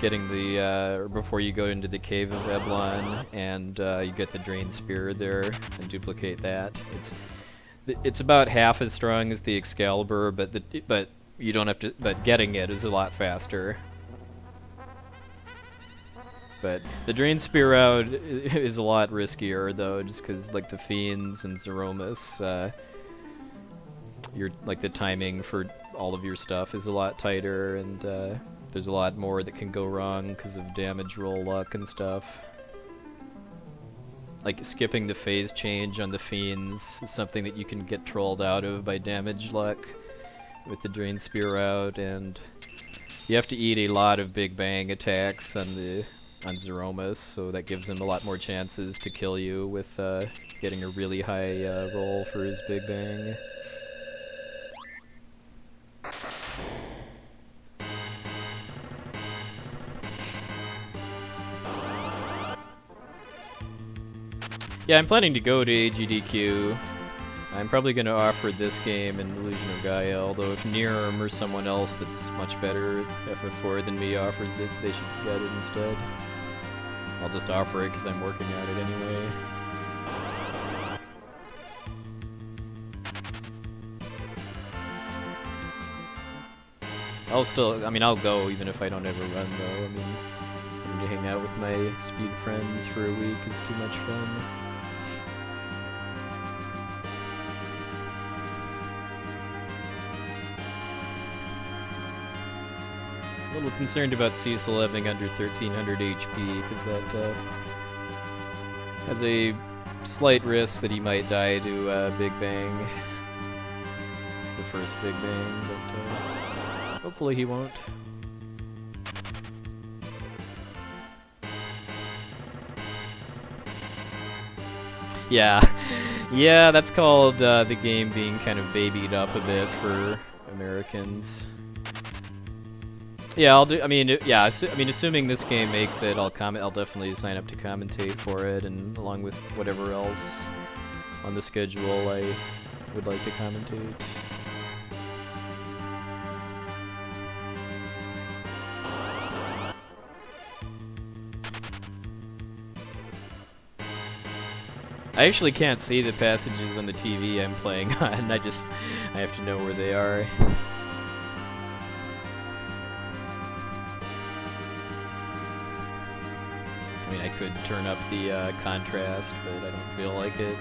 or before you go into the Cave of Eblon, and you get the Drain Spear there and duplicate that. It's about half as strong as the Excalibur, but you don't have to. But getting it is a lot faster. But the Drain Spear route is a lot riskier, though, just because like the Fiends and Zeromus, the timing for all of your stuff is a lot tighter, and there's a lot more that can go wrong because of damage roll luck and stuff. Like skipping the phase change on the Fiends is something that you can get trolled out of by damage luck with the Drain Spear route, and you have to eat a lot of Big Bang attacks on Zeromus, so that gives him a lot more chances to kill you with getting a really high roll for his Big Bang. Yeah, I'm planning to go to AGDQ. I'm probably going to offer this game and Illusion of Gaia, although if Nirm or someone else that's much better at FF4 than me offers it, they should get it instead. I'll just offer it because I'm working at it anyway. I'll go even if I don't ever run, though. I mean, getting to hang out with my speed friends for a week is too much fun. A little concerned about Cecil having under 1300 HP, because that has a slight risk that he might die to Big Bang. The first Big Bang, but hopefully he won't. Yeah. Yeah, that's called the game being kind of babied up a bit for Americans. Yeah, I'll do. I mean, yeah. I mean, assuming this game makes it, I'll definitely sign up to commentate for it, and along with whatever else on the schedule I would like to commentate. I actually can't see the passages on the TV I'm playing on. I have to know where they are. I mean, I could turn up the contrast, but I don't feel like it.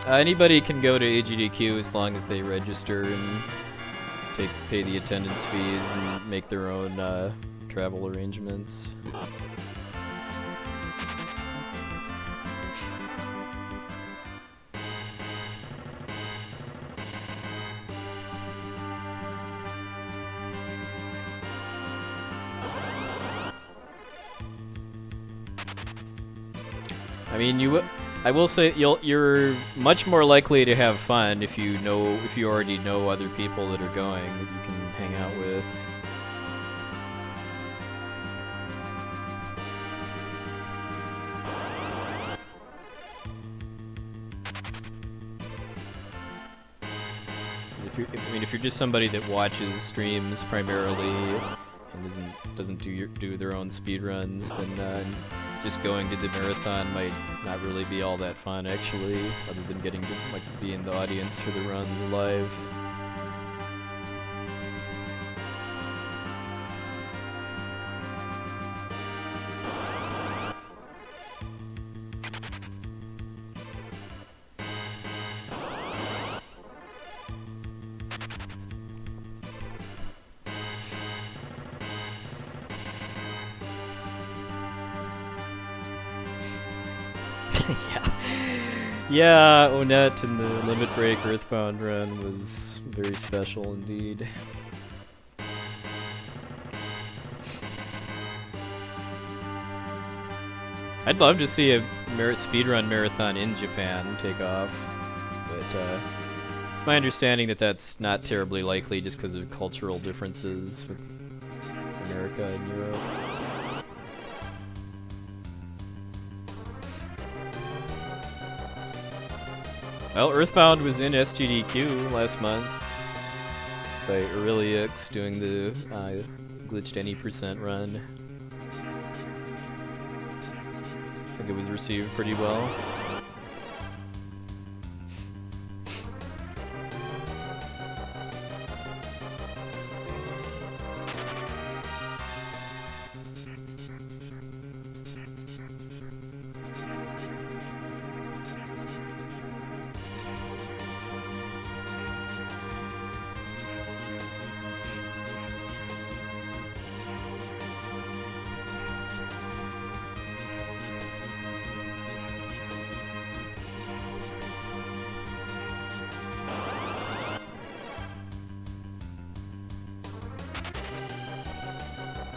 Anybody can go to AGDQ as long as they register and pay the attendance fees and make their own travel arrangements. I mean, I will say you're much more likely to have fun if you already know other people that are going that you can hang out with. If you're just somebody that watches streams primarily and doesn't do their own speedruns, then just going to the marathon might not really be all that fun, actually, other than getting to be in the audience for the runs live. Yeah, Onett and the Limit Break Earthbound run was very special indeed. I'd love to see a speedrun marathon in Japan take off, but it's my understanding that that's not terribly likely just because of cultural differences with America and Europe. Well, Earthbound was in SGDQ last month by Aureliux doing the glitched any % run. I think it was received pretty well.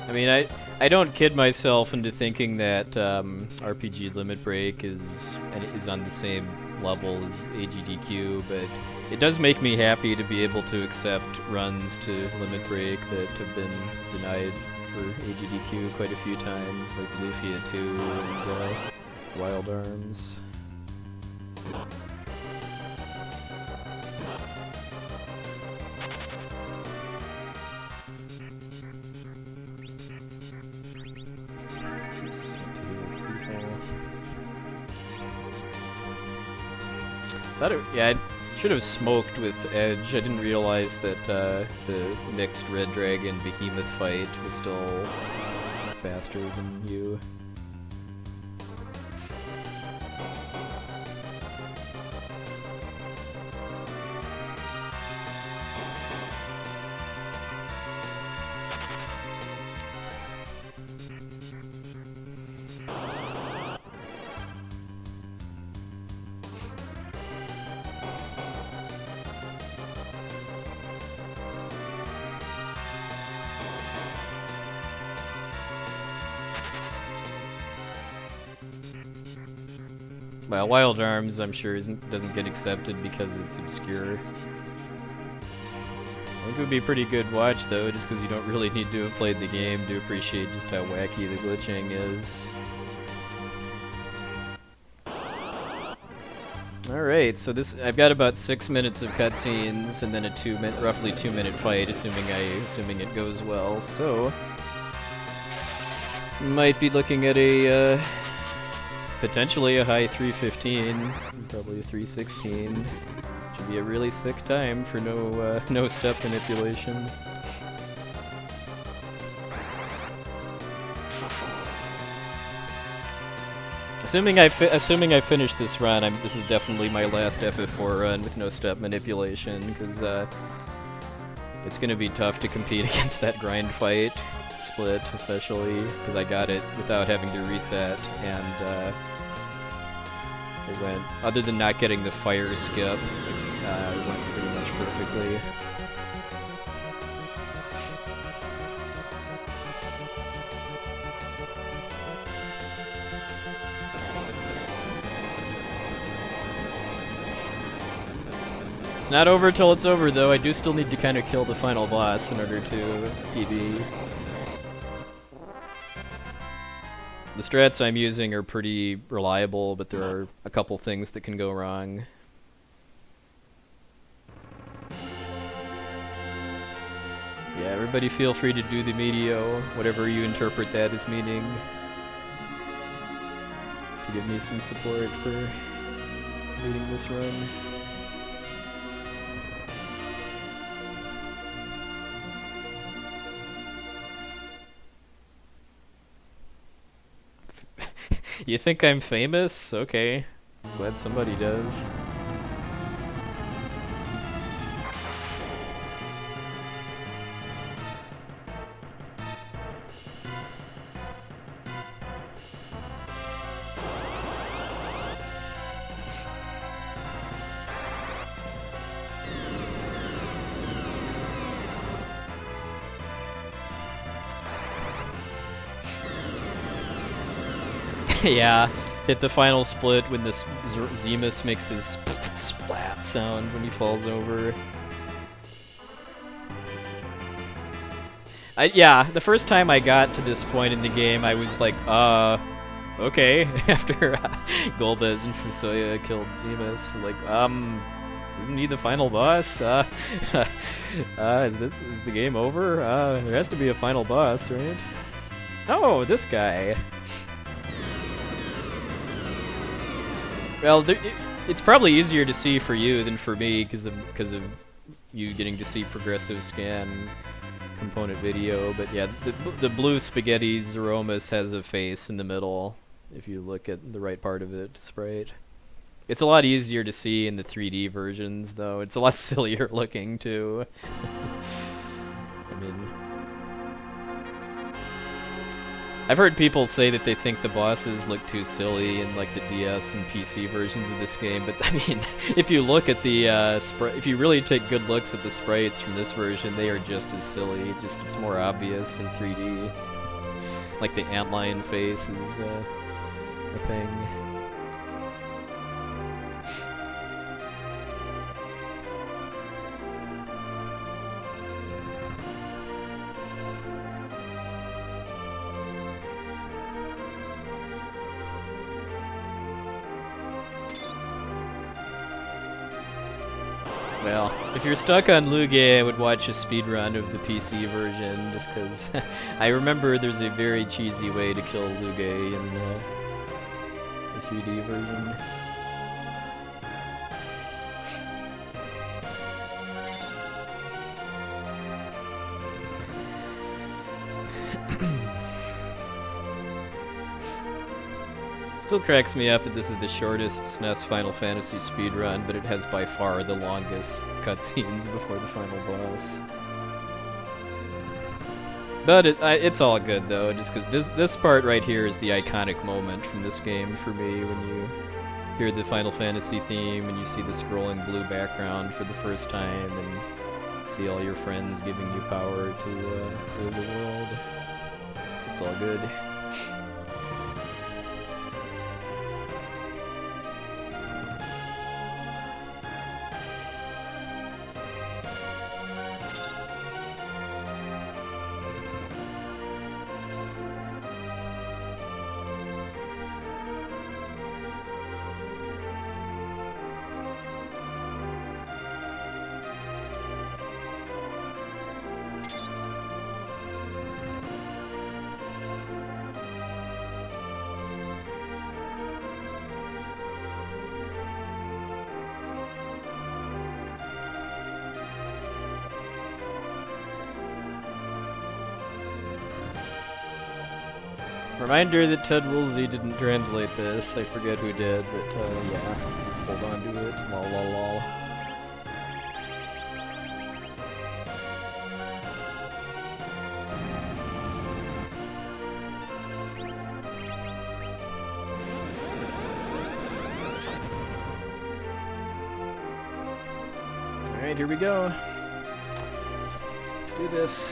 I mean, I don't kid myself into thinking that RPG Limit Break is on the same level as AGDQ, but it does make me happy to be able to accept runs to Limit Break that have been denied for AGDQ quite a few times, like Lufia 2 and Wild Arms. Yeah, I should have smoked with Edge. I didn't realize that the mixed Red Dragon Behemoth fight was still faster than you. Well, Wild Arms, I'm sure, doesn't get accepted because it's obscure. I think it would be a pretty good watch, though, just because you don't really need to have played the game to appreciate just how wacky the glitching is. Alright, so I've got about 6 minutes of cutscenes and then a roughly 2-minute fight, assuming it goes well. So might be looking at a potentially a high 315, probably a 316. Should be a really sick time for no step manipulation. Assuming I finish this run, this is definitely my last FF4 run with no step manipulation, because it's going to be tough to compete against that grind fight split, especially because I got it without having to reset, and it went, other than not getting the fire skip, it went pretty much perfectly. It's not over till it's over, though. I do still need to kind of kill the final boss in order to PB. The strats I'm using are pretty reliable, but there are a couple things that can go wrong. Yeah, everybody feel free to do the medio, whatever you interpret that as meaning, to give me some support for leading this run. You think I'm famous? Okay. Glad somebody does. Yeah, hit the final split when this Zemus makes his splat sound when he falls over. Yeah, the first time I got to this point in the game, I was like, okay, after Golbez and Fusoya killed Zemus, like, isn't he the final boss? Is the game over? There has to be a final boss, right? Oh, this guy. Well, it's probably easier to see for you than for me because of you getting to see progressive scan component video. But yeah, the blue spaghetti Zeromus has a face in the middle if you look at the right part of it, sprite. It's a lot easier to see in the 3D versions, though. It's a lot sillier looking too. I mean, I've heard people say that they think the bosses look too silly in like the DS and PC versions of this game, but I mean, if you look at the if you really take good looks at the sprites from this version, they are just as silly. Just it's more obvious in 3D. Like the antlion face is a thing. Well, if you're stuck on Lugia, I would watch a speedrun of the PC version, just because I remember there's a very cheesy way to kill Lugia in the 3D version. Still cracks me up that this is the shortest SNES Final Fantasy speedrun, but it has by far the longest cutscenes before the final boss. But it's all good though, just because this part right here is the iconic moment from this game for me, when you hear the Final Fantasy theme and you see the scrolling blue background for the first time and see all your friends giving you power to save the world. It's all good. Reminder that Ted Woolsey didn't translate this. I forget who did, but yeah. Hold on to it. Lol lol lol. Alright, here we go. Let's do this.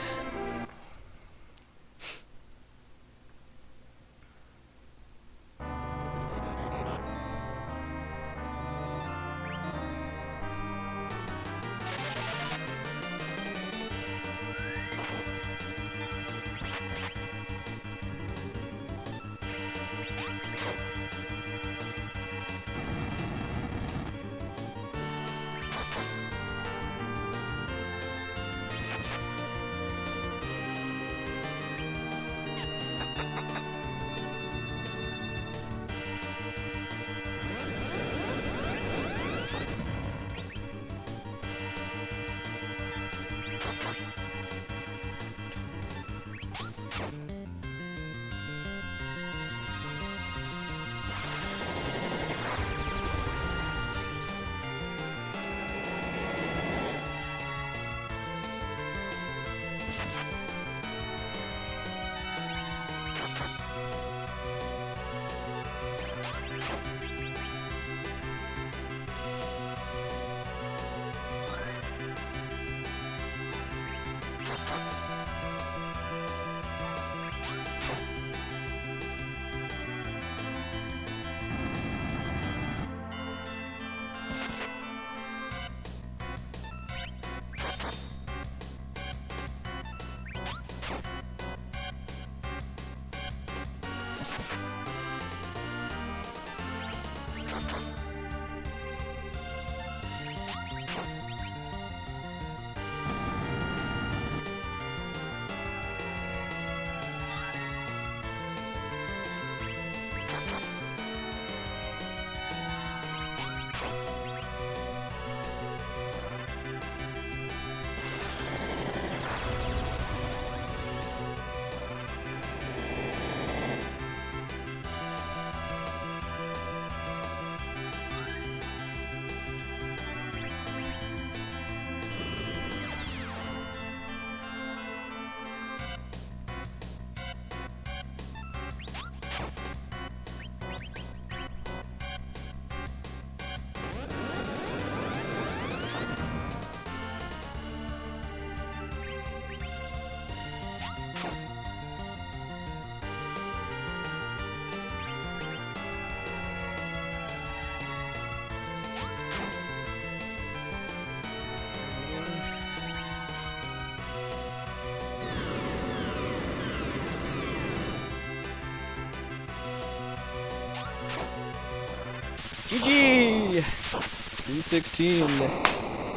GG! 316.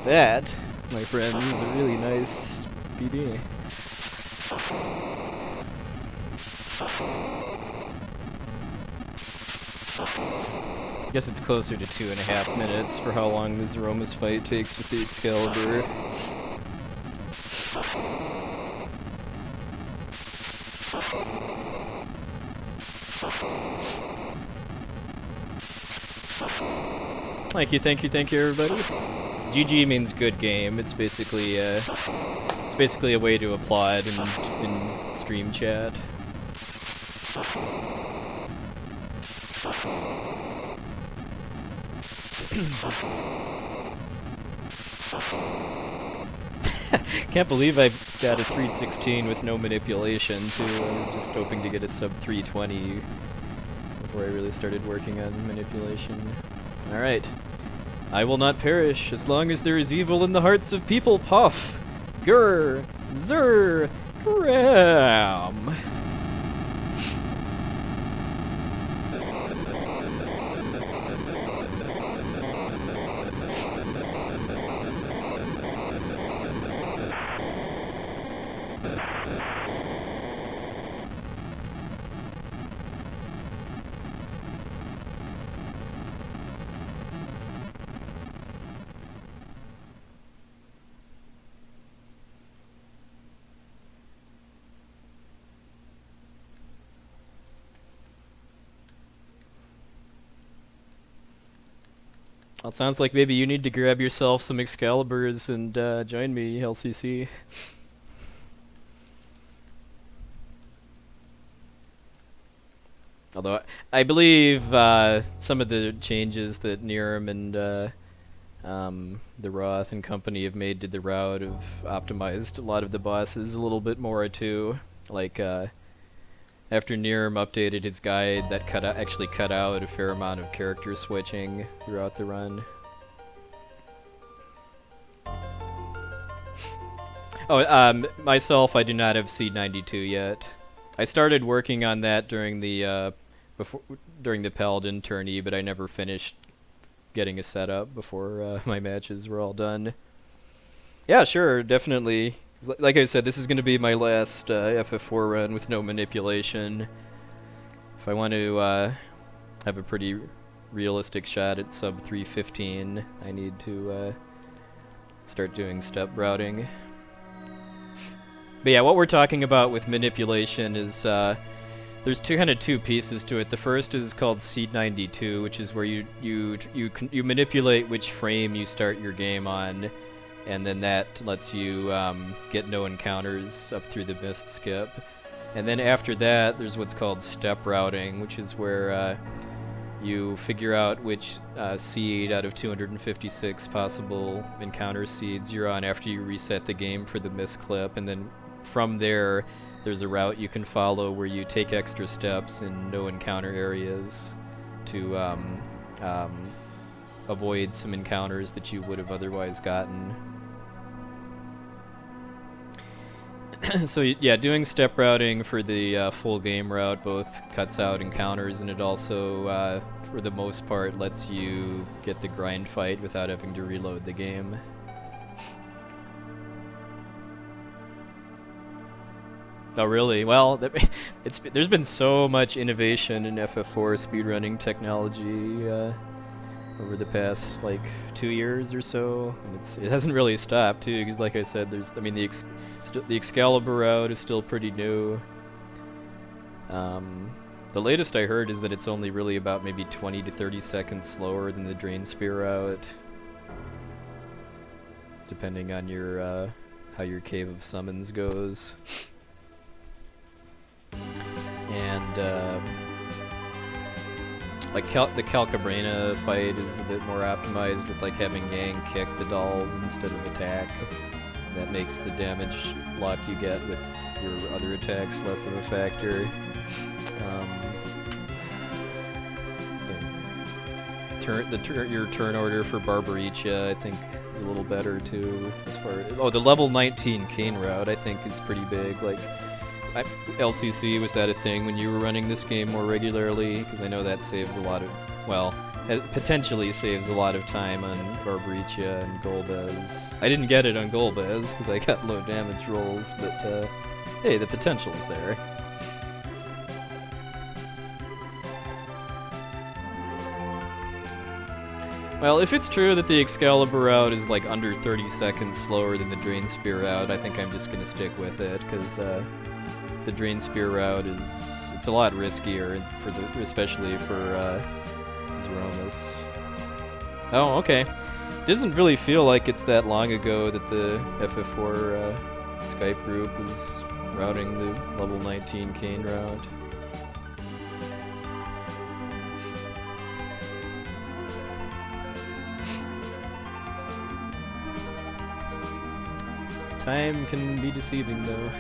That, my friend, is a really nice PD. I guess it's closer to 2.5 minutes for how long this Romus fight takes with the Excalibur. Thank you, thank you, thank you, everybody. GG means good game. It's basically a way to applaud in stream chat. Can't believe I got a 316 with no manipulation, too. I was just hoping to get a sub 320 before I really started working on manipulation. Alright. I will not perish as long as there is evil in the hearts of people. Puff! Grr! Zer! Gram! Well, it sounds like maybe you need to grab yourself some Excaliburs and join me, LCC. Although I believe some of the changes that Nirm and the Roth and company have made to the route have optimized a lot of the bosses a little bit more too. Like after Nirm updated his guide, that actually cut out a fair amount of character switching throughout the run. Oh, myself, I do not have Seed 92 yet. I started working on that during the Paladin tourney, but I never finished getting a setup before my matches were all done. Yeah, sure, definitely. Like I said, this is going to be my last FF4 run with no manipulation. If I want to have a pretty realistic shot at sub 315, I need to start doing step routing. But yeah, what we're talking about with manipulation is there's kind of two pieces to it. The first is called Seed 92, which is where you manipulate which frame you start your game on, and then that lets you get no encounters up through the mist skip. And then after that, there's what's called step routing, which is where you figure out which seed out of 256 possible encounter seeds you're on after you reset the game for the mist clip, and then from there, there's a route you can follow where you take extra steps in no encounter areas to avoid some encounters that you would have otherwise gotten. So yeah, doing step routing for the full game route both cuts out encounters, and it also, for the most part, lets you get the grind fight without having to reload the game. Oh really? Well, there's been so much innovation in FF4 speedrunning technology over the past like 2 years or so, and it hasn't really stopped too. Because like I said, the Excalibur route is still pretty new. The latest I heard is that it's only really about maybe 20 to 30 seconds slower than the Drain Spear route, depending on your how your Cave of Summons goes. And like the Calcabrina fight is a bit more optimized with like having Yang kick the dolls instead of attack. That makes the damage block you get with your other attacks less of a factor. Your turn order for Barbaricha, I think, is a little better too. As far as, the level 19 Kane route, I think, is pretty big. Like, LCC, was that a thing when you were running this game more regularly? Because I know that saves a lot of, well, it potentially saves a lot of time on Barbaricha and Golbez. I didn't get it on Golbez because I got low damage rolls, but hey, the potential's there. Well, if it's true that the Excalibur route is like under 30 seconds slower than the Drain Spear route, I think I'm just gonna stick with it, because the Drain Spear route it's a lot riskier, especially for is Romus. Oh, okay. Doesn't really feel like it's that long ago that the FF4 Skype group was routing the level 19 Kane route. Time can be deceiving, though.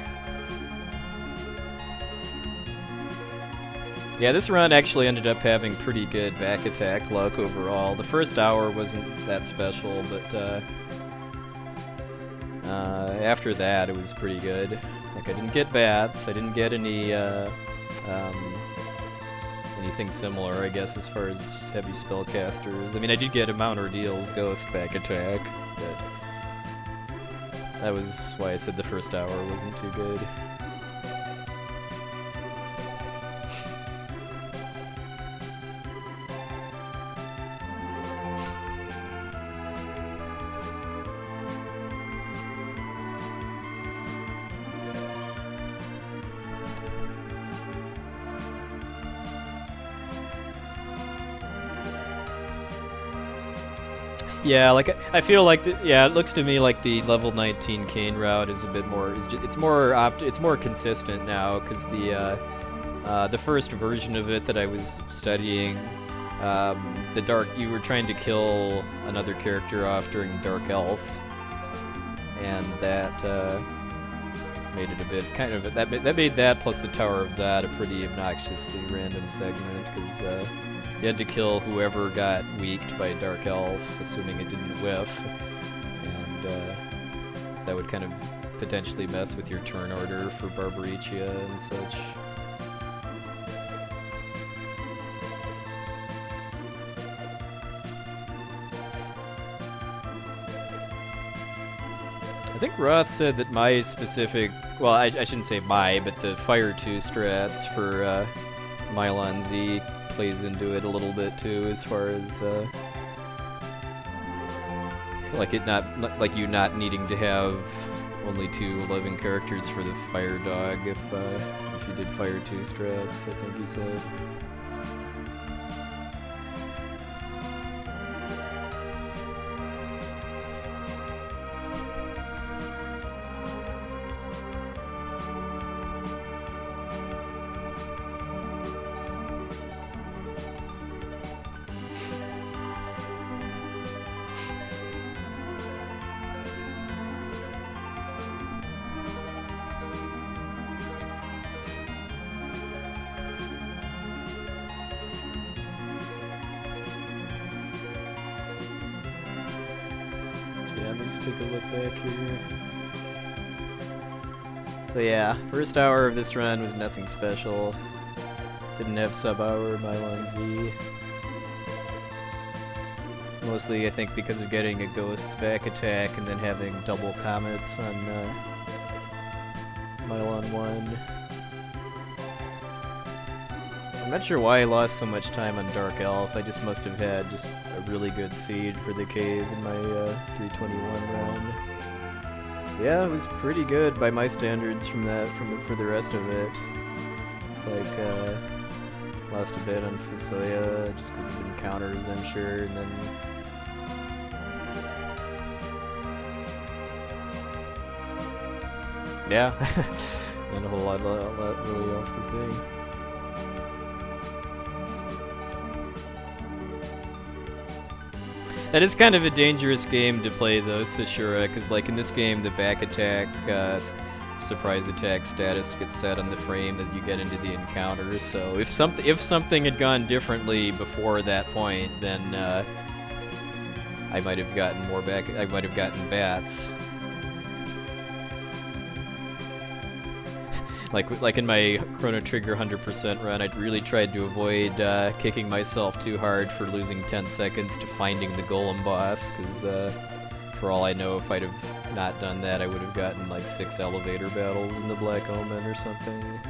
Yeah, this run actually ended up having pretty good back attack luck overall. The first hour wasn't that special, but after that it was pretty good. Like, I didn't get bats, I didn't get any anything similar, I guess, as far as heavy spellcasters. I mean, I did get a Mount Ordeal's Ghost back attack, but that was why I said the first hour wasn't too good. Yeah, like I feel like it looks to me like the level 19 Kane route is a bit more. It's more consistent now because the first version of it that I was studying, you were trying to kill another character off during Dark Elf, and that made it a bit that made that plus the Tower of Zod a pretty obnoxiously random segment because. You had to kill whoever got weaked by Dark Elf, assuming it didn't whiff, and that would kind of potentially mess with your turn order for Barbaricia and such. I think Roth said that my specific, well, I shouldn't say my, but the Fire 2 strats for Mylon Z plays into it a little bit too, as far as you not needing to have only 2 living characters for the Fire Dog if you did Fire 2 strats, I think he said. Let's take a look back here. So yeah, first hour of this run was nothing special. Didn't have sub-hour Mylon Z. Mostly, I think, because of getting a Ghost's back attack and then having double comets on Mylon 1. I'm not sure why I lost so much time on Dark Elf. I just must have had just a really good seed for the cave in my 321 round. Yeah, it was pretty good by my standards for the rest of it. It's like lost a bit on Fusoya just because of encounters, I'm sure, and then yeah, not a whole lot really else to say. That is kind of a dangerous game to play though, Sashura, because like in this game the back attack, surprise attack status gets set on the frame that you get into the encounter, so if something had gone differently before that point, then I might have gotten bats. Like in my Chrono Trigger 100% run, I'd really tried to avoid kicking myself too hard for losing 10 seconds to finding the Golem boss, because for all I know, if I'd have not done that, I would have gotten like 6 elevator battles in the Black Omen or something.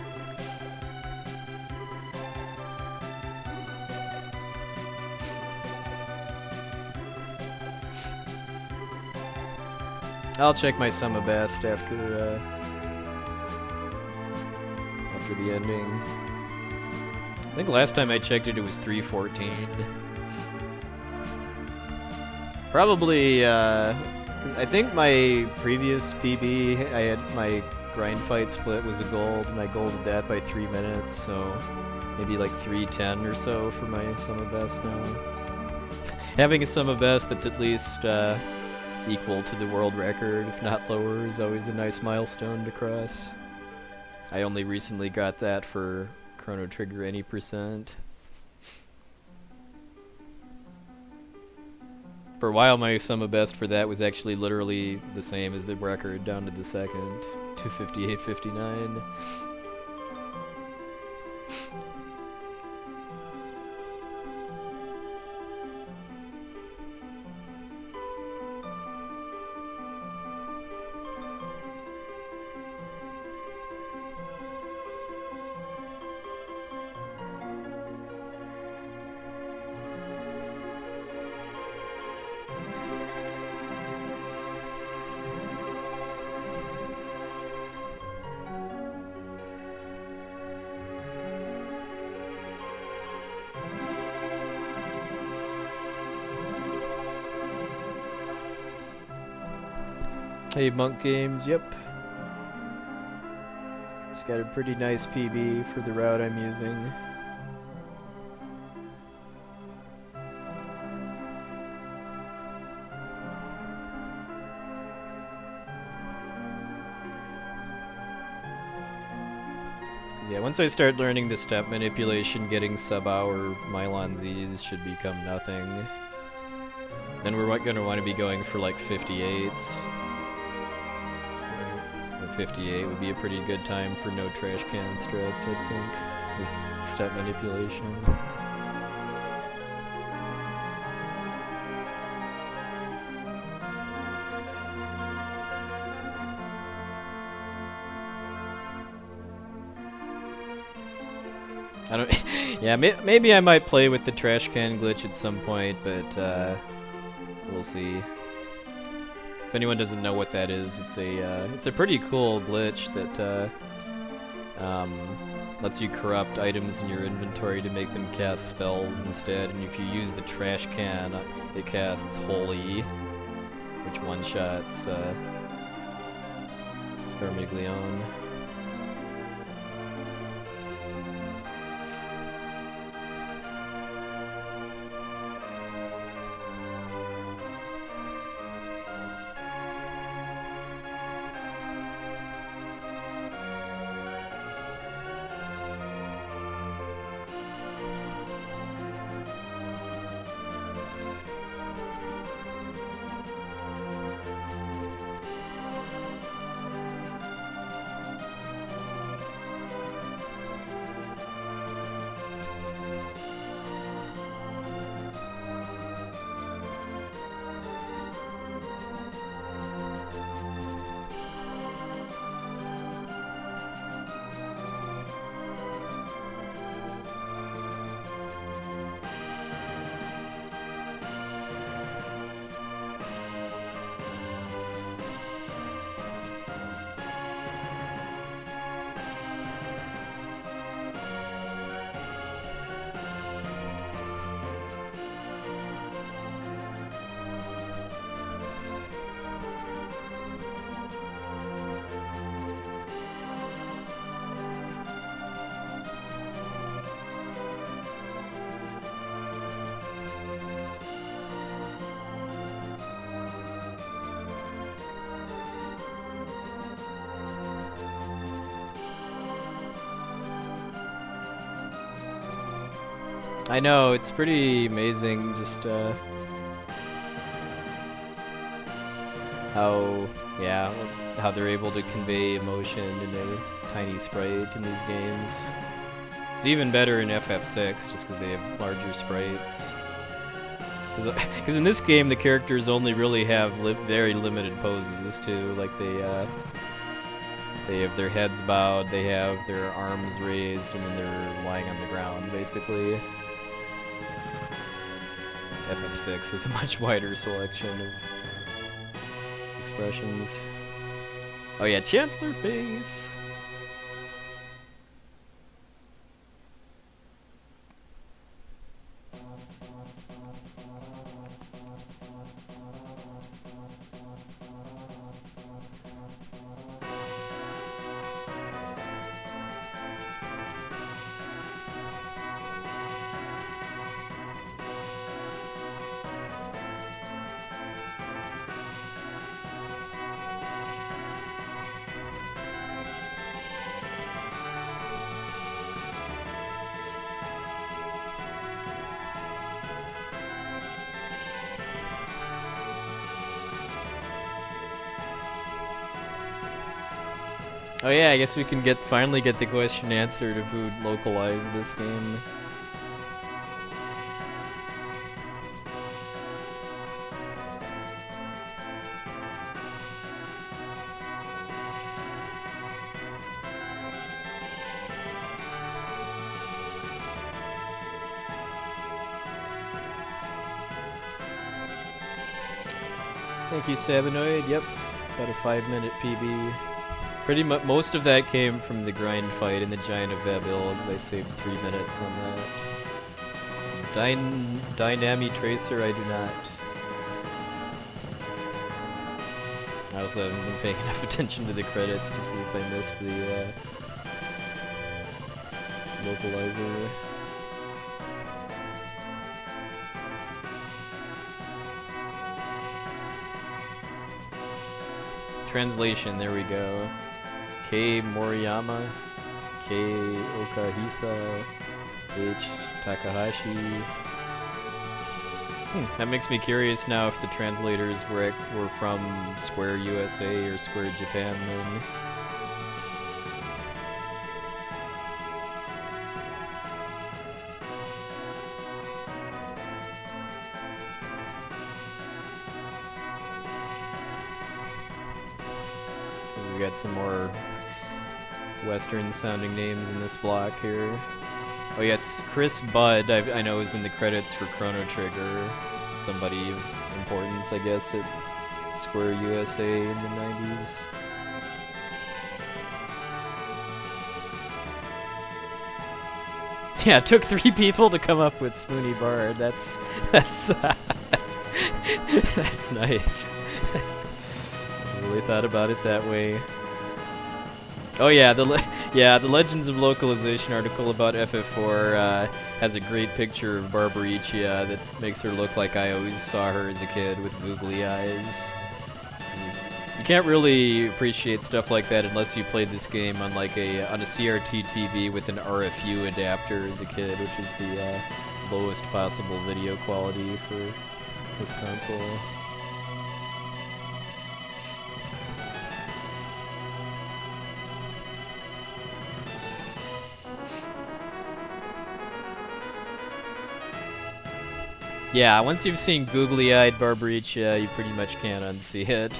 I'll check my Summa Best after the ending. I think last time I checked it, it was 314. Probably, I think my previous PB, I had my grind fight split was a gold, and I golded that by 3 minutes, so maybe like 3:10 or so for my sum of best now. Having a sum of best that's at least equal to the world record, if not lower, is always a nice milestone to cross. I only recently got that for Chrono Trigger any %. For a while, my sum of best for that was actually literally the same as the record down to the second, 258.59. Hey, Monk Games, yep. It's got a pretty nice PB for the route I'm using. Yeah, once I start learning the step manipulation, getting sub-hour Mylon Zs should become nothing. Then we're gonna want to be going for like 58s. 58 would be a pretty good time for no trash can strats, I think, with step manipulation. I don't. Yeah, maybe I might play with the trash can glitch at some point, but we'll see. If anyone doesn't know what that is, it's a pretty cool glitch that lets you corrupt items in your inventory to make them cast spells instead. And if you use the trash can, it casts Holy, which one-shots Scarmiglione. I know, it's pretty amazing just how they're able to convey emotion in a tiny sprite in these games. It's even better in FF6 just because they have larger sprites. Because in this game the characters only really have very limited poses too. Like they have their heads bowed, they have their arms raised, and then they're lying on the ground basically. FF6 has a much wider selection of expressions. Oh yeah, Chancellor face! Oh yeah, I guess we can finally get the question answered of who localized this game. Thank you, Sabinoid. Yep, about a 5-minute PB. Pretty much most of that came from the grind fight in the Giant of Babil's. I saved 3 minutes on that. Dynami Tracer, I do not. I also haven't been paying enough attention to the credits to see if I missed the localizer. Translation, there we go. K Moriyama, K Okahisa, H Takahashi. That makes me curious now if the translators were from Square USA or Square Japan then. We got some more Western sounding names in this block here. Oh yes, Chris Budd, I know is in the credits for Chrono Trigger. Somebody of importance, I guess, at Square USA in the 90s. Yeah, it took 3 people to come up with Spoony Bard. That's that's nice. I really thought about it that way. Oh yeah, the Legends of Localization article about FF4 has a great picture of Barbaricia that makes her look like I always saw her as a kid with googly eyes. You can't really appreciate stuff like that unless you played this game on like a CRT TV with an RFU adapter as a kid, which is the lowest possible video quality for this console. Yeah, once you've seen googly-eyed Barbaricia, you pretty much can't unsee it.